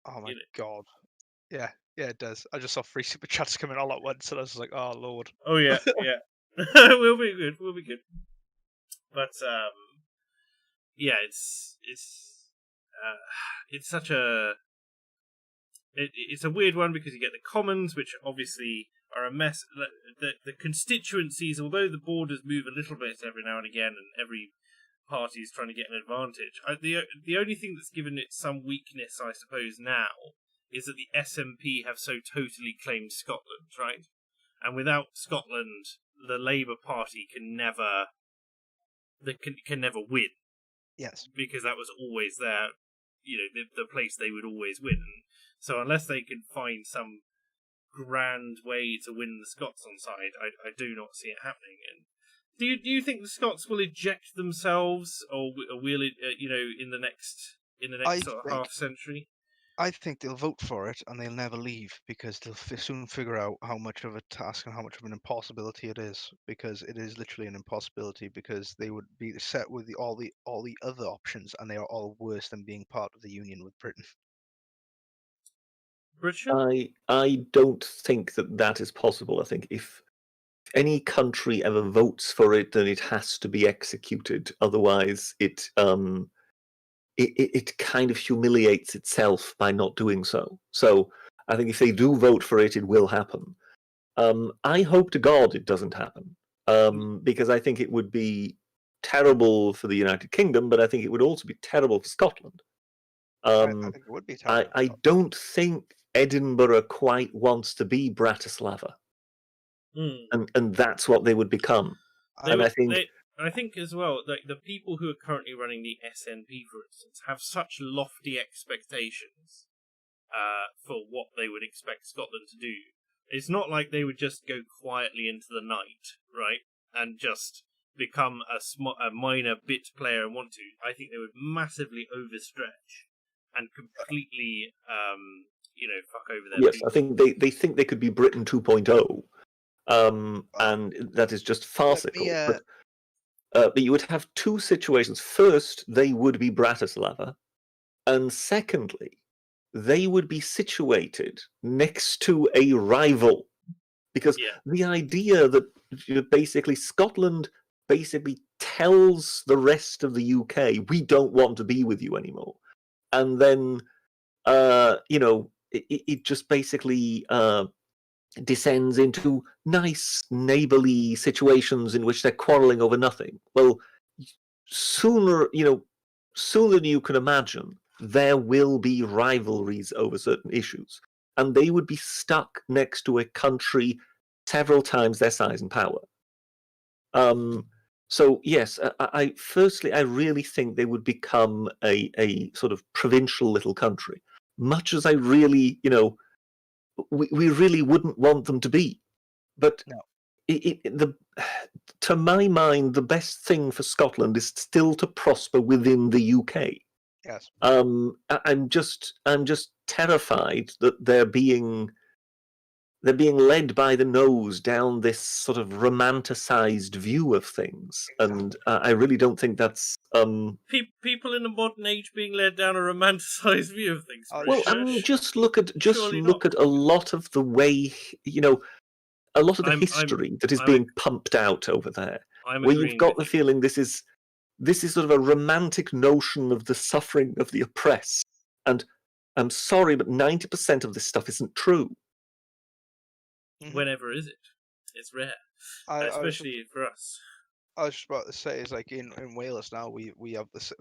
Oh my god! Yeah, it does. I just saw 3 super chats coming all at once, and I was like, "Oh lord!" Oh yeah, yeah. We'll be good. But yeah, it's such a it's a weird one, because you get the Commons, which obviously are a mess. The constituencies, although the borders move a little bit every now and again, and every party is trying to get an advantage. The only thing that's given it some weakness, I suppose, now is that the SNP have so totally claimed Scotland, right? And without Scotland, the Labour Party can never win. Yes, because that was always their, the place they would always win. And so unless they can find some grand way to win the Scots on side, I do not see it happening. And do you think the Scots will eject themselves, or will it, in the next sort of half century? I think they'll vote for it and they'll never leave, because they'll soon figure out how much of a task and how much of an impossibility it is, because it is literally an impossibility, because they would be set with all the other options, and they are all worse than being part of the union with Britain. Richard? I don't think that is possible. I think if any country ever votes for it, then it has to be executed. Otherwise, it kind of humiliates itself by not doing so. So I think if they do vote for it, it will happen. I hope to God it doesn't happen, because I think it would be terrible for the United Kingdom, but I think it would also be terrible for Scotland. I think it would be terrible. I don't think Edinburgh quite wants to be Bratislava, and that's what they would become. And I think I think as well, like the people who are currently running the SNP, for instance, have such lofty expectations for what they would expect Scotland to do. It's not like they would just go quietly into the night, right, and just become a minor bit player and want to. I think they would massively overstretch and completely, fuck over their Yes, people. I think they think they could be Britain 2.0, and that is just farcical. But you would have two situations. First, they would be Bratislava, and secondly, they would be situated next to a rival. Because the idea that basically Scotland basically tells the rest of the UK, we don't want to be with you anymore. And then, it just basically descends into nice neighbourly situations in which they're quarrelling over nothing. Well, sooner than you can imagine, there will be rivalries over certain issues, and they would be stuck next to a country several times their size and power. So yes, I really think they would become a sort of provincial little country, much as I really, we really wouldn't want them to be. But no. To my mind, the best thing for Scotland is still to prosper within the UK. Yes. I'm just terrified that they're being led by the nose down this sort of romanticized view of things, and I really don't think that's people in the modern age being led down a romanticized view of things. Well, I mean, just look at a lot of the way, a lot of the history that is being pumped out over there, where you've got the feeling this is sort of a romantic notion of the suffering of the oppressed. And I'm sorry, but 90% of this stuff isn't true. Whenever is it? It's rare, especially for us. I was just about to say, it's like in Wales now, we have this.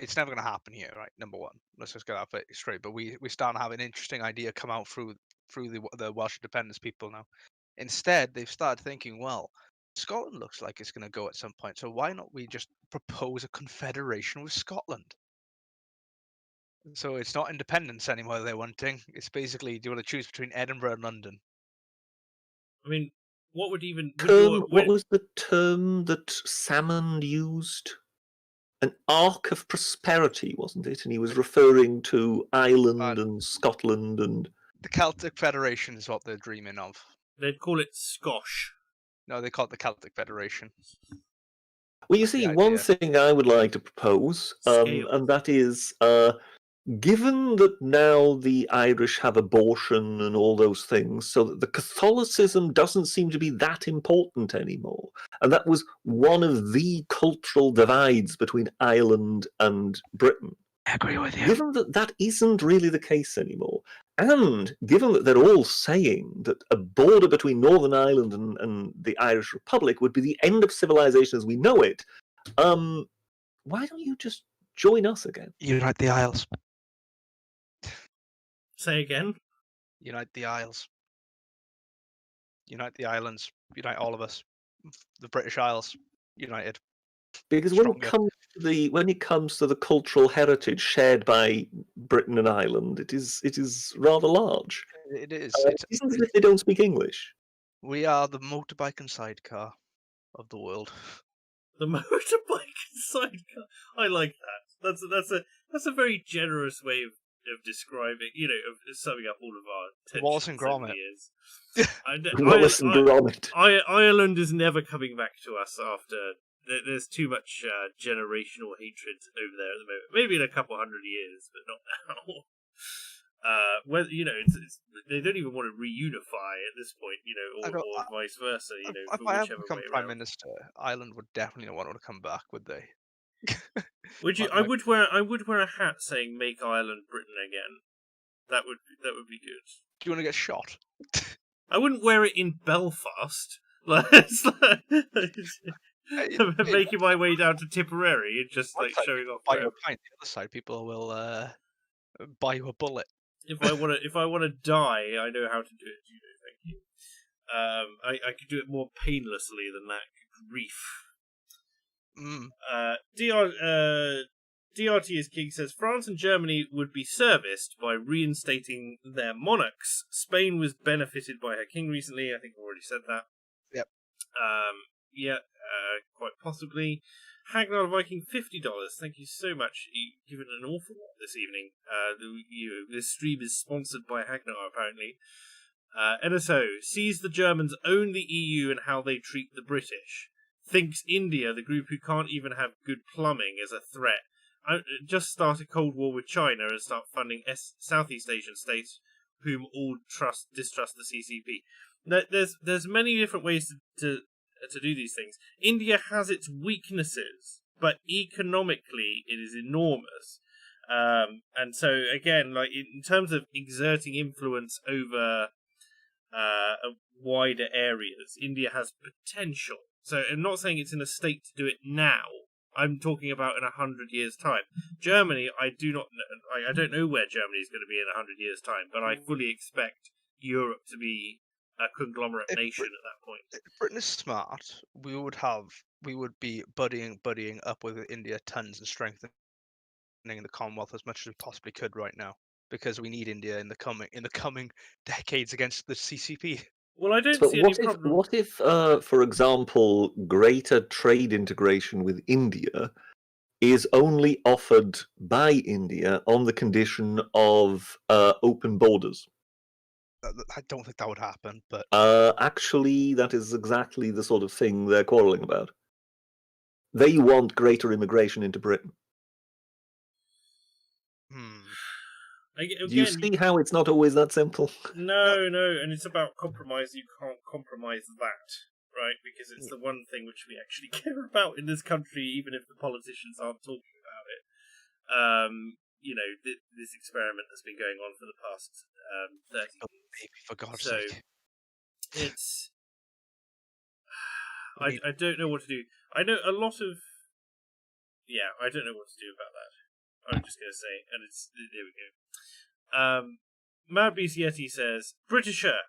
It's never going to happen here, right? Number one, let's just get that straight. But we start to have an interesting idea come out through the Welsh independence people now. Instead, they've started thinking, well, Scotland looks like it's going to go at some point, so why not we just propose a confederation with Scotland? So it's not independence anymore they're wanting. It's basically, do you want to choose between Edinburgh and London? I mean, what would even... What was the term that Salmond used? An arc of prosperity, wasn't it? And he was referring to Ireland and Scotland and... The Celtic Federation is what they're dreaming of. They'd call it Scosh. No, they call it the Celtic Federation. Well, you see, one thing I would like to propose, and that is, given that now the Irish have abortion and all those things, so that the Catholicism doesn't seem to be that important anymore, and that was one of the cultural divides between Ireland and Britain. I agree with you. Given that that isn't really the case anymore, and given that they're all saying that a border between Northern Ireland and the Irish Republic would be the end of civilization as we know it, why don't you just join us again? Unite the Isles. Say again? Unite the Isles. Unite the islands. Unite all of us. The British Isles. United. Because when it comes to the cultural heritage shared by Britain and Ireland, it is rather large. It is. It isn't as if they don't speak English. We are the motorbike and sidecar of the world. The motorbike and sidecar. I like that. That's a very generous way of describing, of summing up all of our Wallace and Gromit. years. Wallace and Gromit. Ireland is never coming back to us after. There's too much generational hatred over there at the moment. Maybe in a couple hundred years, but not now. They don't even want to reunify at this point, or vice versa. If I ever become prime minister, Ireland would definitely not want to come back, would they? Would you? I would wear a hat saying "Make Ireland Britain Again." That would be good. Do you want to get shot? I wouldn't wear it in Belfast. Making my way down to Tipperary and just showing off. Buy you a pint. The other side, people will buy you a bullet. If I want to die, I know how to do it. Thank you. I could do it more painlessly than that grief. Mm. DRT is King says France and Germany would be serviced by reinstating their monarchs. Spain was benefited by her king recently. I think I've already said that. Yep. Quite possibly. Hagnar Viking, $50. Thank you so much. You've given an awful lot this evening. This stream is sponsored by Hagnar, apparently. NSO sees the Germans own the EU and how they treat the British. Thinks India, the group who can't even have good plumbing, as a threat. Just start a Cold War with China and start funding Southeast Asian states whom all distrust the CCP. There's many different ways to do these things. India has its weaknesses, but economically it is enormous. And so again, like in terms of exerting influence over wider areas, India has potential. So I'm not saying it's in a state to do it now. I'm talking about in 100 years' time. Germany, I don't know where Germany is going to be in 100 years' time, but I fully expect Europe to be a conglomerate nation at that point. If Britain is smart, we would be buddying up with India tons and strengthening the Commonwealth as much as we possibly could right now, because we need India in the coming decades against the CCP. Well, I don't see any problem. What if, for example, greater trade integration with India is only offered by India on the condition of open borders? I don't think that would happen, but actually, that is exactly the sort of thing they're quarrelling about. They want greater immigration into Britain. Again, do you see how it's not always that simple? No, and it's about compromise. You can't compromise that, right? Because it's the one thing which we actually care about in this country, even if the politicians aren't talking about it. This experiment has been going on for the past 30 years. For God's sake. It's... I don't know what to do. I know a lot of... Yeah, I don't know what to do about that. I'm just going to say, and there we go. Mad Beast Yeti says, Britisher,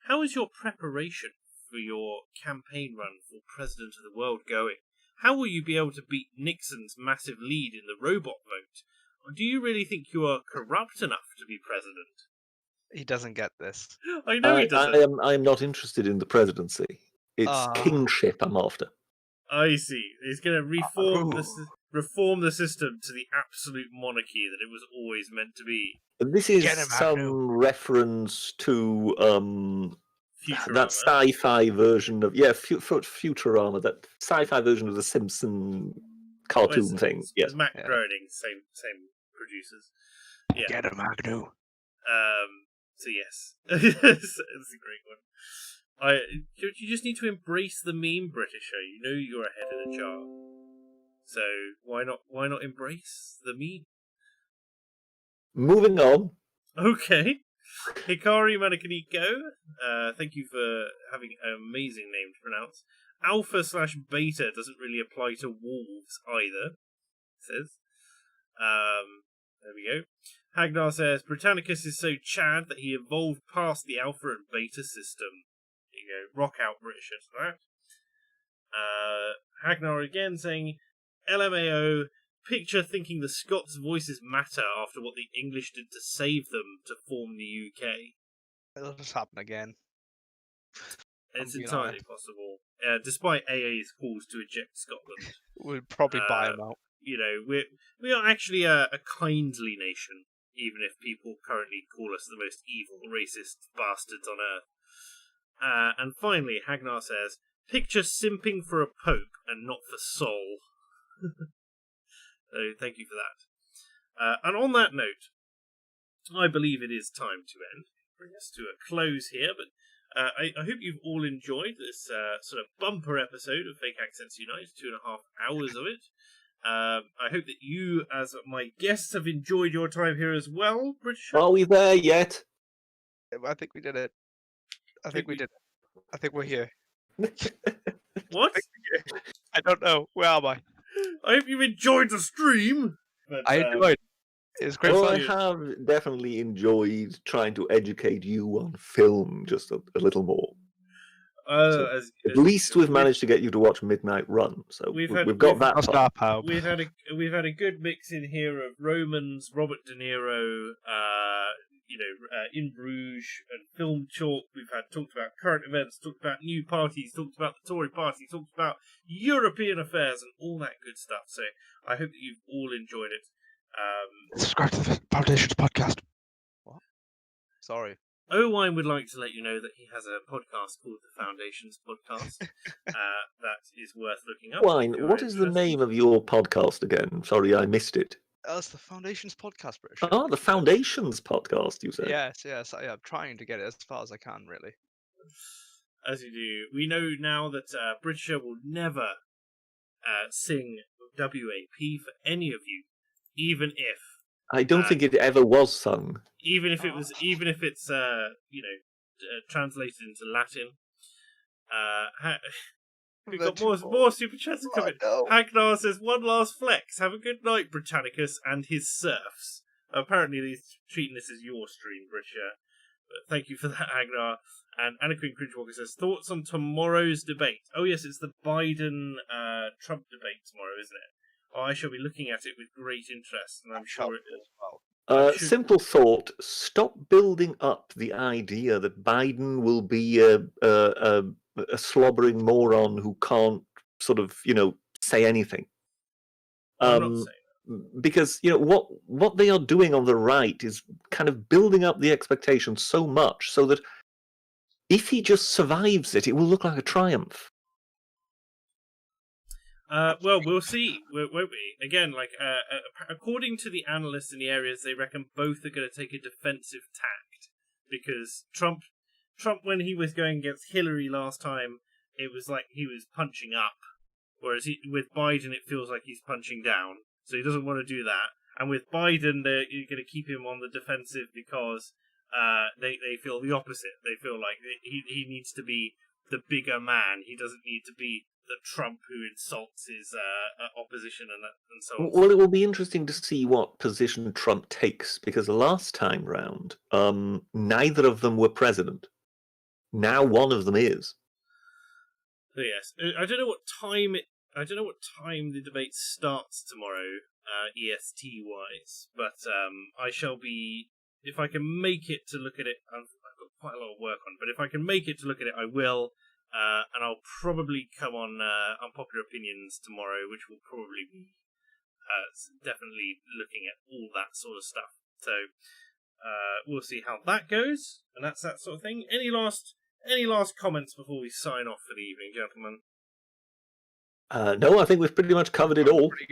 how is your preparation for your campaign run for President of the World going? How will you be able to beat Nixon's massive lead in the robot vote? Or do you really think you are corrupt enough to be president? He doesn't get this. I know he doesn't. I am not interested in the presidency. It's kingship I'm after. I see. He's going to reform the system to the absolute monarchy that it was always meant to be. This is some reference to that sci-fi version of Futurama, that sci-fi version of the Simpson cartoon thing. Yes, Matt Groening, same producers. Yeah. Get him, Agnew. So yes, it's a great one. You just need to embrace the meme, Britisher. You know you're ahead of the chart. So why not embrace the meme? Moving on. Okay. Hikari Manakaniko, thank you for having an amazing name to pronounce. Alpha/Beta doesn't really apply to wolves either, it says. There we go. Hagnar says, Britannicus is so Chad that he evolved past the Alpha and Beta system. There you go. Rock out, British for that. Hagnar again saying, LMAO, picture thinking the Scots' voices matter after what the English did to save them to form the UK. It'll just happen again. It's entirely possible. Despite AA's calls to eject Scotland. We'll probably buy them out. We are actually a kindly nation, even if people currently call us the most evil, racist bastards on earth. And finally, Hagnar says, picture simping for a pope and not for Sol. So thank you for that. And on that note, I believe it is time to end. Bring us to a close here, but I hope you've all enjoyed this sort of bumper episode of Fake Accents Unite, 2.5 hours of it. I hope that you, as my guests, have enjoyed your time here as well, British. Are we there yet? I think we did it. I think we did it. I think we're here. What? I don't know. Where am I? I hope you enjoyed the stream. But, I enjoyed it. It was great fun. I have definitely enjoyed trying to educate you on film just a little more. At least we've managed to get you to watch Midnight Run, so we've got that. Star power. We've had a good mix in here of Romans, Robert De Niro, In Bruges, and Film Chalk. We've talked about current events, talked about new parties, talked about the Tory party, talked about European affairs, and all that good stuff. So I hope that you've all enjoyed it. Subscribe to the Foundations podcast. What? Sorry. Owain would like to let you know that he has a podcast called the Foundations Podcast. That is worth looking up. Owain, what is the name of your podcast again? Sorry, I missed it. That's the Foundations podcast, British. Oh, the Foundations Podcast, you said? Yes. I'm trying to get it as far as I can, really. As you do. We know now that Britisher will never sing WAP for any of you, even if... I don't think it ever was sung. Even if it's translated into Latin. We've got more super chats coming. Hagnar says, "One last flex. Have a good night, Britannicus and his serfs." Apparently, he's treating this as your stream, Britisher. But thank you for that, Hagnar. And Anna Queen Crinchwalker says, "Thoughts on tomorrow's debate?" Oh yes, it's the Biden-Trump debate tomorrow, isn't it? Oh, I shall be looking at it with great interest, and I'm sure it is. Well. Simple thought: stop building up the idea that Biden will be a slobbering moron who can't sort of, say anything. I'm not saying that. Because what they are doing on the right is kind of building up the expectation so much so that if he just survives it, it will look like a triumph. Well, we'll see, won't we? Again, according to the analysts in the areas, they reckon both are going to take a defensive tact, because Trump, when he was going against Hillary last time, it was like he was punching up, whereas with Biden, it feels like he's punching down. So he doesn't want to do that. And with Biden, they're going to keep him on the defensive because they feel the opposite. They feel like he needs to be the bigger man. He doesn't need to be the Trump who insults his opposition and so on. Well, it will be interesting to see what position Trump takes, because the last time round, neither of them were president. Now one of them is. So yes, I don't know what time the debate starts tomorrow, EST wise, but I shall be, if I can make it to look at it. I've got quite a lot of work on, but if I can make it to look at it, I will. And I'll probably come on Unpopular Opinions tomorrow, which will probably be definitely looking at all that sort of stuff. So we'll see how that goes, and that's that sort of thing. Any last comments before we sign off for the evening, gentlemen? No, I think we've pretty much covered it all. Pretty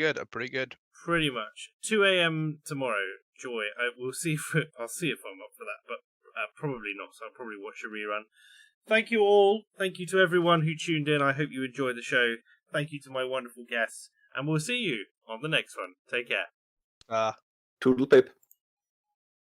good. Pretty much. 2 a.m. tomorrow, Joy. I'll see if I'm up for that, but probably not. So I'll probably watch a rerun. Thank you all. Thank you to everyone who tuned in. I hope you enjoyed the show. Thank you to my wonderful guests. And we'll see you on the next one. Take care. Toodle pip.